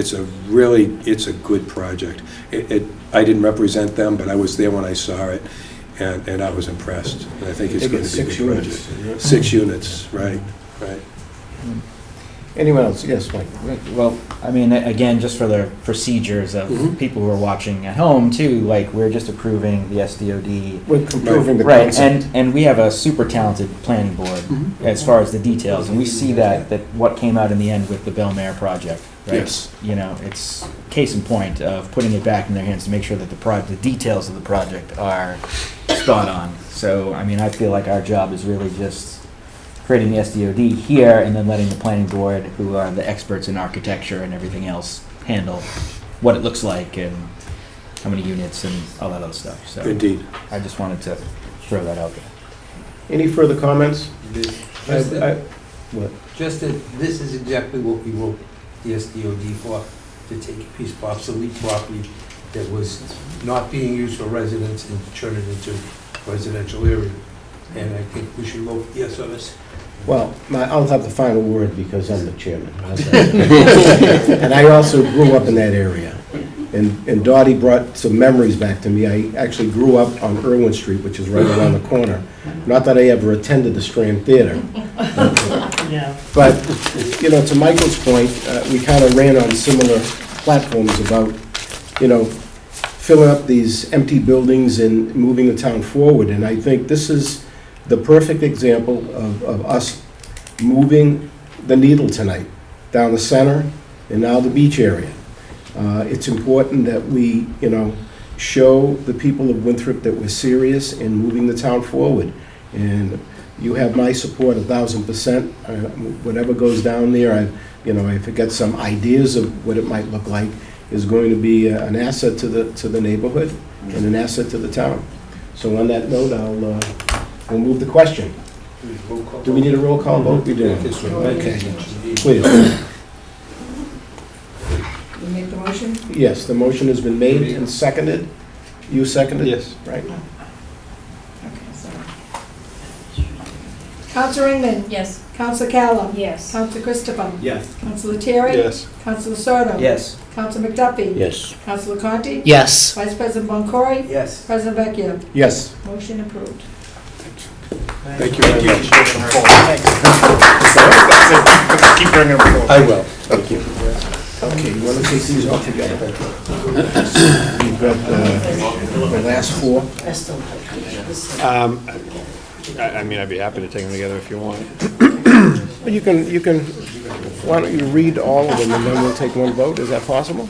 S11: a good project. I didn't represent them, but I was there when I saw it, and I was impressed. And I think it's going to be a good project. 6 units, right.
S1: Anyone else? Yes, Mike.
S19: Well, I mean, again, just for the procedures of
S1: Mhm.
S19: people who are watching at home too, like, we're just approving the SDOD.
S1: We're approving the
S19: Right,
S1: concept.
S19: and we have a super talented planning board as far as the details, and we see that what came out in the end with the Belmare project, right?
S1: Yes.
S19: You know, it's case in point of putting it back in their hands to make sure that the details of the project are spot on. So, I mean, I feel like our job is really just creating the SDOD here and then letting the planning board, who are the experts in architecture and everything else, handle what it looks like and how many units and all that other stuff. So
S11: Indeed.
S19: I just wanted to throw that out there.
S1: Any further comments? What?
S10: Just that this is exactly what we wrote the SDOD for, to take a piece of obsolete property that was not being used for residents and turn it into residential area. And I think we should vote yes on this.
S1: Well, I'll have the final word because I'm the chairman. How's that? And I also grew up in that area. And Dottie brought some memories back to me. I actually grew up on Irwin Street, which is right around the corner. Not that I ever attended the Strand Theater. But, you know, to Michael's point, we kind of ran on similar platforms about, you know, filling up these empty buildings and moving the town forward. And I think this is the perfect example of us moving the needle tonight, down the center and now the beach area. It's important that we, you know, show the people of Winthrop that we're serious in moving the town forward. And you have my support 1,000%. Whatever goes down there, if it gets some ideas of what it might look like, is going to be an asset to the neighborhood and an asset to the town. So on that note, we'll move the question. Do we need a roll call vote? We do. Okay. Please.
S2: You make the motion?
S1: Yes, the motion has been made and seconded. You seconded?
S20: Yes.
S1: Right.
S2: Counselor Ringman?
S5: Yes.
S2: Counselor Callum?
S3: Yes.
S2: Counselor Christopher?
S20: Yes.
S2: Counselor Terry?
S20: Yes.
S2: Counselor Soto?
S19: Yes.
S2: Counselor McDuffie?
S22: Yes.
S2: Counselor Conti?
S6: Yes.
S2: Vice President Boncory?
S10: Yes.
S2: President Vecchio?
S1: Yes.
S2: Motion approved.
S1: Thank you very much.
S8: Keep bringing them forward.
S1: I will. Thank you. Okay, you want to take these all together? You've got the last four.
S20: I mean, I'd be happy to take them together if you want.
S1: But you can, why don't you read all of them and then we'll take one vote? Is that possible?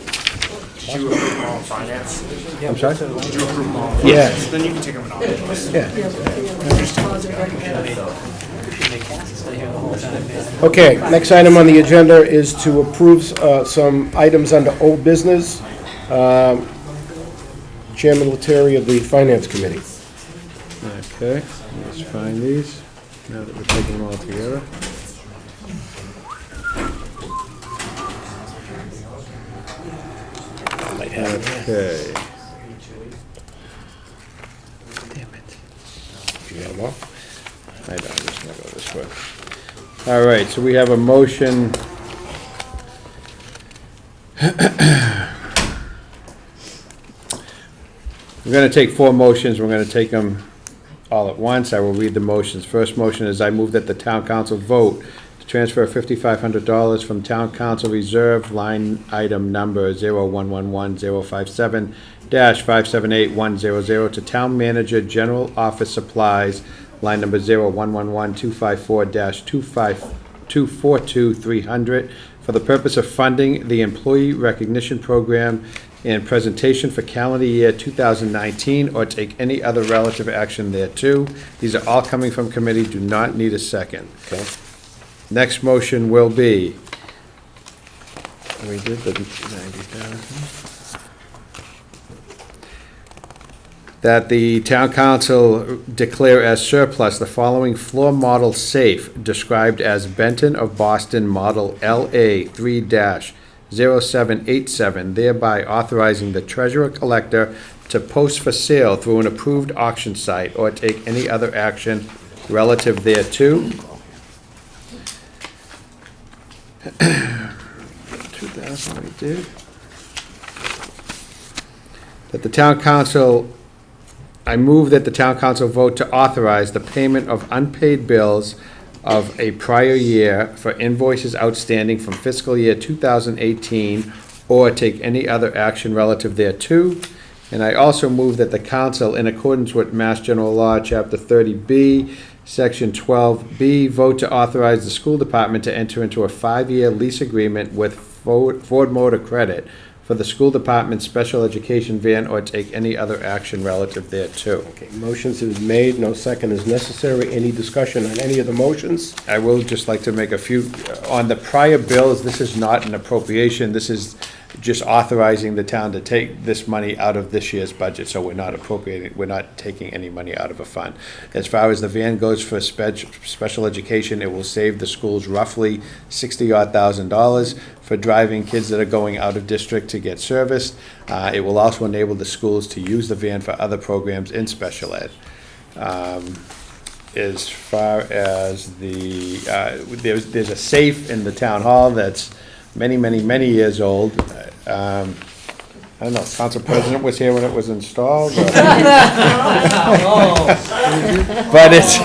S8: Did you approve them all in finance?
S1: I'm sorry?
S8: Did you approve them all?
S1: Yeah.
S8: Then you can take them in all.
S1: Yeah. Okay, next item on the agenda is to approve some items under old business. Chairman Lettieri of the Finance Committee.
S20: Okay, let's find these, now that we're taking them all together. Okay.
S1: Damn it. You got them all?
S20: I know, I'm just gonna go this way. All right, so we have a motion. We're gonna take four motions, we're gonna take them all at once. I will read the motions. First motion is I move that the town council vote to transfer $5,500 from town council reserve line item number 0111057-578100 to town manager general office supplies line number 0111254-242300 for the purpose of funding the employee recognition program and presentation for calendar year 2019 or take any other relative action thereto. These are all coming from committee, do not need a second.
S1: Okay.
S20: Next motion will be, we did the 90,000. That the town council declare as surplus the following floor model safe described as Benton of Boston Model LA 3-0787, thereby authorizing the treasurer collector to post for sale through an approved auction site or take any other action relative thereto. 2,000 we did. That the town council, I move that the town council vote to authorize the payment of unpaid bills
S19: of a prior year for invoices outstanding from fiscal year 2018, or take any other action relative thereto. And I also move that the council, in accordance with Mass General Law, Chapter 30B, Section 12B, vote to authorize the school department to enter into a 5-year lease agreement with Ford Motor Credit for the school department's special education van, or take any other action relative thereto.
S1: Okay, motions is made, no second is necessary. Any discussion on any of the motions?
S19: I will just like to make a few, on the prior bills, this is not an appropriation, this is just authorizing the town to take this money out of this year's budget, so we're not appropriating, we're not taking any money out of a fund. As far as the van goes for special education, it will save the schools roughly $60,000 for driving kids that are going out of district to get serviced. It will also enable the schools to use the van for other programs in special ed. As far as the, there's a safe in the town hall that's many years old. I don't know, Council President was here when it was installed. But it's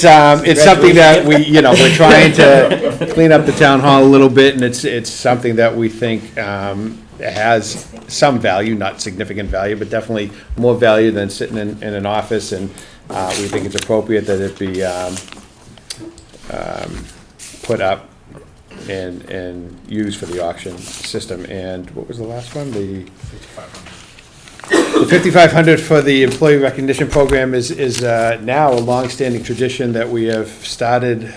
S19: something that we, we're trying to clean up the town hall a little bit, and it's something that we think has some value, not significant value, but definitely more value than sitting in an office, and we think it's appropriate that it be put up and used for the auction system. And what was the last one? The $5,500 for the employee recognition program is now a long-standing tradition that we have started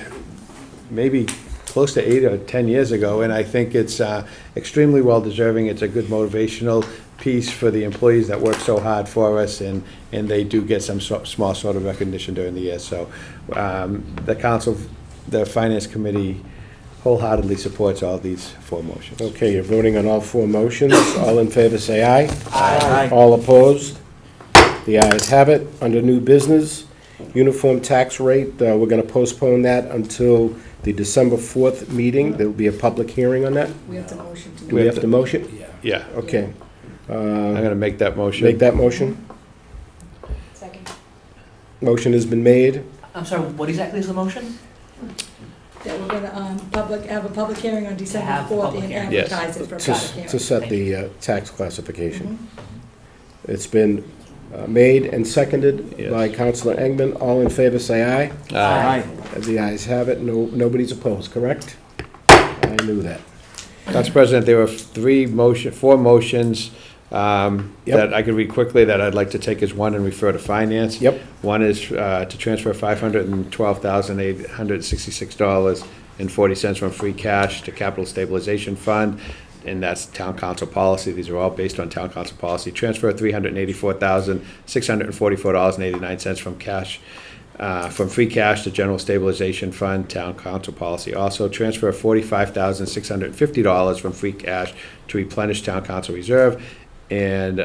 S19: maybe close to 8 or 10 years ago, and I think it's extremely well-deserving. It's a good motivational piece for the employees that work so hard for us, and they do get some small sort of recognition during the year. So the council, the finance committee wholeheartedly supports all these 4 motions.
S1: Okay, you're voting on all 4 motions. All in favor, say aye.
S19: Aye.
S1: All opposed? The ayes have it. Under new business, uniform tax rate, we're going to postpone that until the December 4th meeting. There will be a public hearing on that.
S13: We have to motion to.
S1: Do we have to motion?
S19: Yeah.
S1: Okay.
S19: I'm going to make that motion.
S1: Make that motion.
S13: Second.
S1: Motion has been made.
S6: I'm sorry, what exactly is the motion?
S13: That we're gonna, have a public hearing on December
S6: have a
S13: 4th
S6: public
S13: and
S6: hearing.
S19: Yes.
S13: advertise it for a public hearing.
S1: To set the tax classification. It's been made and seconded
S19: Yes.
S1: by Councilor Engman. All in favor, say aye.
S19: Aye.
S1: The ayes have it. Nobody's opposed, correct? I knew that.
S19: Council President, there were 4 motions that I could read quickly that I'd like to take as one and refer to finance.
S1: Yep.
S19: One is to transfer $512,866.40 from free cash to capital stabilization fund, and that's town council policy. These are all based on town council policy. Transfer $384,644.89 from cash, from free cash to general stabilization fund, town council policy. Also, transfer $45,650 from free cash to replenish town council reserve, and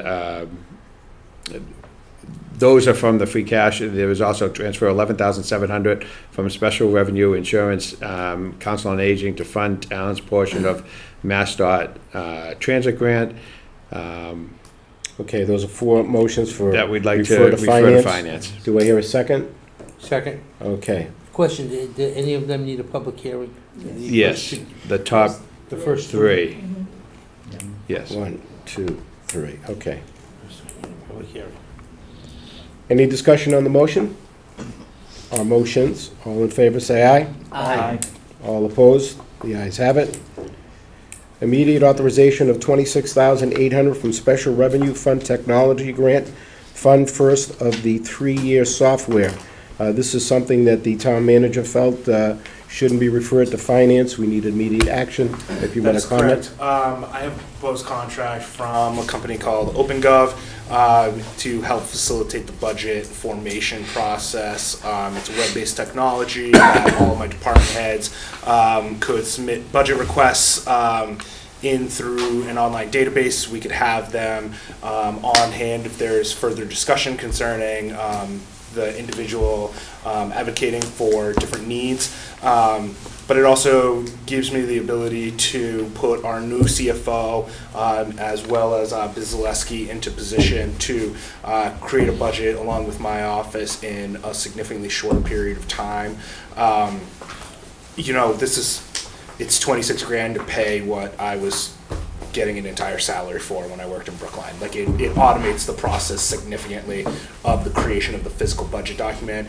S19: those are from the free cash. There was also transfer $11,700 from special revenue insurance, council on aging, to fund town's portion of MassDOT transit grant.
S1: Okay, those are 4 motions for
S19: That we'd like to
S1: refer
S19: refer to finance.
S1: Do I hear a second?
S10: Second.
S1: Okay.
S10: Question, do any of them need a public hearing?
S19: Yes, the top
S10: The first
S19: 3. Yes.
S1: 1, 2, 3. Okay.
S10: Public hearing.
S1: Any discussion on the motion? Or motions? All in favor, say aye.
S6: Aye.
S1: All opposed? The ayes have it. Immediate authorization of $26,800 from Special Revenue Fund Technology Grant Fund, first of the 3-year software. This is something that the town manager felt shouldn't be referred to finance. We need immediate action. If you want to comment.
S8: I have a proposed contract from a company called OpenGov to help facilitate the budget formation process. It's a web-based technology that all of my department heads could submit budget requests in through an online database. We could have them on hand if there's further discussion concerning the individual advocating for different needs. But it also gives me the ability to put our new CFO as well as Biz Zaleski into position to create a budget along with my office in a significantly shorter period of time. You know, it's 26 grand to pay what I was getting an entire salary for when I worked in Brookline. Like it automates the process significantly of the creation of the physical budget document.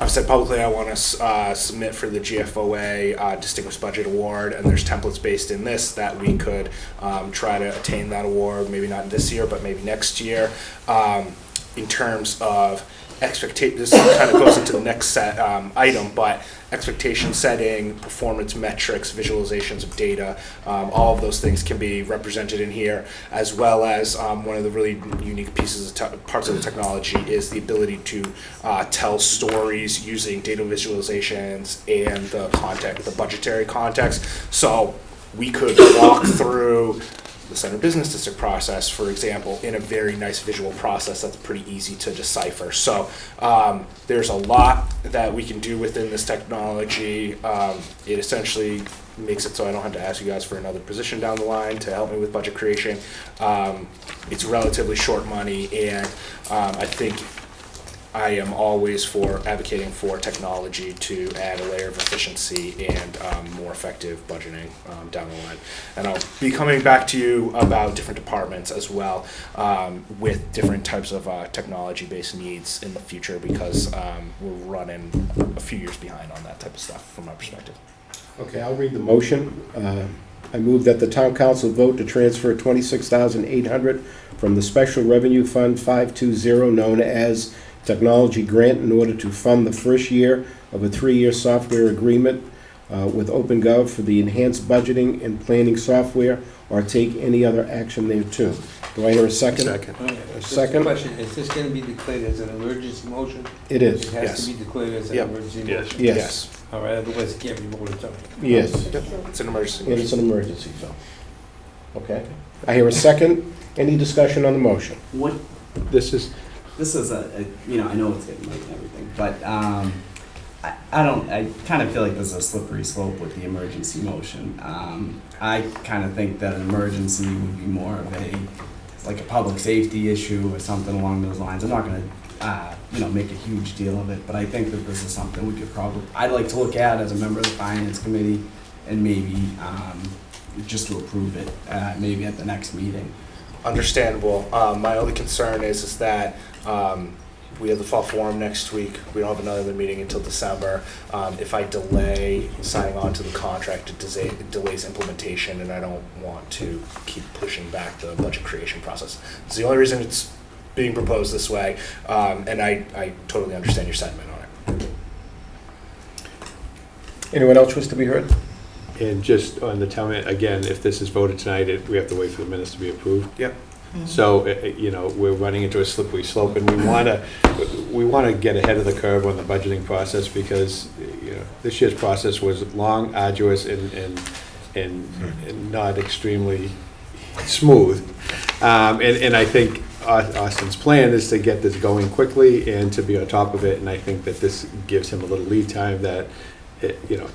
S8: I've said publicly I want to submit for the GFOA Distinguished Budget Award, and there's templates based in this that we could try to attain that award, maybe not this year, but maybe next year. In terms of this kind of goes into the next set item, but expectation setting, performance metrics, visualizations of data, all of those things can be represented in here, as well as one of the really unique pieces of parts of the technology is the ability to tell stories using data visualizations and the budgetary context. So we could walk through the Center Business District process, for example, in a very nice visual process that's pretty easy to decipher. So there's a lot that we can do within this technology. It essentially makes it so I don't have to ask you guys for another position down the line to help me with budget creation. It's relatively short money, and I think I am always for advocating for technology to add a layer of efficiency and more effective budgeting down the line. And I'll be coming back to you about different departments as well with different types of technology-based needs in the future, because we're running a few years behind on that type of stuff from my perspective.
S1: Okay, I'll read the motion. I move that the town council vote to transfer $26,800 from the Special Revenue Fund 520, known as Technology Grant, in order to fund the first year of a 3-year software agreement with OpenGov for the enhanced budgeting and planning software, or take any other action thereto. Do I hear a second?
S20: Second.
S1: A second?
S10: Question, is this going to be declared as an emergency motion?
S1: It is.
S10: It has
S1: Yes.
S10: to be declared as an
S1: Yep.
S10: emergency
S20: Yes.
S10: motion?
S1: Yes.
S10: All right, otherwise it can't be voted on.
S1: Yes.
S8: It's an emergency.
S1: It is an emergency, so. Okay. I hear a second. Any discussion on the motion?
S7: What,
S1: This is,
S7: I know it's getting late and everything, but I kind of feel like there's a slippery slope with the emergency motion. I kind of think that an emergency would be more of like a public safety issue or something along those lines. I'm not going to, make a huge deal of it, but I think that this is something we could I'd like to look at as a member of the Finance Committee, and maybe just to approve it, maybe at the next meeting.
S8: Understandable. My only concern is that we have the fall forum next week. We don't have another meeting until December. If I delay signing on to the contract, it delays implementation, and I don't want to keep pushing back the budget creation process. It's the only reason it's being proposed this way, and I totally understand your sentiment on it.
S1: anyone else wish to be heard?
S20: And just on the town, again, if this is voted tonight, we have to wait for the minutes to be approved.
S8: Yep.
S20: So, we're running into a slippery slope, and we want to get ahead of the curve on the budgeting process, because, this year's process was long, arduous, and not extremely smooth. And I think Austin's plan is to get this going quickly and to be on top of it, and I think that this gives him a little lead time that,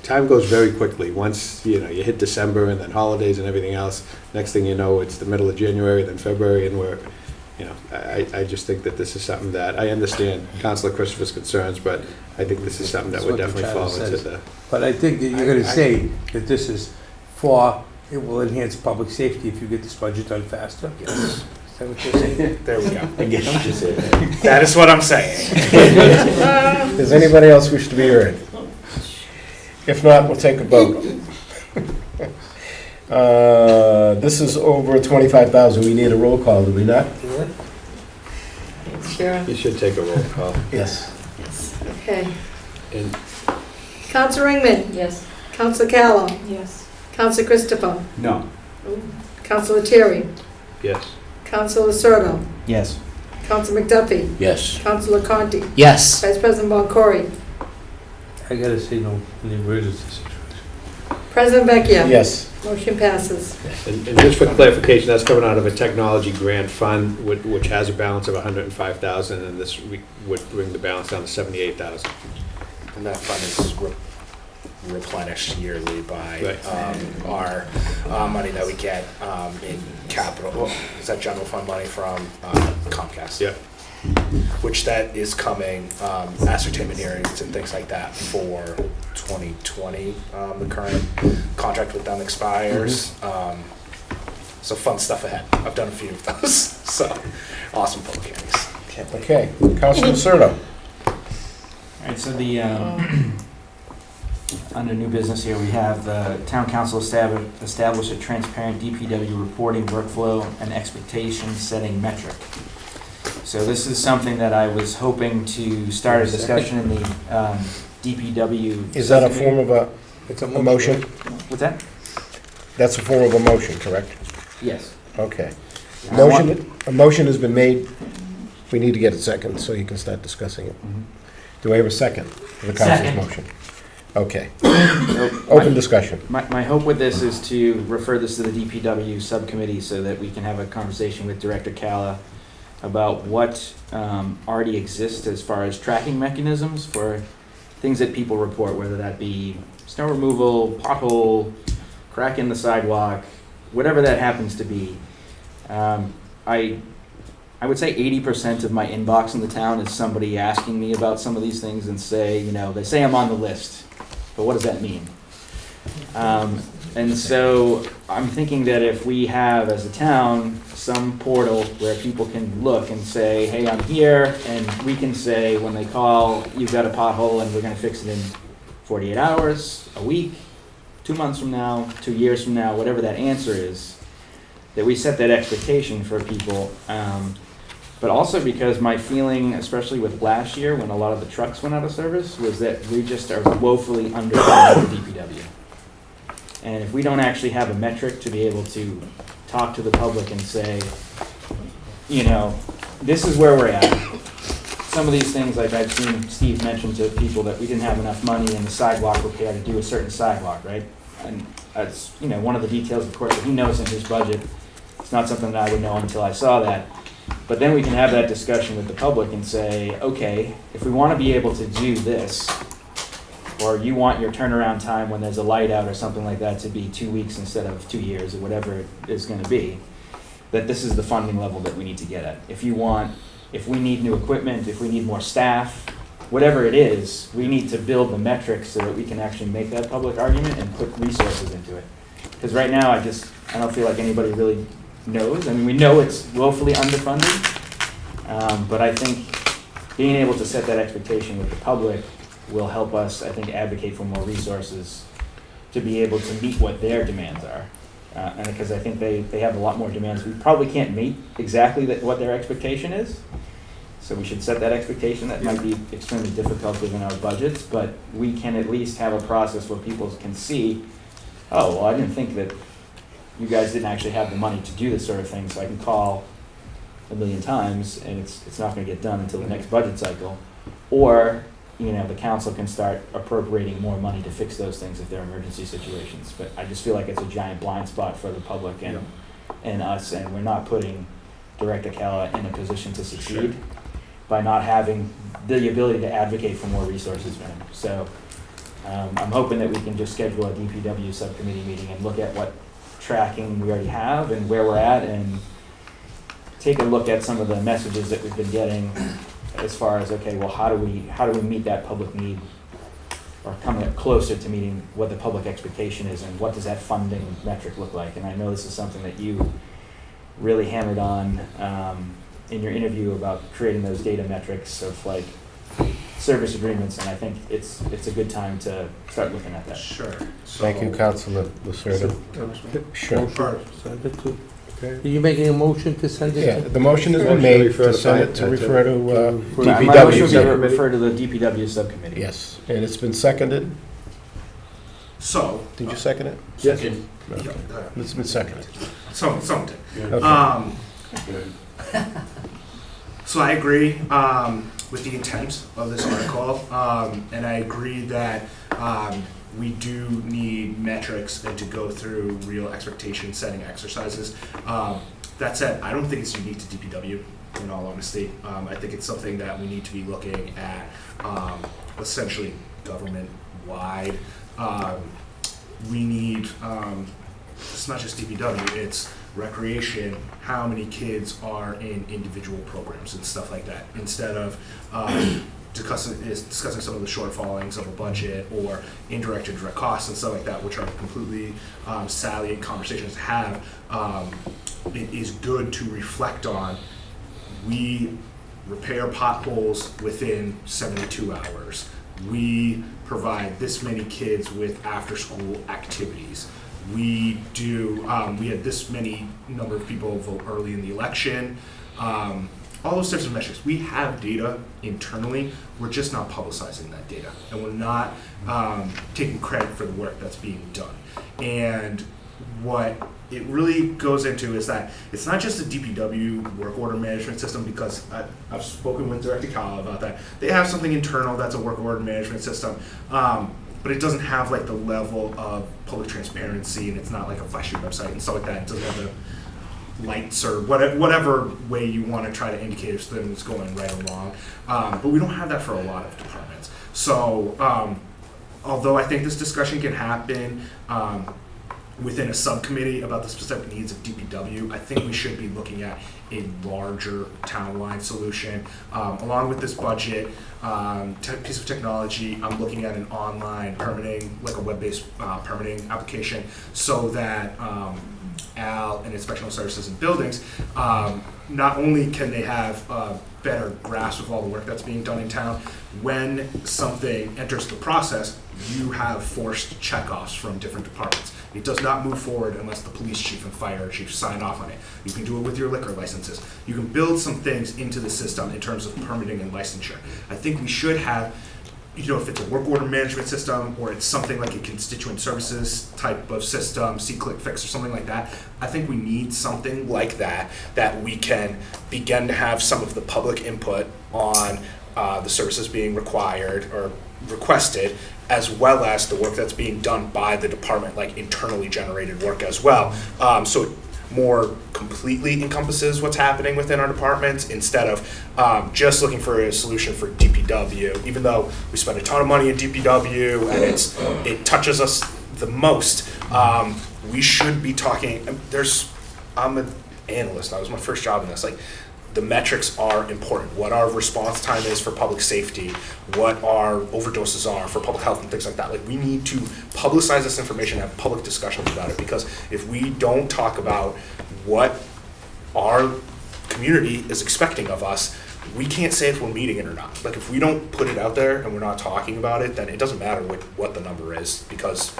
S20: time goes very quickly. Once, you hit December and then holidays and everything else, next thing you know, it's the middle of January, then February, and we're, I just think that this is something that, I understand Councilor Christopher's concerns, but I think this is something that would definitely fall into the...
S10: But I think that you're going to say that this is it will enhance public safety if you get this budget done faster?
S8: Yes.
S10: Is that what you're saying?
S8: There we go.
S20: I guess you should say that.
S8: That is what I'm saying.
S1: Does anybody else wish to be heard? If not, we'll take a vote. This is over $25,000. We need a roll call, do we not?
S13: Sure.
S20: You should take a roll call.
S1: Yes.
S13: Yes, okay.
S20: And
S13: Counselor Ringman?
S17: Yes.
S13: Counselor Callow?
S3: Yes.
S13: Counselor Christopher?
S7: No.
S13: Counselor Terry?
S20: yes.
S13: Counselor Serto?
S7: Yes.
S13: Counselor McDuffie?
S22: Yes.
S13: Counselor Conti?
S6: Yes.
S13: Vice President Boncory?
S10: I got to say no in the emergency situation.
S2: President Vecchia.
S1: Yes.
S2: Motion passes.
S20: And just for clarification, that's coming out of a technology grant fund, which has a balance of $105,000, and this would bring the balance down to $78,000.
S8: And that fund is replenished yearly by our money that we get in capital. Is that general fund money from Comcast?
S20: Yep.
S8: Which that is coming, ascertainment hearings and things like that for 2020. The current contract with them expires. So fun stuff ahead. I've done a few of those. So awesome public hearings.
S1: Okay, Councilor Lucerto.
S19: All right, so the, under new business here, we have the town council establish a transparent DPW reporting workflow and expectation setting metric. So this is something that I was hoping to start a discussion in the DPW.
S1: Is that a form of a motion?
S19: What's that?
S1: That's a form of a motion, correct?
S19: Yes.
S1: Okay. A motion has been made. We need to get a second so you can start discussing it. Do I have a second for the council's motion? Okay. Open discussion.
S19: My hope with this is to refer this to the DPW subcommittee so that we can have a conversation with Director Calla about what already exists as far as tracking mechanisms for things that people report, whether that be snow removal, pothole, crack in the sidewalk, whatever that happens to be. I would say 80% of my inbox in the town is somebody asking me about some of these things and say, you know, they say I'm on the list, but what does that mean? And so I'm thinking that if we have, as a town, some portal where people can look and say, hey, I'm here, and we can say when they call, you've got a pothole and we're gonna fix it in 48 hours, a week, 2 months from now, 2 years from now, whatever that answer is, that we set that expectation for people. But also because my feeling, especially with last year when a lot of the trucks went out of service, was that we just are woefully underfunded the DPW. And if we don't actually have a metric to be able to talk to the public and say, you know, this is where we're at. Some of these things, like I've seen Steve mention to people that we didn't have enough money in the sidewalk repair to do a certain sidewalk, right? And that's, you know, one of the details, of course, that he knows in his budget. It's not something that I would know until I saw that. But then we can have that discussion with the public and say, okay, if we want to be able to do this, or you want your turnaround time when there's a light out or something like that to be 2 weeks instead of 2 years or whatever it is going to be, that this is the funding level that we need to get at. If we need new equipment, if we need more staff, whatever it is, we need to build the metrics so that we can actually make that public argument and put resources into it. Because right now, I don't feel like anybody really knows. I mean, we know it's woefully underfunded, but I think being able to set that expectation with the public will help us, I think, advocate for more resources to be able to meet what their demands are. And because I think they have a lot more demands. We probably can't meet exactly what their expectation is. So we should set that expectation. That might be extremely difficult given our budgets, but we can at least have a process where people can see, oh, well, I didn't think that you guys didn't actually have the money to do this sort of thing, so I can call a million times and it's not gonna get done until the next budget cycle. Or, you know, the council can start appropriating more money to fix those things if they're emergency situations. But I just feel like it's a giant blind spot for the public and us, and we're not putting Director Calla in a position to succeed by not having the ability to advocate for more resources for him. So I'm hoping that we can just schedule a DPW subcommittee meeting and look at what tracking we already have and where we're at, and take a look at some of the messages that we've been getting as far as, okay, well, how do we meet that public need, or come closer to meeting what the public expectation is, and what does that funding metric look like? And I know this is something that you really hammered on in your interview about creating those data metrics of like service agreements, and I think it's a good time to start looking at that.
S8: Sure.
S1: Thank you, Councilor Lucerto. Sure.
S10: Are you making a motion to send it?
S1: Yeah, the motion has been made to send it to refer to DPW.
S19: My motion will be refer to the DPW subcommittee.
S1: Yes, and it's been seconded.
S8: So.
S1: Did you second it?
S20: Yes.
S1: Okay. It's been seconded.
S8: Someone did.
S1: Okay.
S8: So I agree with the intent of this article, and I agree that we do need metrics and to go through real expectation setting exercises. That said, I don't think it's unique to DPW, in all honesty. I think it's something that we need to be looking at essentially government-wide. We need, it's not just DPW, it's recreation, how many kids are in individual programs and stuff like that, instead of discussing some of the shortfallings of a budget or indirect and direct costs and stuff like that, which are completely salient conversations to have. It is good to reflect on. We repair potholes within 72 hours. We provide this many kids with after-school activities. We had this many number of people vote early in the election. All those types of metrics. We have data internally, we're just not publicizing that data. And we're not taking credit for the work that's being done. And what it really goes into is that it's not just a DPW work order management system, because I've spoken with Director Kyle about that. They have something internal that's a work order management system, but it doesn't have like the level of public transparency, and it's not like a flashy website and stuff like that. It doesn't have the lights or whatever way you want to try to indicate if things going right along. But we don't have that for a lot of departments. So although I think this discussion can happen within a subcommittee about the specific needs of DPW, I think we should be looking at a larger town-wide solution. Along with this budget piece of technology, I'm looking at an online permitting, like a web-based permitting application, so that Al and Inspectional Services in Buildings, not only can they have a better grasp of all the work that's being done in town, when something enters the process, you have forced checkoffs from different departments. It does not move forward unless the police chief and fire chief sign off on it. You can do it with your liquor licenses. You can build some things into the system in terms of permitting and licensure. I think we should have, if it's a work order management system or it's something like a constituent services type of system, see-click fix or something like that, I think we need something like that we can begin to have some of the public input on the services being required or requested, as well as the work that's being done by the department, like internally generated work as well. So it more completely encompasses what's happening within our departments, instead of just looking for a solution for DPW, even though we spend a ton of money in DPW and it touches us the most. We should be talking, I'm an analyst, that was my first job in this, like, the metrics are important. What our response time is for public safety, what our overdoses are for public health and things like that. Like, we need to publicize this information, have public discussions about it, because if we don't talk about what our community is expecting of us, we can't say if we're meeting it or not. Like, if we don't put it out there and we're not talking about it, then it doesn't matter what the number is, because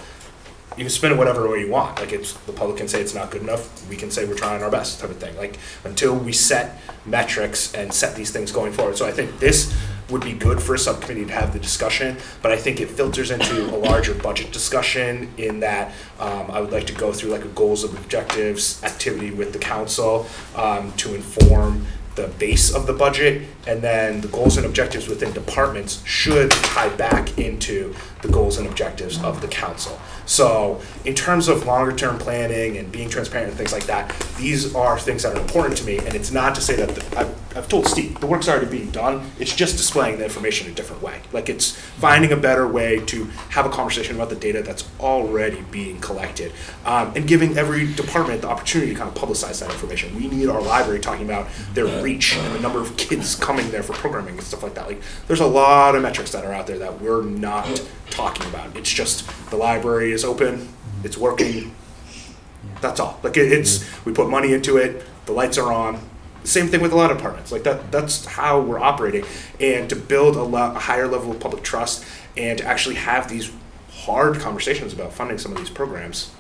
S8: you can spin it whatever way you want. Like, the public can say it's not good enough, we can say we're trying our best type of thing. Like, until we set metrics and set these things going forward. So I think this would be good for a subcommittee to have the discussion, but I think it filters into a larger budget discussion, in that I would like to go through like a goals and objectives activity with the council to inform the base of the budget, and then the goals and objectives within departments should tie back into the goals and objectives of the council. So in terms of longer term planning and being transparent and things like that, these are things that are important to me, and it's not to say that I've told Steve, the work's already being done, it's just displaying the information a different way. Like, it's finding a better way to have a conversation about the data that's already being collected, and giving every department the opportunity to kind of publicize that information. We need our library talking about their reach and the number of kids coming there for programming and stuff like that. Like, there's a lot of metrics that are out there that we're not talking about. It's just the library is open, it's working, that's all. Like, we put money into it, the lights are on. Same thing with a lot of departments. Like, that's how we're operating. And to build a higher level of public trust and to actually have these hard conversations about funding some of these programs,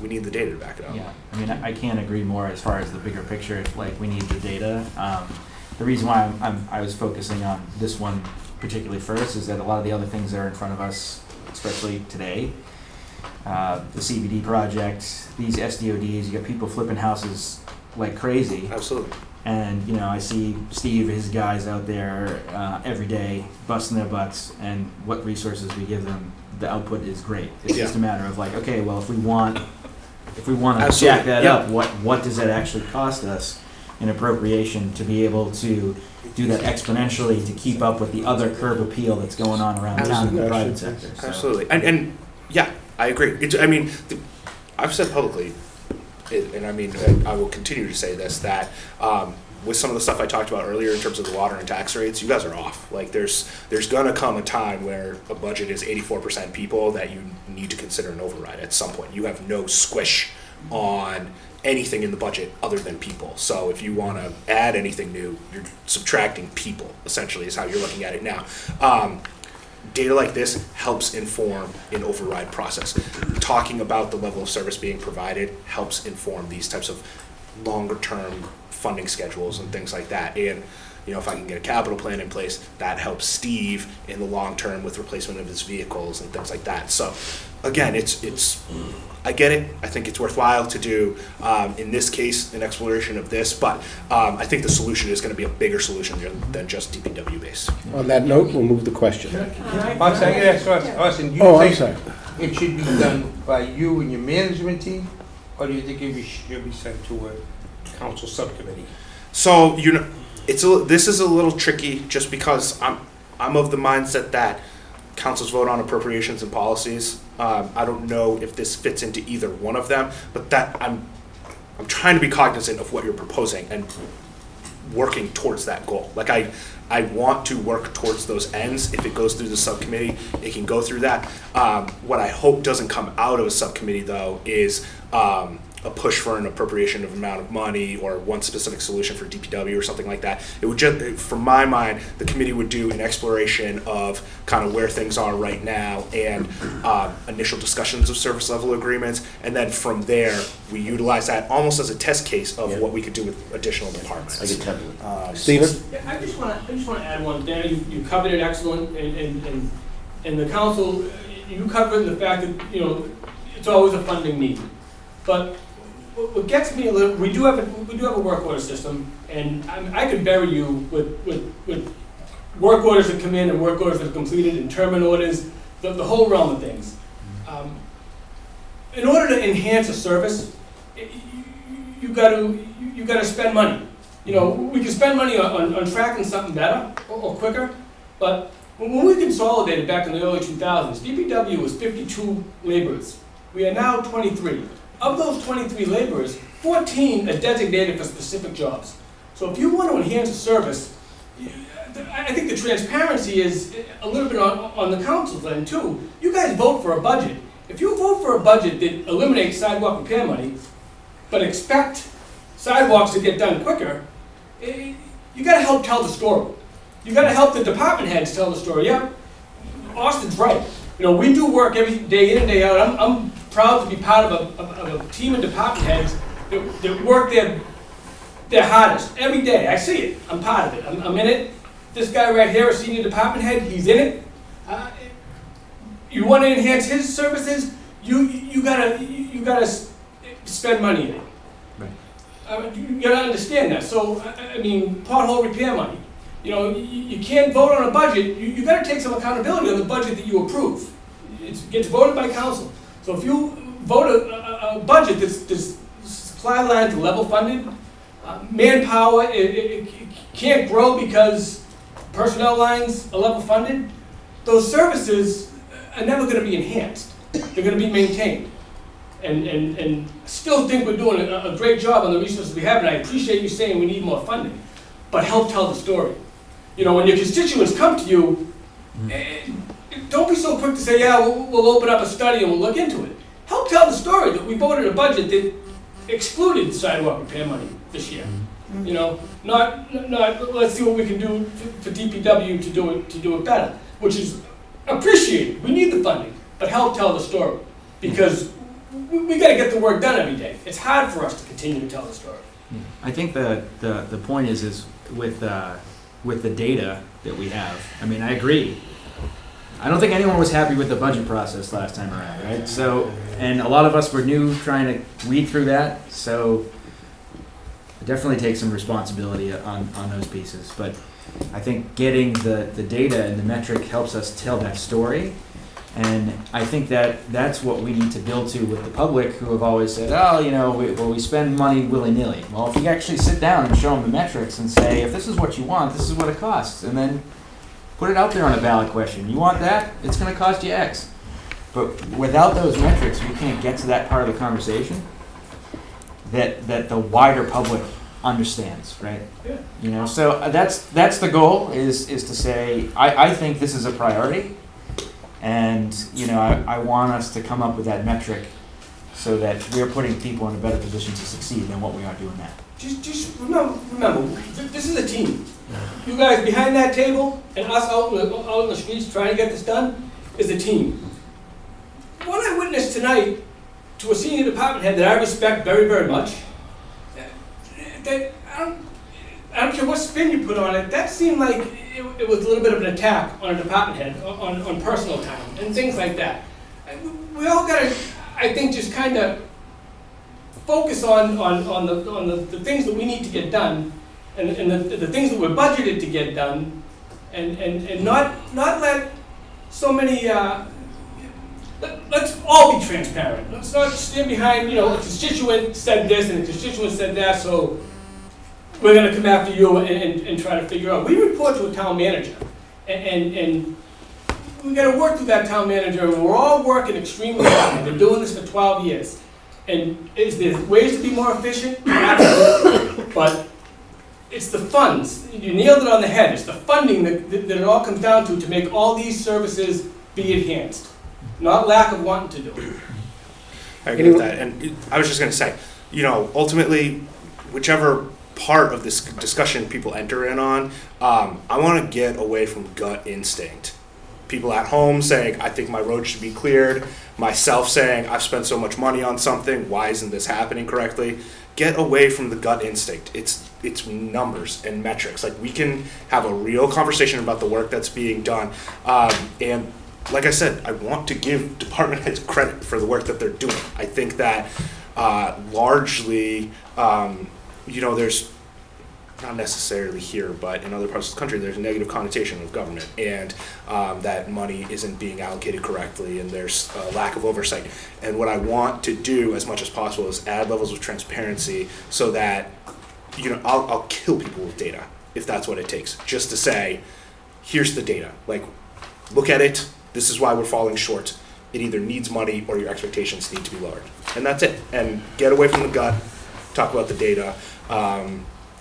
S8: we need the data to back it up.
S19: Yeah, I mean, I can't agree more as far as the bigger picture. Like, we need the data. The reason why I was focusing on this one particularly first is that a lot of the other things that are in front of us, especially today, the CBD project, these SDODs, you got people flipping houses like crazy.
S8: Absolutely.
S19: And, I see Steve, his guys out there every day busting their butts, and what resources we give them the output is great. It's
S8: Yeah.
S19: just a matter of like, okay, well, if we want to
S8: Absolutely,
S19: jack that
S8: yeah.
S19: up, what does that actually cost us in appropriation to be able to do that exponentially to keep up with the other curb appeal that's going on around town in the private sector? So.
S8: Absolutely, and yeah, I agree. I've said publicly, and I mean, I will continue to say this, that with some of the stuff I talked about earlier in terms of the water and tax rates, you guys are off. Like, there's gonna come a time where a budget is 84% people that you need to consider an override at some point. You have no squish on anything in the budget other than people. So if you want to add anything new, you're subtracting people, essentially, is how you're looking at it now. Data like this helps inform an override process. Talking about the level of service being provided helps inform these types of longer term funding schedules and things like that. And if I can get a capital plan in place, that helps Steve in the long term with replacement of his vehicles and things like that. So again, I get it. I think it's worthwhile to do, in this case, an exploration of this, but I think the solution is going to be a bigger solution than just DPW based.
S1: On that note, we'll move the question.
S10: Austin, I gotta ask Austin, do you
S1: I'm
S10: think
S1: sorry.
S10: it should be done by you and your management team, or do you think it should be sent to a council subcommittee?
S8: So this is a little tricky, just because I'm of the mindset that councils vote on appropriations and policies. I don't know if this fits into either one of them, but that I'm trying to be cognizant of what you're proposing and working towards that goal. Like, I want to work towards those ends. If it goes through the subcommittee, it can go through that. What I hope doesn't come out of a subcommittee, though, is a push for an appropriation of amount of money or one specific solution for DPW or something like that. It would just, from my mind, the committee would do an exploration of kind of where things are right now and initial discussions of service level agreements, and then from there we utilize that almost as a test case of what we could do with additional departments.
S1: Stephen?
S15: Yeah, I just want to add one thing. You covered it excellent, and the council, you covered the fact that it's always a funding need, but what gets me a little, we do have a work order system, and I could bury you with work orders that come in and work orders that are completed, and term orders, the whole realm of things. In order to enhance a service, you got to spend money. We can spend money on tracking something better or quicker, but when we consolidated back in the early 2000s, DPW was 52 laborers. We are now 23. Of those 23 laborers, 14 are designated for specific jobs. So if you want to enhance a service, I think the transparency is a little bit on the council's end too. You guys vote for a budget. If you vote for a budget that eliminates sidewalk repair money, but expect sidewalks to get done quicker, you got to help tell the story. You got to help the department heads tell the story. Yeah, Austin's right. We do work every day in and day out. I'm proud to be part of a team of department heads that work their hardest every day. I see it. I'm part of it. I'm in it. This guy right here, a senior department head, he's in it. You want to enhance his services? You gotta spend money in it. Right. You gotta understand that. So I mean, pothole repair money. You can't vote on a budget. You got to take some accountability on the budget that you approve. It gets voted by council. So if you vote a budget that's supply line to level funded, manpower it can't grow because personnel lines are level funded, those services are never going to be enhanced. They're going to be maintained. And still think we're doing a great job on the resources we have, and I appreciate you saying we need more funding, but help tell the story. When your constituents come to you, don't be so quick to say, yeah, we'll open up a study and we'll look into it. Help tell the story that we voted a budget that excluded sidewalk repair money this year. Not let's see what we can do for DPW to do it better, which is appreciated. We need the funding, but help tell the story, because we got to get the work done every day. It's hard for us to continue to tell the story.
S19: I think the point is with the data that we have. I mean, I agree. I don't think anyone was happy with the budget process last time around, right? So, and a lot of us were new trying to weed through that. So, I definitely take some responsibility on those pieces. But I think getting the data and the metric helps us tell that story. And I think that that's what we need to build to with the public, who have always said, oh, you know, we spend money willy-nilly. Well, if you actually sit down and show them the metrics and say, if this is what you want, this is what it costs, and then put it out there on a ballot question. You want that? It's going to cost you X. But without those metrics, we can't get to that part of the conversation that the wider public understands, right?
S15: Yeah.
S19: You know, so that's the goal, is to say, I think this is a priority. And, you know, I want us to come up with that metric so that we're putting people in a better position to succeed than what we are doing now.
S15: Just remember, this is a team. You guys behind that table and us out in the streets trying to get this done is a team. What I witnessed tonight to a senior department head that I respect very, very much, that I don't care what spin you put on it, that seemed like it was a little bit of an attack on a department head, on personal time, and things like that. We all gotta, I think, just kind of focus on the things that we need to get done, and the things that we're budgeted to get done, and not let so many, let's all be transparent. Let's not stand behind, you know, a constituent said this and a constituent said that, so we're going to come after you and try to figure out. We report to a town manager, and we got to work through that town manager, and we're all working extremely hard. We've been doing this for 12 years. And is there ways to be more efficient? Absolutely. But it's the funds. You nailed it on the head. It's the funding that it all comes down to make all these services be enhanced, not lack of wanting to do it.
S8: I agree with that. And I was just going to say, you know, ultimately, whichever part of this discussion people enter in on, I want to get away from gut instinct. People at home saying, I think my road should be cleared. Myself saying, I've spent so much money on something, why isn't this happening correctly? Get away from the gut instinct. It's numbers and metrics. Like, we can have a real conversation about the work that's being done. And like I said, I want to give department heads credit for the work that they're doing. I think that largely, you know, there's not necessarily here, but in other parts of the country, there's a negative connotation of government, and that money isn't being allocated correctly, and there's a lack of oversight. And what I want to do as much as possible is add levels of transparency so that, you know, I'll kill people with data if that's what it takes, just to say, here's the data. Like, look at it. This is why we're falling short. It either needs money or your expectations need to be lowered. And that's it. And get away from the gut, talk about the data.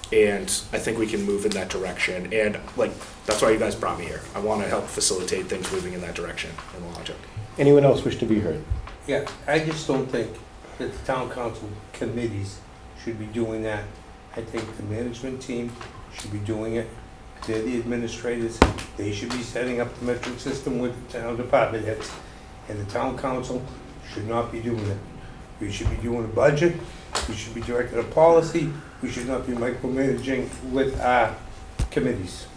S8: And I think we can move in that direction. And like, that's why you guys brought me here. I want to help facilitate things moving in that direction in the long term.
S1: Anyone else wish to be heard?
S10: Yeah, I just don't think that the town council committees should be doing that. I think the management team should be doing it. They're the administrators. They should be setting up the metric system with the town department heads. And the town council should not be doing it. We should be doing a budget. We should be directing a policy. We should not be micromanaging with our committees.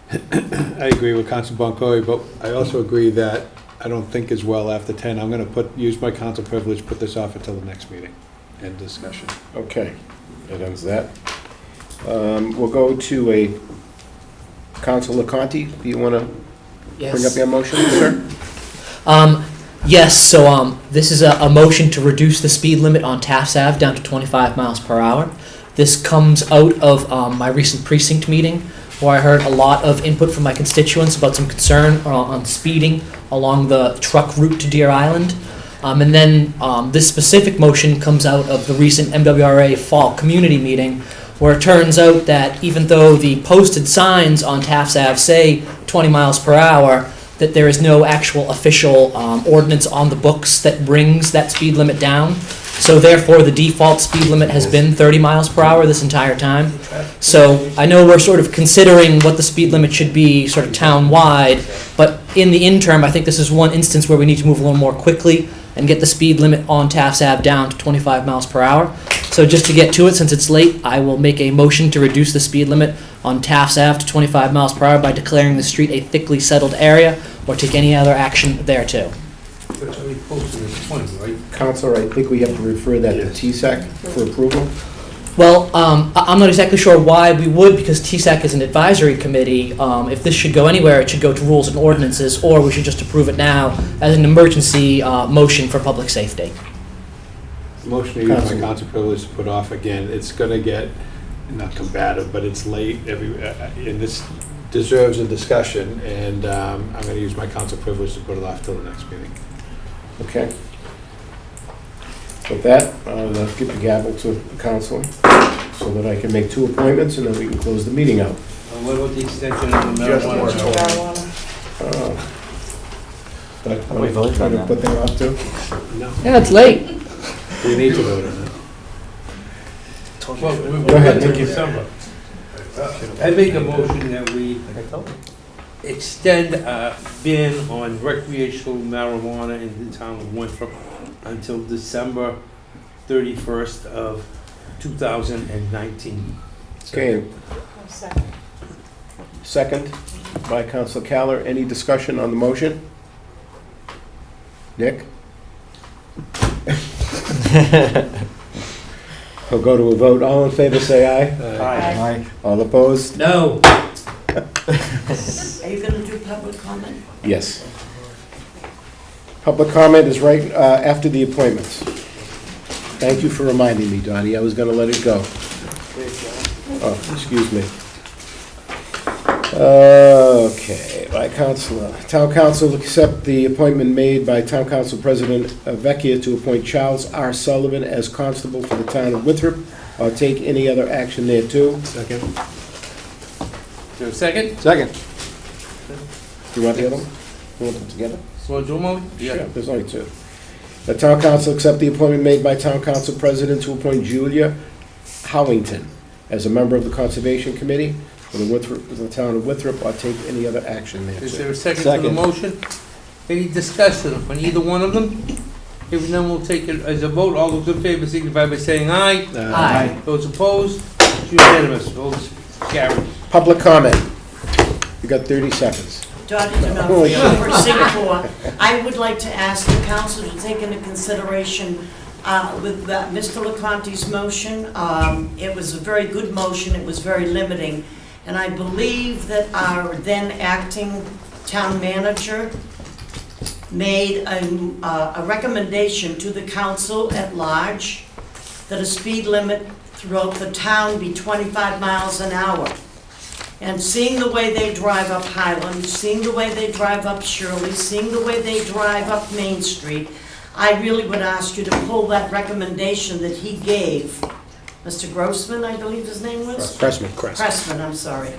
S20: I agree with Council Boncory, but I also agree that I don't think as well after 10. I'm going to use my council privilege, put this off until the next meeting and discussion.
S1: Okay, that ends that. We'll go to a Councilor Conti. Do you want to bring up your motion, sir?
S6: Yes, so this is a motion to reduce the speed limit on Taft Ave down to 25 miles per hour. This comes out of my recent precinct meeting, where I heard a lot of input from my constituents about some concern on speeding along the truck route to Deer Island. And then this specific motion comes out of the recent MWRA fall community meeting, where it turns out that even though the posted signs on Taft Ave say 20 miles per hour, that there is no actual official ordinance on the books that brings that speed limit down. So therefore, the default speed limit has been 30 miles per hour this entire time. So I know we're sort of considering what the speed limit should be sort of town-wide, but in the interim, I think this is one instance where we need to move a little more quickly and get the speed limit on Taft Ave down to 25 miles per hour. So just to get to it, since it's late, I will make a motion to reduce the speed limit on Taft Ave to 25 miles per hour by declaring the street a thickly settled area, or take any other action there too.
S10: That's already posted as 20, right?
S1: Councilor, I think we have to refer that to TSAC for approval.
S6: Well, I'm not exactly sure why we would, because TSAC is an advisory committee. If this should go anywhere, it should go to rules and ordinances, or we should just approve it now as an emergency motion for public safety.
S20: Motion to use my council privilege to put off again. It's going to get, not combative, but it's late. And this deserves a discussion, and I'm going to use my council privilege to put it off till the next meeting.
S1: Okay. With that, I'll give the gavel to the council so that I can make 2 appointments and then we can close the meeting out.
S10: What about the extension on the
S1: Just
S10: marijuana?
S1: Are we voting trying to put that off too?
S20: No.
S6: Yeah, it's late.
S20: We need to vote on that.
S10: Well,
S1: Go ahead,
S10: Thank
S1: thank you.
S10: December. I make a motion that we extend a ban on recreational marijuana in the town of Winthrop until December 31st of 2019.
S1: Okay. Second by Council Caller. Any discussion on the motion? Nick? We'll go to a vote. All in favor, say aye.
S10: Aye.
S1: All opposed?
S10: No.
S12: Are you going to do public comment?
S1: Yes. Public comment is right after the appointments. Thank you for reminding me, Donnie. I was going to let it go. Oh, excuse me. Okay, by Councilor. Town Council accept the appointment made by Town Council President Vecchia to appoint Charles R. Sullivan as constable for the town of Winthrop, or take any other action thereto.
S20: Second.
S10: Is there a second?
S20: Second.
S1: Do you want the other one? You want them together?
S10: So do them all?
S1: Sure, there's only 2. The Town Council accept the appointment made by Town Council President to appoint Julia Howington as a member of the Conservation Committee for the town of Winthrop, or take any other action thereto.
S10: Is there a second to the motion? Any discussion on either one of them? If none, we'll take it as a vote. All those in favor signify by saying aye.
S6: Aye.
S10: Those opposed? It's unanimous. Votes carried.
S1: Public comment. You got 30 seconds.
S12: Dottie D'Onofrio for Singapore. I would like to ask the council to take into consideration with Mr. LeConte's motion. It was a very good motion. It was very limiting. And I believe that our then acting town manager made a recommendation to the council at large that a speed limit throughout the town be 25 miles an hour. And seeing the way they drive up Highland, seeing the way they drive up Shirley, seeing the way they drive up Main Street, I really would ask you to pull that recommendation that he gave. Mr. Grossman, I believe his name was? Cressman, I'm sorry.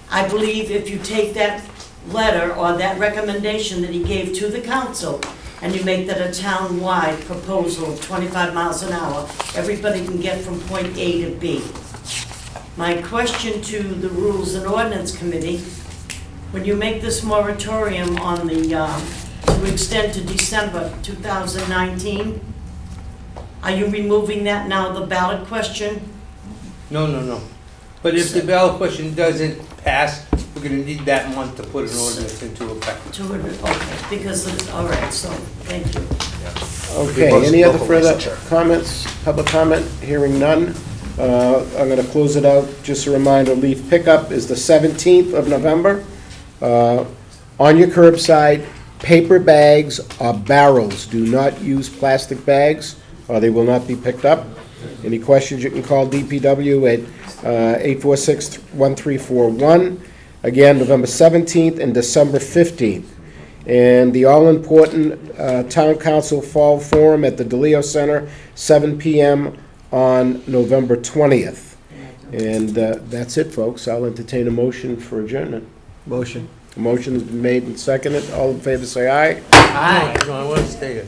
S12: I believe if you take that letter or that recommendation that he gave to the council and you make that a town-wide proposal of 25 miles an hour, everybody can get from point A to B. My question to the Rules and Ordinance Committee, when you make this moratorium on the, to extend to December 2019, are you removing that now, the ballot question?
S10: No. But if the ballot question doesn't pass, we're gonna need that month to put an ordinance into effect.
S12: Okay, because, all right, so, thank you.
S1: Okay, any other further comments? Public comment? Hearing none. I'm going to close it out. Just a reminder, leaf pickup is the 17th of November. On your curbside, paper bags or barrels. Do not use plastic bags or they will not be picked up. Any questions, you can call DPW at 846-1341. Again, November 17th and December 15th. And the all-important Town Council Fall Forum at the DeLeo Center, 7 p.m. on November 20th. And that's it, folks. I'll entertain a motion for adjournment.
S4: Motion.
S1: A motion has been made and seconded. All in favor, say aye.
S10: Aye. No, I want to stay here.